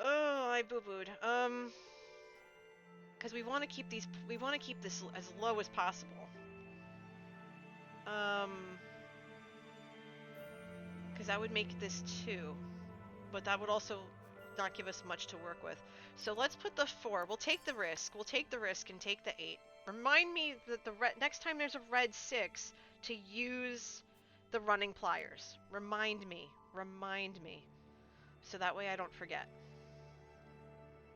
oh, I boo-booed. Because we want to keep this as low as possible. Because that would make this 2, but that would also not give us much to work with. So let's put the 4. We'll take the risk. We'll take the risk and take the 8. Remind me that next time there's a red 6 to use the running pliers. Remind me. So that way I don't forget.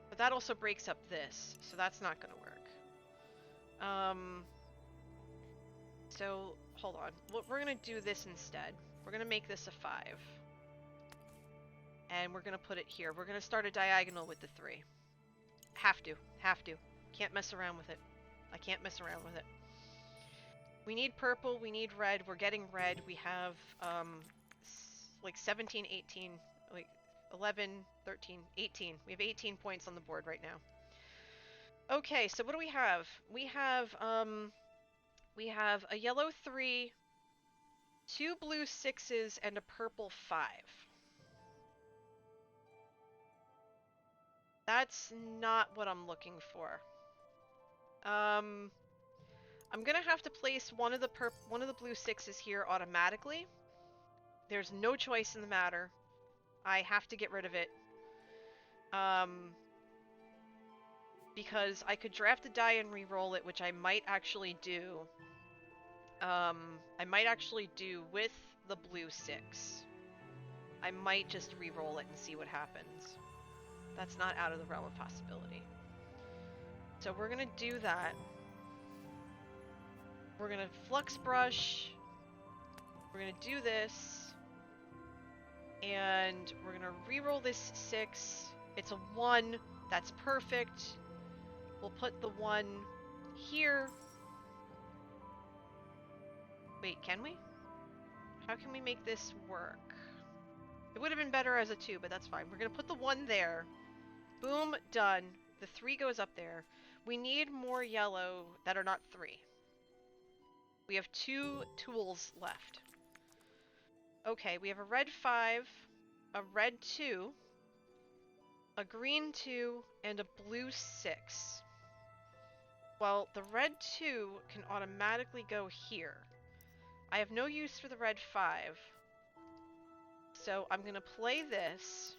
But that also breaks up this, so that's not going to work. So hold on. We're going to do this instead. We're going to make this a 5. And we're going to put it here. We're going to start a diagonal with the 3. Have to. Can't mess around with it. I can't mess around with it. We need purple, we need red. We're getting red. We have like 17, 18, like 11, 13, 18. We have 18 points on the board right now. Okay, so what do we have? We have a yellow 3, 2 blue 6s, and a purple 5. That's not what I'm looking for. I'm gonna have to place one of the blue 6s here automatically. There's no choice in the matter. I have to get rid of it. Because I could draft a die and re-roll it, which I might actually do. I might actually do with the blue 6. I might just re-roll it and see what happens. That's not out of the realm of possibility. So we're gonna do that. We're gonna flux brush. We're gonna do this. And we're gonna re-roll this 6. It's a 1. That's perfect. We'll put the 1 here. Wait, can we? How can we make this work? It would have been better as a 2, but that's fine. We're gonna put the 1 there. Boom, done. The 3 goes up there. We need more yellow that are not 3. We have 2 tools left. Okay, we have a red 5, a red 2, a green 2, and a blue 6. Well, the red 2 can automatically go here. I have no use for the red 5. So I'm going to play this,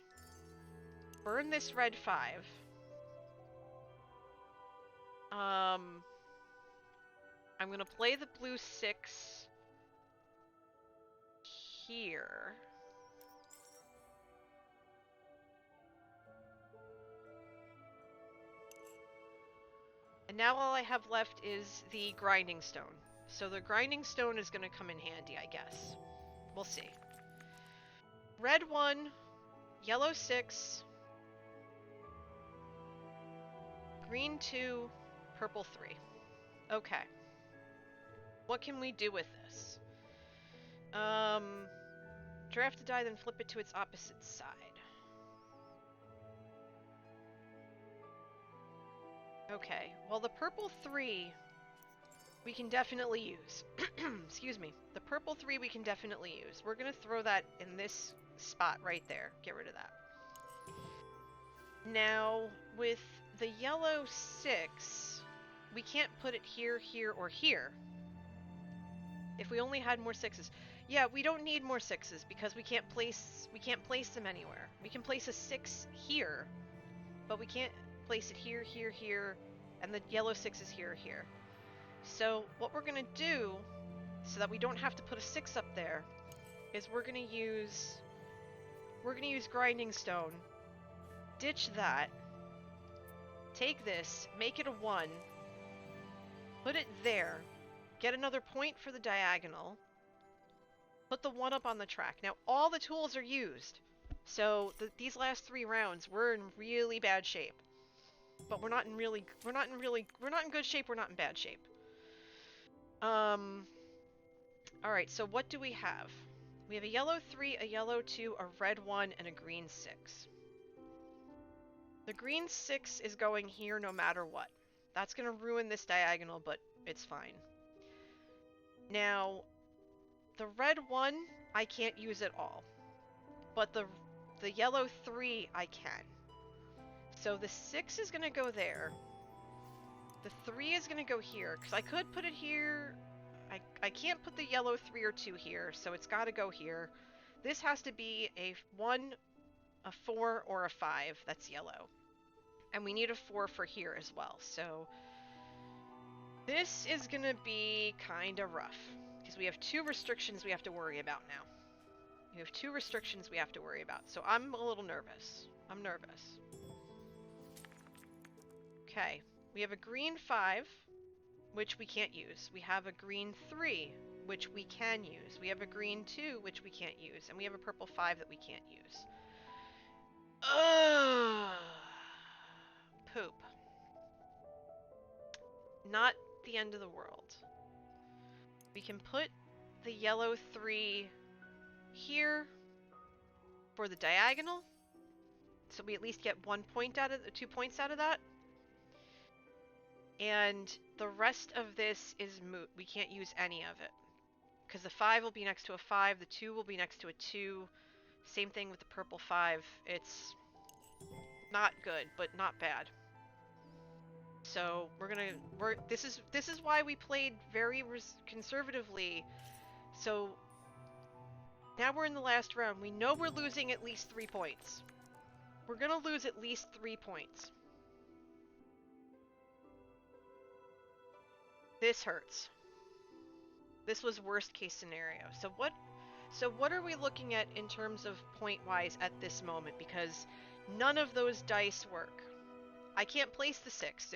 burn this red 5. I'm going to play the blue 6 here. And now all I have left is the grinding stone. So the grinding stone is going to come in handy, I guess. We'll see. Red 1, yellow 6, green 2, purple 3. Okay. What can we do with this? Draft a die, then flip it to its opposite side. Okay, well the purple 3 we can definitely use. Excuse me. The purple 3 we can definitely use. We're gonna throw that in this spot right there. Get rid of that. Now, with the yellow 6, we can't put it here, here, or here. If we only had more 6s. Yeah, we don't need more 6s because we can't place them anywhere. We can place a 6 here, but we can't place it here, here, here, and the yellow 6 is here, here. So what we're gonna do, so that we don't have to put a 6 up there, is we're gonna use grinding stone, ditch that, take this, make it a 1, put it there, get another point for the diagonal, put the 1 up on the track. Now all the tools are used, so these last 3 rounds we're in really bad shape. but we're not in good shape, we're not in bad shape. Alright, so what do we have? We have a yellow 3, a yellow 2, a red 1, and a green 6. The green 6 is going here no matter what. That's going to ruin this diagonal, but it's fine. Now, the red 1, I can't use at all. But the yellow 3, I can. So the 6 is going to go there. The 3 is going to go here, because I could put it here. I can't put the yellow 3 or 2 here, so it's got to go here. This has to be a 1, a 4, or a 5 that's yellow. And we need a 4 for here as well, so this is going to be kind of rough, because we have 2 restrictions we have to worry about now. We have 2 restrictions we have to worry about, so I'm a little nervous. I'm nervous. Okay, we have a green 5, which we can't use. We have a green 3, which we can use. We have a green 2, which we can't use. And we have a purple 5 that we can't use. Ugh. Poop. Not the end of the world. We can put the yellow 3 here for the diagonal. So we at least get 1 point out of 2 points out of that. And the rest of this is moot. We can't use any of it. Because the 5 will be next to a 5, the 2 will be next to a 2. Same thing with the purple 5. It's not good, but not bad. So this is why we played very conservatively. So now we're in the last round. We know we're losing at least 3 points. We're gonna lose at least 3 points. This hurts. This was worst case scenario. So what are we looking at in terms of point-wise at this moment? Because none of those dice work. I can't place the 6.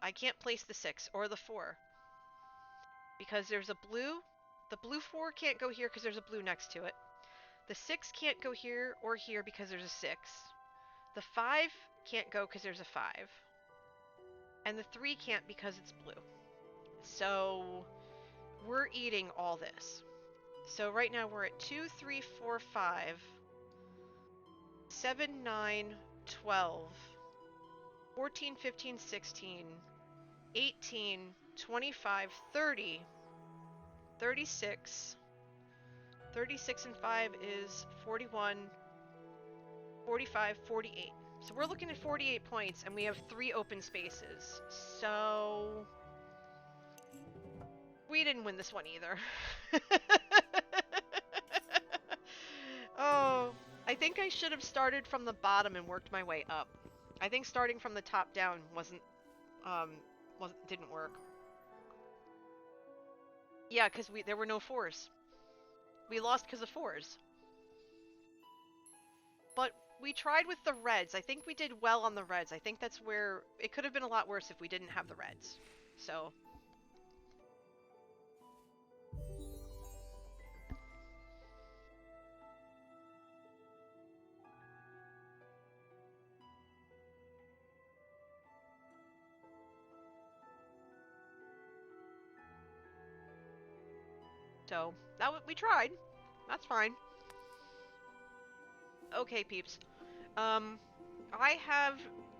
I can't place the 6 or the 4. Because there's a blue. The blue 4 can't go here because there's a blue next to it. The 6 can't go here or here because there's a 6. The 5 can't go because there's a 5. And the 3 can't because it's blue. So we're eating all this. So right now we're at 2, 3, 4, 5, 7, 9, 12, 14, 15, 16, 18, 25, 30, 36. 36 and 5 is 41, 45, 48. So we're looking at 48 points, and we have 3 open spaces. So we didn't win this one either. Oh, I think I should have started from the bottom and worked my way up. I think starting from the top down didn't work. Yeah, because there were no 4s. We lost because of 4s. But we tried with the reds. I think we did well on the reds. I think that's where it could have been a lot worse if we didn't have the reds. So we tried. That's fine. Okay, peeps. I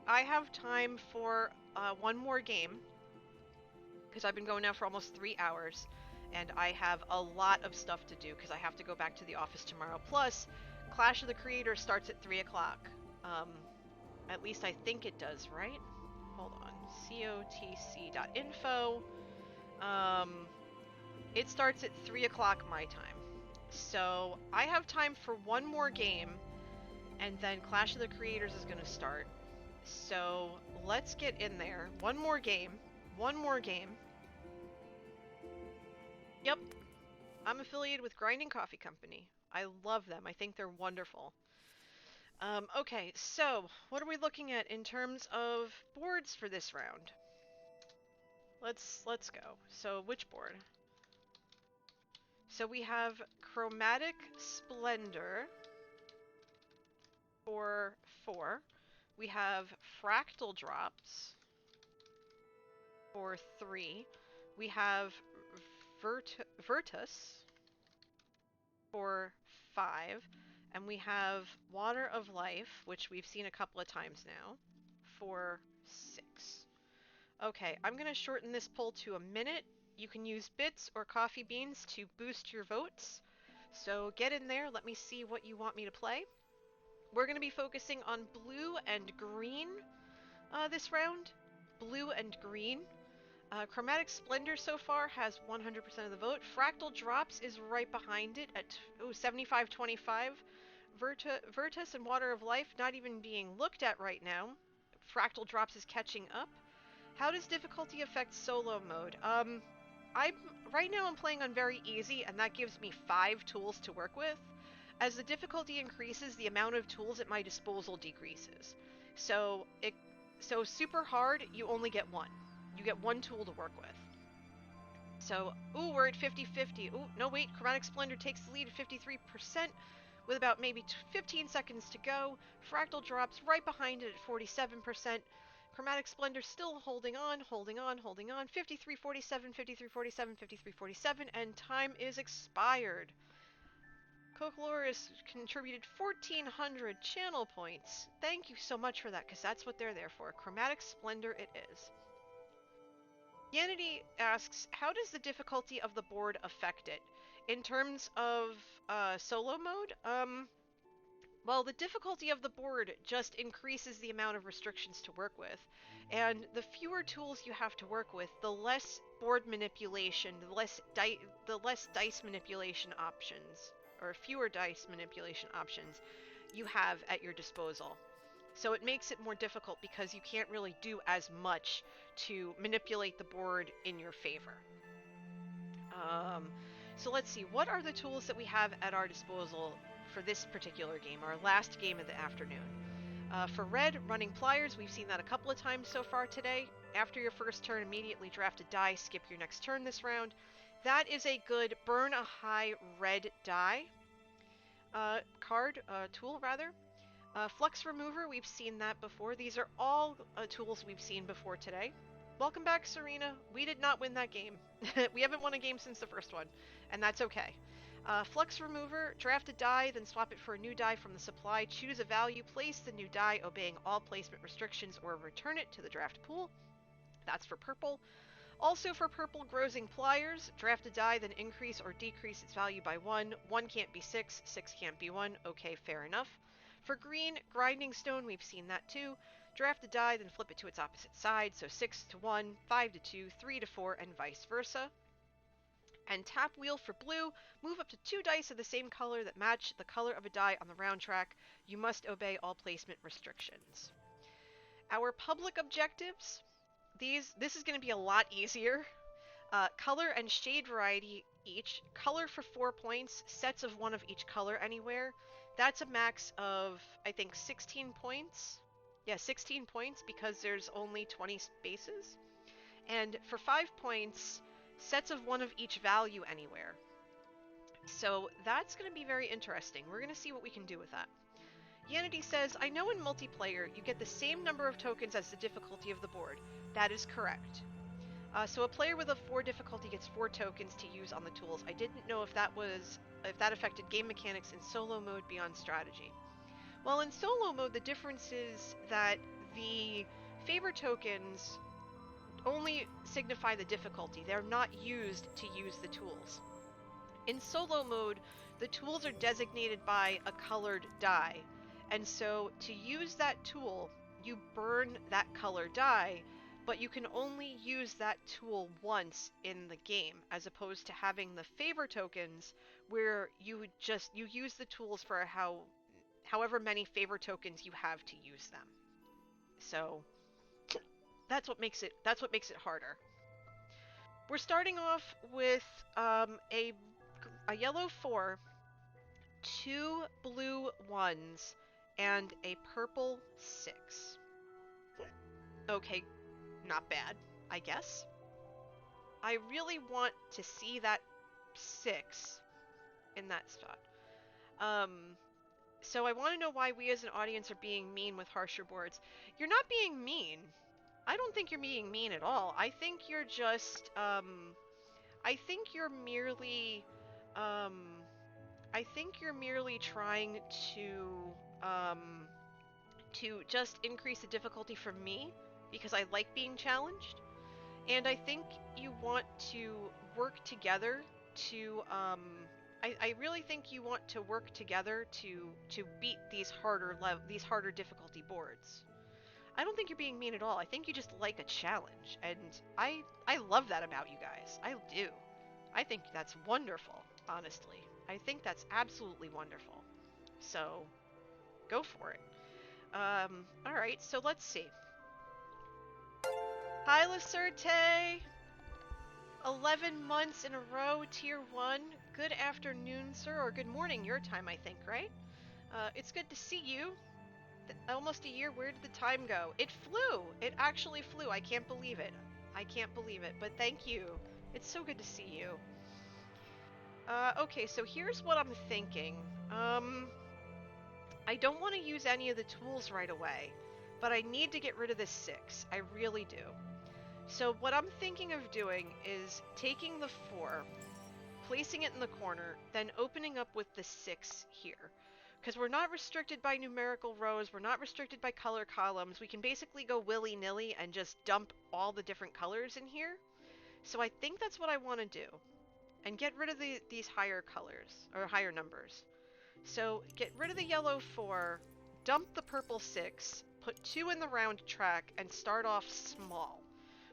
have time for one more game because I've been going now for almost 3 hours, and I have a lot of stuff to do because I have to go back to the office tomorrow. Plus, Clash of the Creators starts at 3 o'clock. At least I think it does, right? Hold on. cotc.info. It starts at 3 o'clock my time. So I have time for one more game, and then Clash of the Creators is going to start. So let's get in there. One more game. One more game. Yep. I'm affiliated with Grinding Coffee Company. I love them. I think they're wonderful. Okay, so what are we looking at in terms of boards for this round? Let's go. So which board? So we have Chromatic Splendor for 4. We have Fractal Drops for 3. We have Virtus for 5. And we have Water of Life, which we've seen a couple of times now, for 6. Okay, I'm going to shorten this poll to a minute. You can use bits or coffee beans to boost your votes. So get in there, let me see what you want me to play. We're going to be focusing on blue and green this round. Blue and green. Chromatic Splendor so far has 100% of the vote. Fractal Drops is right behind it at 75-25. Virtus and Water of Life not even being looked at right now. Fractal Drops is catching up. How does difficulty affect solo mode? Right now I'm playing on very easy, and that gives me 5 tools to work with. As the difficulty increases, the amount of tools at my disposal decreases. So super hard, you only get 1. You get 1 tool to work with. So, we're at 50-50. No wait, Chromatic Splendor takes the lead at 53% with about maybe 15 seconds to go. Fractal Drops right behind it at 47%. Chromatic Splendor still holding on. 53-47, 53-47, 53-47, and time is expired. Cochloris contributed 1,400 channel points. Thank you so much for that, because that's what they're there for. Chromatic Splendor it is. Yanity asks, how does the difficulty of the board affect it? In terms of solo mode, well, the difficulty of the board just increases the amount of restrictions to work with. And the fewer tools you have to work with, the less board manipulation, the less dice manipulation options, or fewer dice manipulation options you have at your disposal. So it makes it more difficult because you can't really do as much to manipulate the board in your favor. So let's see, what are the tools that we have at our disposal for this particular game, our last game of the afternoon? For red, running pliers, we've seen that a couple of times so far today. After your first turn, immediately draft a die, skip your next turn this round. That is a good burn a high red die tool rather. Flux Remover, we've seen that before. These are all tools we've seen before today. Welcome back, Serena. We did not win that game. We haven't won a game since the first one, and that's okay. Flux Remover, draft a die, then swap it for a new die from the supply. Choose a value, place the new die, obeying all placement restrictions, or return it to the draft pool. That's for purple. Also for purple, Grozing Pliers, draft a die, then increase or decrease its value by 1. 1 can't be 6, 6 can't be 1. Okay, fair enough. For green, Grinding Stone, we've seen that too. Draft a die, then flip it to its opposite side, so 6 to 1, 5 to 2, 3 to 4, and vice versa. And Tap Wheel for blue, move up to 2 dice of the same color that match the color of a die on the round track. You must obey all placement restrictions. Our public objectives, this is going to be a lot easier. Color and shade variety each. Color for 4 points, sets of 1 of each color anywhere. That's a max of, I think, 16 points. Yeah, 16 points because there's only 20 spaces. And for 5 points, sets of 1 of each value anywhere. So that's going to be very interesting. We're going to see what we can do with that. Yanity says, I know in multiplayer you get the same number of tokens as the difficulty of the board. That is correct. So a player with a 4 difficulty gets 4 tokens to use on the tools. I didn't know if that affected game mechanics in solo mode beyond strategy. Well, in solo mode, the difference is that the favor tokens only signify the difficulty. They're not used to use the tools. In solo mode, the tools are designated by a colored die. And so to use that tool, you burn that colored die, but you can only use that tool once in the game, as opposed to having the favor tokens where you use the tools for however many favor tokens you have to use them. So that's what makes it harder. We're starting off with a yellow 4, 2 blue 1s, and a purple 6. Okay, not bad, I guess. I really want to see that 6 in that spot. So I want to know why we as an audience are being mean with harsher boards. You're not being mean. I don't think you're being mean at all. I think you're just, I think you're merely, um, I think you're merely trying um, to just increase the difficulty for me because I like being challenged. And I think you want to work together to, I really think you want to work together to beat these harder difficulty boards. I don't think you're being mean at all. I think you just like a challenge, and I love that about you guys. I do. I think that's wonderful, honestly. I think that's absolutely wonderful. So, go for it. All right. So let's see. Hi, Lacerte. 11 months in a row, Tier 1. Good afternoon, sir, or good morning, your time, I think, right? It's good to see you. Almost a year, where did the time go? It flew! It actually flew, I can't believe it. I can't believe it, but thank you. It's so good to see you. Okay, so here's what I'm thinking. I don't want to use any of the tools right away, but I need to get rid of this 6. I really do. So what I'm thinking of doing is taking the 4, placing it in the corner, then opening up with the 6 here. Because we're not restricted by numerical rows, we're not restricted by color columns, we can basically go willy-nilly and just dump all the different colors in here. So I think that's what I want to do. And get rid of these higher colors, or higher numbers. So get rid of the yellow 4, dump the purple 6, put 2 in the round track, and start off small.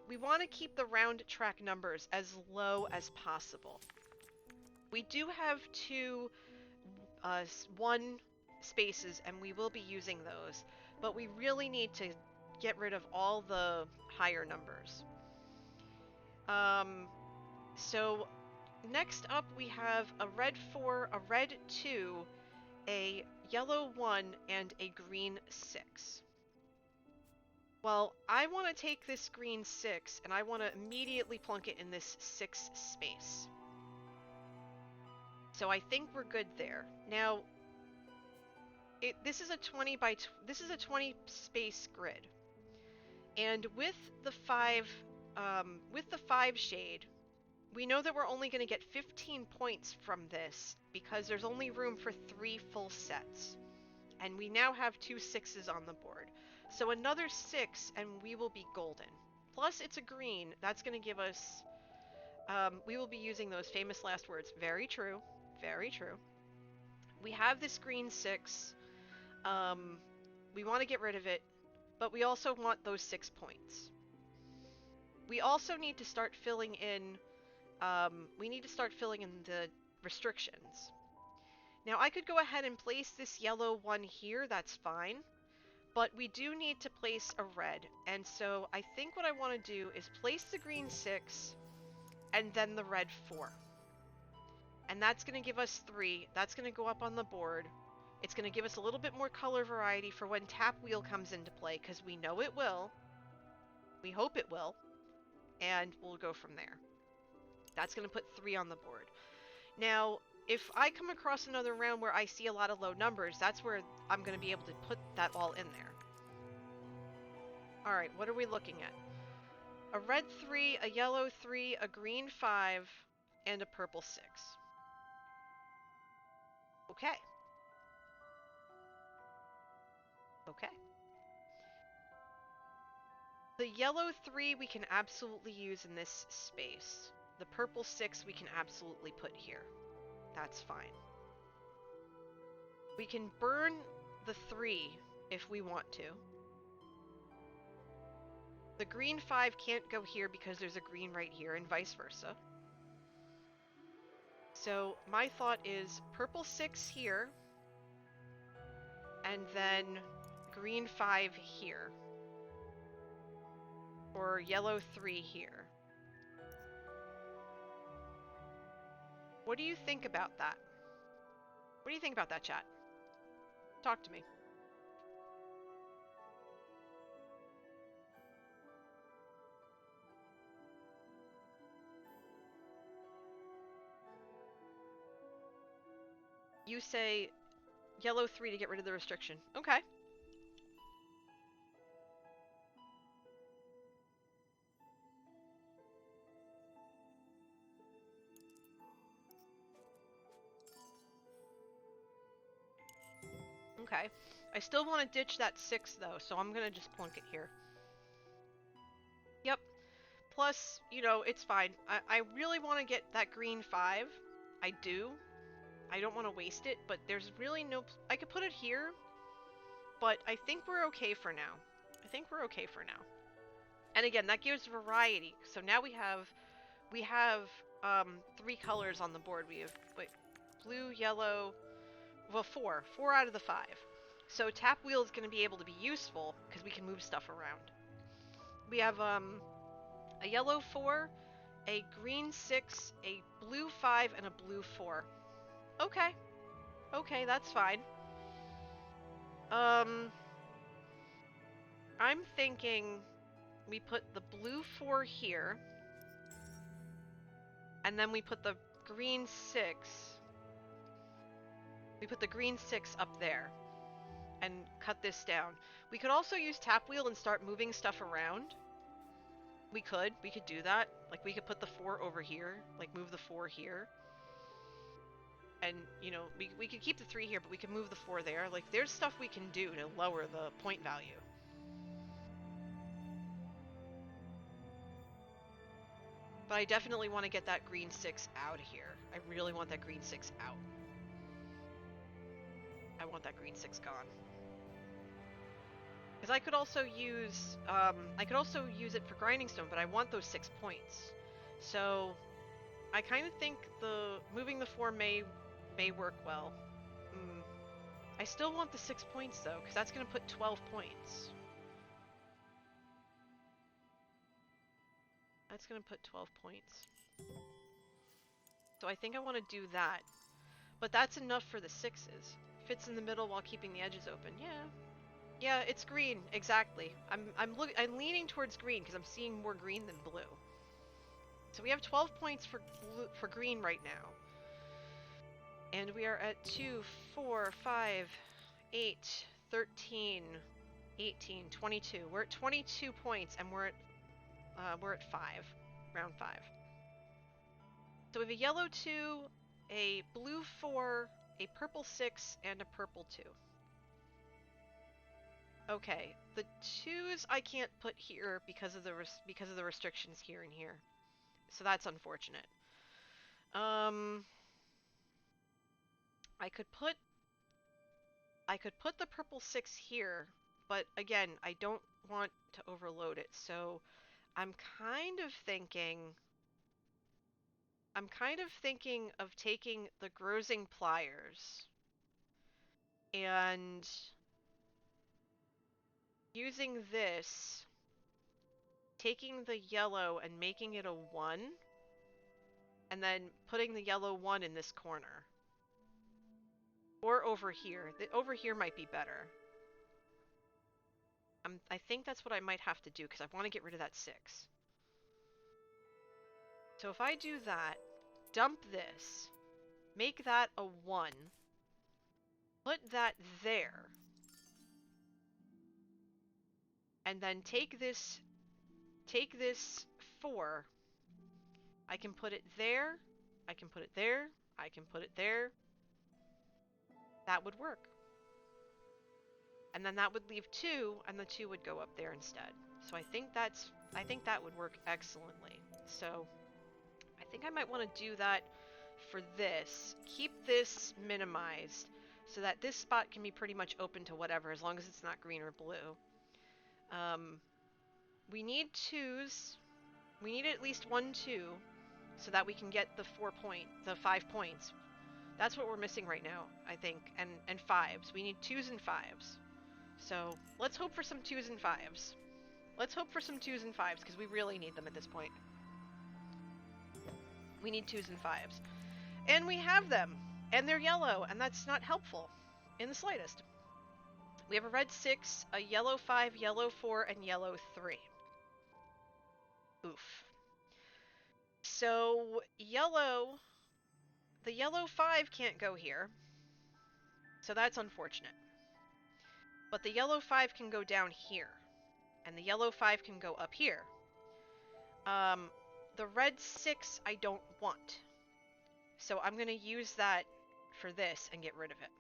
We want to keep the round track numbers as low as possible. We do have 2 1 spaces, and we will be using those, but we really need to get rid of all the higher numbers. So next up we have a red 4, a red 2, a yellow 1, and a green 6. Well, I want to take this green 6, and I want to immediately plunk it in this 6 space. So I think we're good there. Now, this is a 20 space grid, and with the 5 shade, we know that we're only going to get 15 points from this because there's only room for 3 full sets, and we now have 2 6s on the board. So another 6, and we will be golden. Plus, it's a green. That's going to give us. We will be using those famous last words. Very true. Very true. We have this green 6. We want to get rid of it, but we also want those 6 points. We also need to start filling in. We need to start filling in the restrictions. Now, I could go ahead and place this yellow 1 here. That's fine. But we do need to place a red, and so I think what I want to do is place the green 6 and then the red 4. And that's going to give us 3. That's going to go up on the board. It's going to give us a little bit more color variety for when tap wheel comes into play, because we know it will. We hope it will. And we'll go from there. That's going to put 3 on the board. Now, if I come across another round where I see a lot of low numbers, that's where I'm going to be able to put that all in there. Alright, what are we looking at? A red 3, a yellow 3, a green 5, and a purple 6. Okay. Okay. The yellow 3 we can absolutely use in this space. The purple 6 we can absolutely put here. That's fine. We can burn the 3 if we want to. The green 5 can't go here because there's a green right here, and vice versa. So my thought is purple 6 here, and then green 5 here. Or yellow 3 here. What do you think about that? What do you think about that, chat? Talk to me. You say yellow 3 to get rid of the restriction. Okay. Okay. I still want to ditch that 6 though, so I'm gonna just plunk it here. Yep. Plus, you know, it's fine. I really want to get that green 5. I do. I don't want to waste it, but there's really no... I could put it here, but I think we're okay for now. I think we're okay for now. And again, that gives variety. So now we have 3 colors on the board. We have blue, yellow, well 4 out of the 5. So tap wheel is going to be able to be useful because we can move stuff around. We have a yellow 4, a green 6, a blue 5, and a blue 4. Okay. Okay, that's fine. I'm thinking we put the blue 4 here, and then we put the green 6. We put the green 6 up there, and cut this down. We could also use tap wheel and start moving stuff around. We could do that. Like, we could put the 4 over here, like move the 4 here. And, you know, we could keep the 3 here, but we could move the 4 there. Like, there's stuff we can do to lower the point value. But I definitely want to get that green 6 out of here. I really want that green 6 out. I want that green 6 gone. Because I could also use it for grinding stone, but I want those 6 points. So I kind of think moving the 4 may work well. I still want the 6 points though, because that's going to put 12 points. That's going to put 12 points. So I think I want to do that. But that's enough for the 6s. Fits in the middle while keeping the edges open. Yeah. Yeah, it's green. Exactly. I'm leaning towards green because I'm seeing more green than blue. So we have 12 points for green right now. And we are at 2, 4, 5, 8, 13, 18, 22. We're at 22 points and we're at 5. Round 5. So we have a yellow 2, a blue 4, a purple 6, and a purple 2. Okay, the 2s I can't put here because of the restrictions here and here. So that's unfortunate. I could put the purple 6 here, but again, I don't want to overload it. So I'm kind of thinking of taking the Grozing Pliers and using this, taking the yellow and making it a 1, and then putting the yellow 1 in this corner. Or over here. Over here might be better. I think that's what I might have to do, because I want to get rid of that 6. So if I do that, dump this, make that a 1, put that there, and then take this 4, I can put it there, I can put it there, I can put it there. That would work. And then that would leave 2, and the 2 would go up there instead. So I think that would work excellently. So I think I might want to do that for this. Keep this minimized so that this spot can be pretty much open to whatever, as long as it's not green or blue. We need 2s. We need at least 1 2 so that we can get the 5 points. That's what we're missing right now, I think. And 5s. We need 2s and 5s. So let's hope for some 2s and 5s. Let's hope for some 2s and 5s, because we really need them at this point. We need 2s and 5s. And we have them! And they're yellow, and that's not helpful in the slightest. We have a red 6, a yellow 5, yellow 4, and yellow 3. Oof. So, the yellow 5 can't go here. So that's unfortunate. But the yellow 5 can go down here. And the yellow 5 can go up here. The red 6 I don't want. So I'm going to use that for this and get rid of it.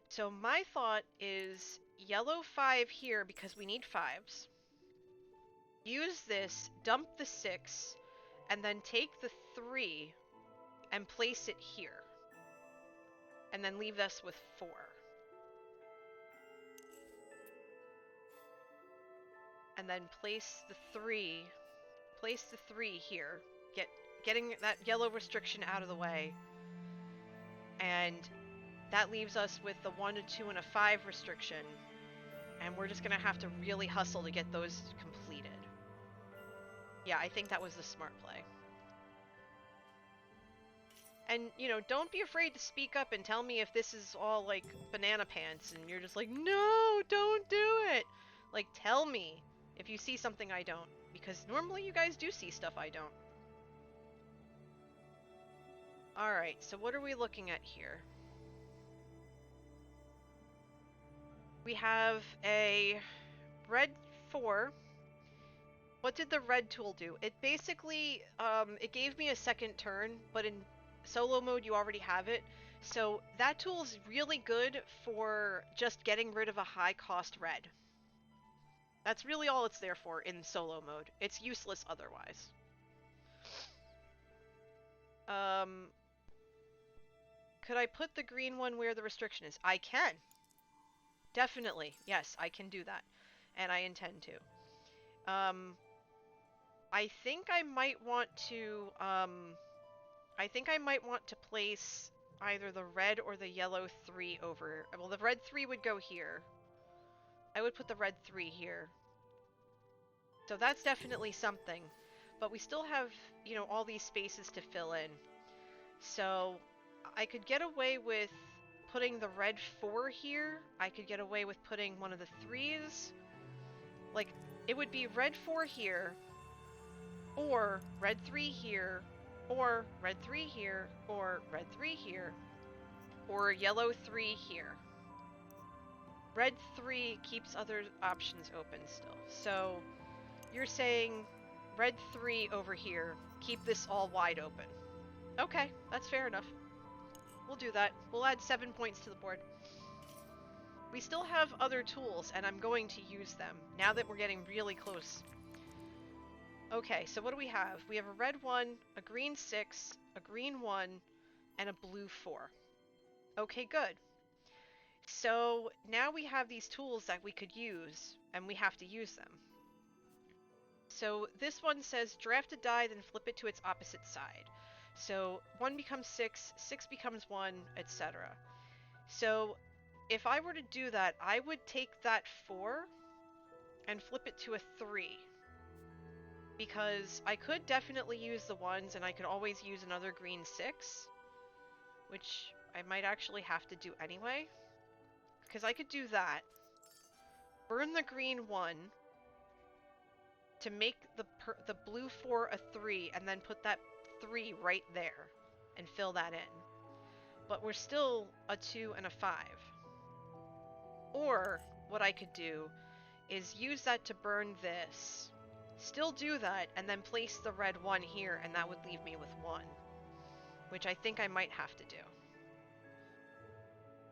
So my thought is yellow 5 here because we need 5s. Use this, dump the 6, and then take the 3 and place it here. And then leave us with 4. And then place the 3 here, getting that yellow restriction out of the way, and that leaves us with the 1, a 2, and a 5 restriction, and we're just gonna have to really hustle to get those completed. Yeah, I think that was the smart play. And, you know, don't be afraid to speak up and tell me if this is all, like, banana pants, and you're just like, no, don't do it! Like, tell me if you see something I don't, because normally you guys do see stuff I don't. Alright, so what are we looking at here? We have a red 4. What did the red tool do? It basically, it gave me a second turn, but in solo mode you already have it. So that tool is really good for just getting rid of a high cost red. That's really all it's there for in solo mode. It's useless otherwise. Could I put the green one where the restriction is? I can. Definitely. Yes, I can do that. And I intend to. I think I might want to, place either the red or the yellow 3 over. Well, the red 3 would go here. I would put the red 3 here. So that's definitely something. But we still have, you know, all these spaces to fill in. So I could get away with putting the red 4 here. I could get away with putting one of the 3s. Like, it would be red 4 here, or red 3 here, or red 3 here, or red 3 here, or yellow 3 here. Red 3 keeps other options open still. So you're saying red 3 over here, keep this all wide open. Okay, that's fair enough. We'll do that. We'll add 7 points to the board. We still have other tools, and I'm going to use them now that we're getting really close. Okay, so what do we have? We have a red 1, a green 6, a green 1, and a blue 4. Okay, good. So now we have these tools that we could use, and we have to use them. So this one says draft a die, then flip it to its opposite side. So 1 becomes 6, 6 becomes 1, etc. So if I were to do that, I would take that 4 and flip it to a 3. Because I could definitely use the 1s, and I could always use another green 6. Which I might actually have to do anyway. Because I could do that. Burn the green 1 to make the blue 4 a 3, and then put that 3 right there and fill that in. But we're still a 2 and a 5. Or what I could do is use that to burn this, still do that, and then place the red 1 here, and that would leave me with 1. Which I think I might have to do.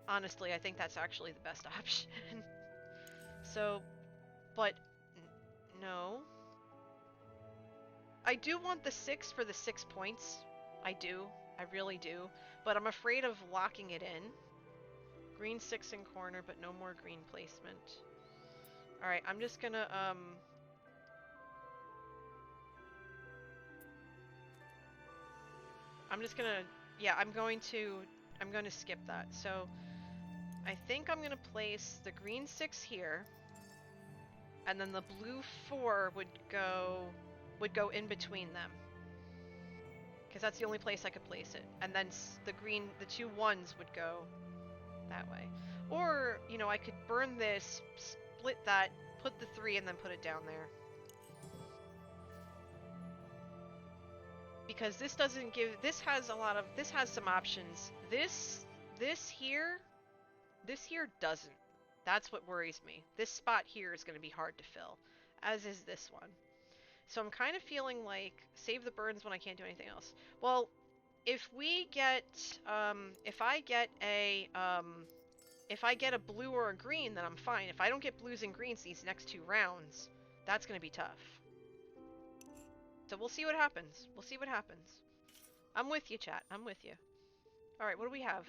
Honestly, I think that's actually the best option. So, but no. I do want the 6 for the 6 points. I do. I really do. But I'm afraid of locking it in. Green 6 in corner, but no more green placement. Alright, I'm just gonna, yeah, I'm going to skip that. So, I think I'm gonna place the green 6 here, and then the blue 4 would go in between them. Because that's the only place I could place it. And then the 2 1s would go that way. Or, you know, I could burn this, split that, put the 3, and then put it down there. Because this doesn't give, this has some options. This here This here doesn't. That's what worries me. This spot here is going to be hard to fill, as is this one. So I'm kind of feeling like save the burns when I can't do anything else. Well, if we get, if I get a blue or a green, then I'm fine. If I don't get blues and greens these next 2 rounds, that's going to be tough. So we'll see what happens. We'll see what happens. I'm with you, chat. I'm with you. Alright, what do we have?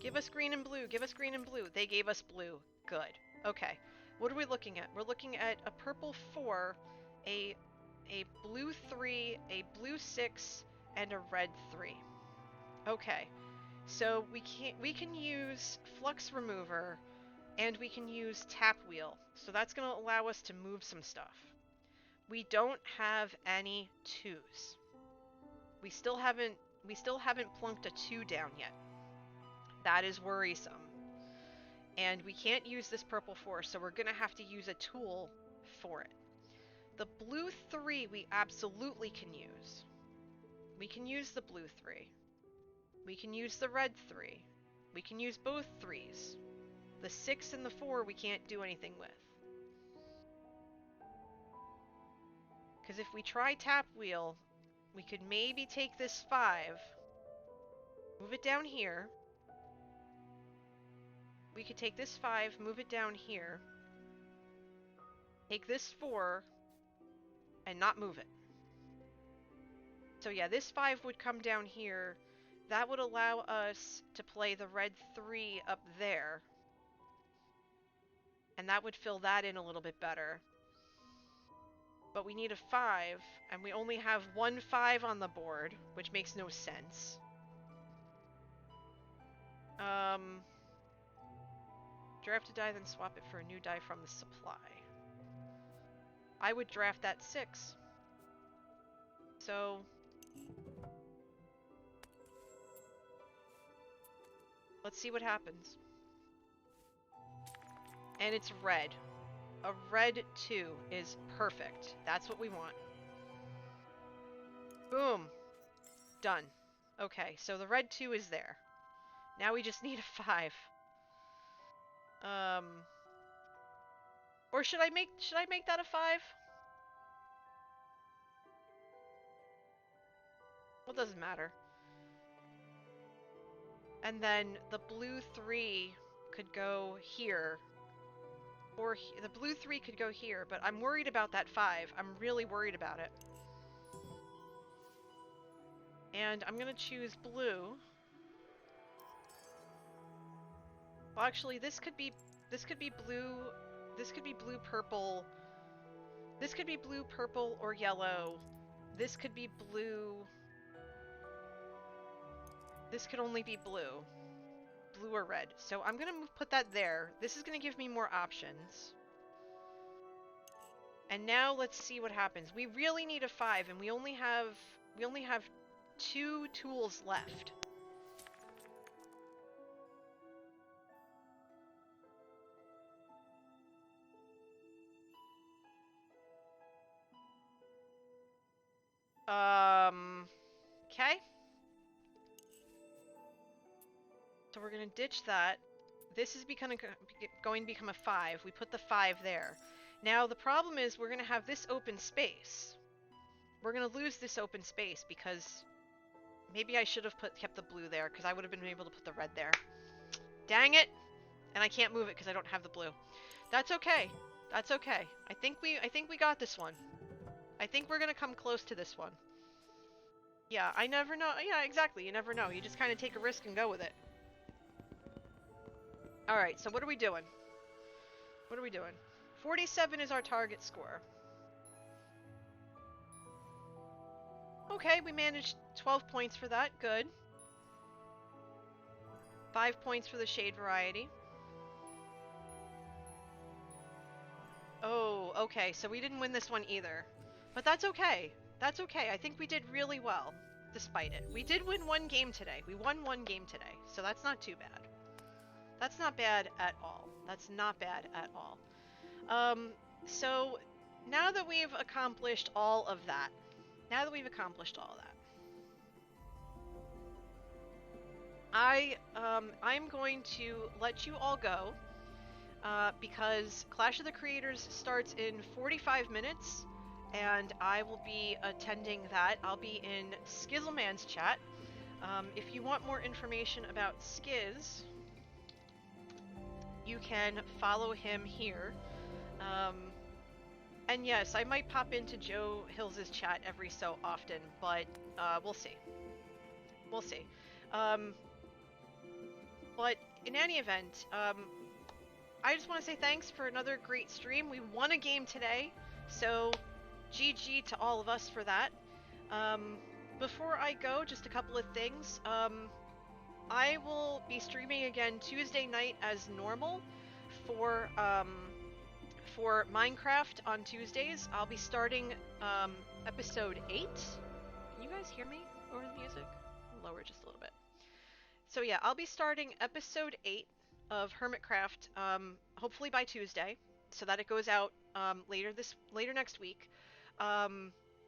Give us green and blue. Give us green and blue. They gave us blue. Good. Okay. What are we looking at? We're looking at a purple 4, a blue 3, a blue 6, and a red 3. Okay. So we can use flux remover and we can use tap wheel. So that's going to allow us to move some stuff. We don't have any 2s. We still haven't plunked a 2 down yet. That is worrisome. And we can't use this purple 4, so we're going to have to use a tool for it. The blue 3 we absolutely can use. We can use the blue 3. We can use the red 3. We can use both 3s. The 6 and the 4 we can't do anything with. Because if we try tap wheel, we could maybe take this 5, move it down here. We could take this 5, move it down here. Take this 4, and not move it. So yeah, this 5 would come down here. That would allow us to play the red 3 up there. And that would fill that in a little bit better. But we need a 5, and we only have 1 5 on the board, which makes no sense. Draft a die, then swap it for a new die from the supply. I would draft that 6. So let's see what happens. And it's red. A red 2 is perfect. That's what we want. Boom. Done. Okay, so the red 2 is there. Now we just need a 5. Or should I make that a 5? Well, it doesn't matter. And then the blue 3 could go here. Or the blue 3 could go here, but I'm worried about that 5. I'm really worried about it. And I'm gonna choose blue. Well, actually, this could be blue. This could be blue purple. This could be blue purple or yellow. This could be blue. This could only be blue. Blue or red. So I'm gonna put that there. This is gonna give me more options. And now let's see what happens. We really need a 5, and we only have 2 tools left. Okay. So we're gonna ditch that. This is going to become a 5. We put the 5 there. Now the problem is we're gonna have this open space. We're gonna lose this open space because maybe I should have kept the blue there because I would have been able to put the red there. Dang it! And I can't move it because I don't have the blue. That's okay. That's okay. I think we got this one. I think we're gonna come close to this one. Yeah, I never know. Yeah, exactly. You never know. You just kind of take a risk and go with it. Alright, so what are we doing? What are we doing? 47 is our target score. Okay, we managed 12 points for that. Good. 5 points for the shade variety. Oh, okay, so we didn't win this one either. But that's okay. That's okay. I think we did really well, despite it. We did win 1 game today. We won 1 game today, so that's not too bad. That's not bad at all. That's not bad at all. So now that we've accomplished all of that, I'm going to let you all go because Clash of the Creators starts in 45 minutes, and I will be attending that. I'll be in Skizzleman's chat. If you want more information about Skiz, you can follow him here. Um, and yes, I might pop into Joe Hills's chat every so often, but we'll see. We'll see. Um, but in any event, I just want to say thanks for another great stream. We won a game today, so GG to all of us for that. Before I go, just a couple of things. I will be streaming again Tuesday night as normal for for Minecraft on Tuesdays. I'll be starting episode 8. Can you guys hear me over the music? I'll lower just a little bit. So yeah, I'll be starting episode 8 of Hermitcraft hopefully by Tuesday, so that it goes out later next week.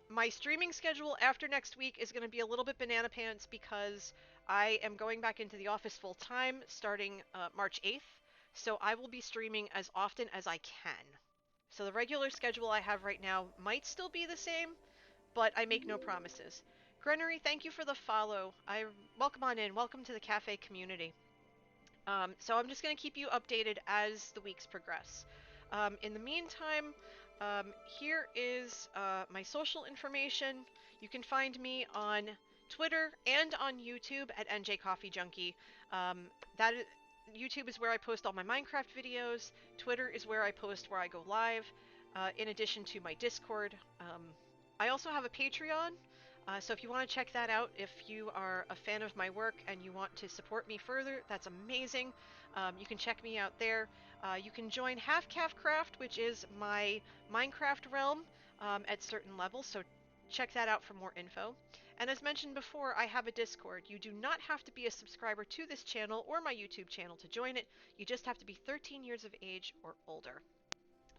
My streaming schedule after next week is going to be a little bit banana pants because I am going back into the office full time starting March 8th, so I will be streaming as often as I can. So the regular schedule I have right now might still be the same, but I make no promises. Grenery, thank you for the follow. Welcome on in. Welcome to the cafe community. So I'm just going to keep you updated as the weeks progress. In the meantime, here is my social information. You can find me on Twitter and on YouTube at NJ Coffee Junkie. YouTube is where I post all my Minecraft videos. Twitter is where I post where I go live, in addition to my Discord. I also have a Patreon. So if you want to check that out, if you are a fan of my work and you want to support me further, that's amazing. You can check me out there. You can join Half Calf Craft, which is my Minecraft realm at certain levels, so check that out for more info. And as mentioned before, I have a Discord. You do not have to be a subscriber to this channel or my YouTube channel to join it. You just have to be 13 years of age or older.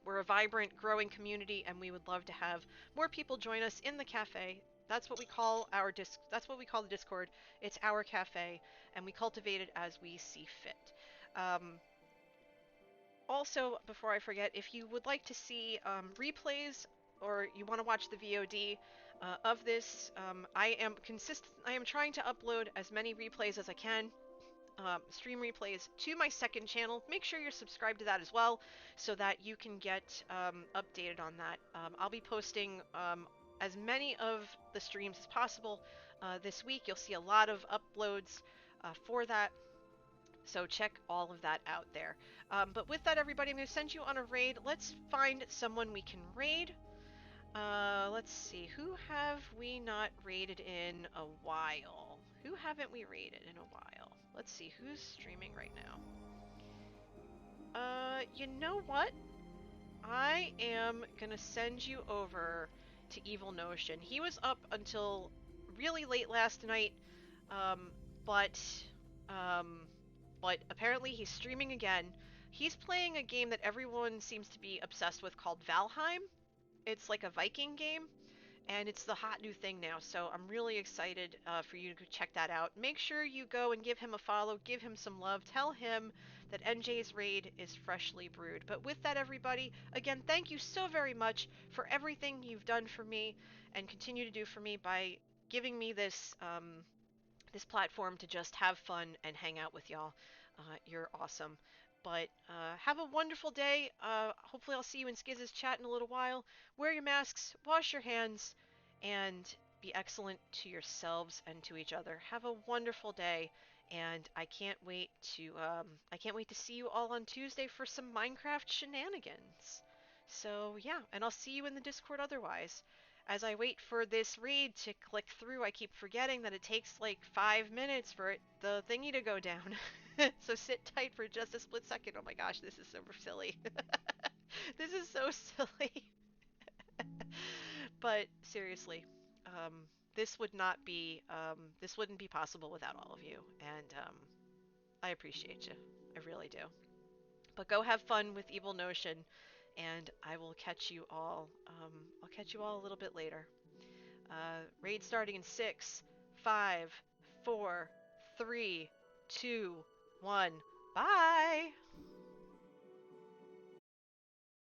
We're a vibrant, growing community, and we would love to have more people join us in the cafe. That's what we call That's what we call the Discord. It's our cafe, and we cultivate it as we see fit. Also, before I forget, if you would like to see replays or you want to watch the VOD of this, I am trying to upload as many replays as I can. Stream replays to my second channel. Make sure you're subscribed to that as well so that you can get updated on that. I'll be posting as many of the streams as possible this week. You'll see a lot of uploads for that, so check all of that out there. But with that, everybody, I'm going to send you on a raid. Let's find someone we can raid. Let's see, who have we not raided in a while? Who haven't we raided in a while? Let's see, who's streaming right now? You know what? I am gonna send you over to Evil Notion. He was up until really late last night, um, but, um, but apparently he's streaming again. He's playing a game that everyone seems to be obsessed with called Valheim. It's like a Viking game, and it's the hot new thing now, so I'm really excited for you to check that out. Make sure you go and give him a follow, give him some love, tell him that NJ's raid is freshly brewed. But with that, everybody, again, thank you so very much for everything you've done for me and continue to do for me by giving me this this platform to just have fun and hang out with y'all. You're awesome. But have a wonderful day. Hopefully I'll see you in Skiz's chat in a little while. Wear your masks, wash your hands, and be excellent to yourselves and to each other. Have a wonderful day, and I can't wait to see you all on Tuesday for some Minecraft shenanigans. So yeah, and I'll see you in the Discord otherwise. As I wait for this raid to click through, I keep forgetting that it takes like 5 minutes for the thingy to go down. So sit tight for just a split second. Oh my gosh, this is so silly. This is so silly. But seriously, um, this wouldn't be possible without all of you, and I appreciate you. I really do. But go have fun with Evil Notion, and I will catch you all. I'll catch you all a little bit later. Raid starting in 6, 5, 4, 3, 2, 1. Bye.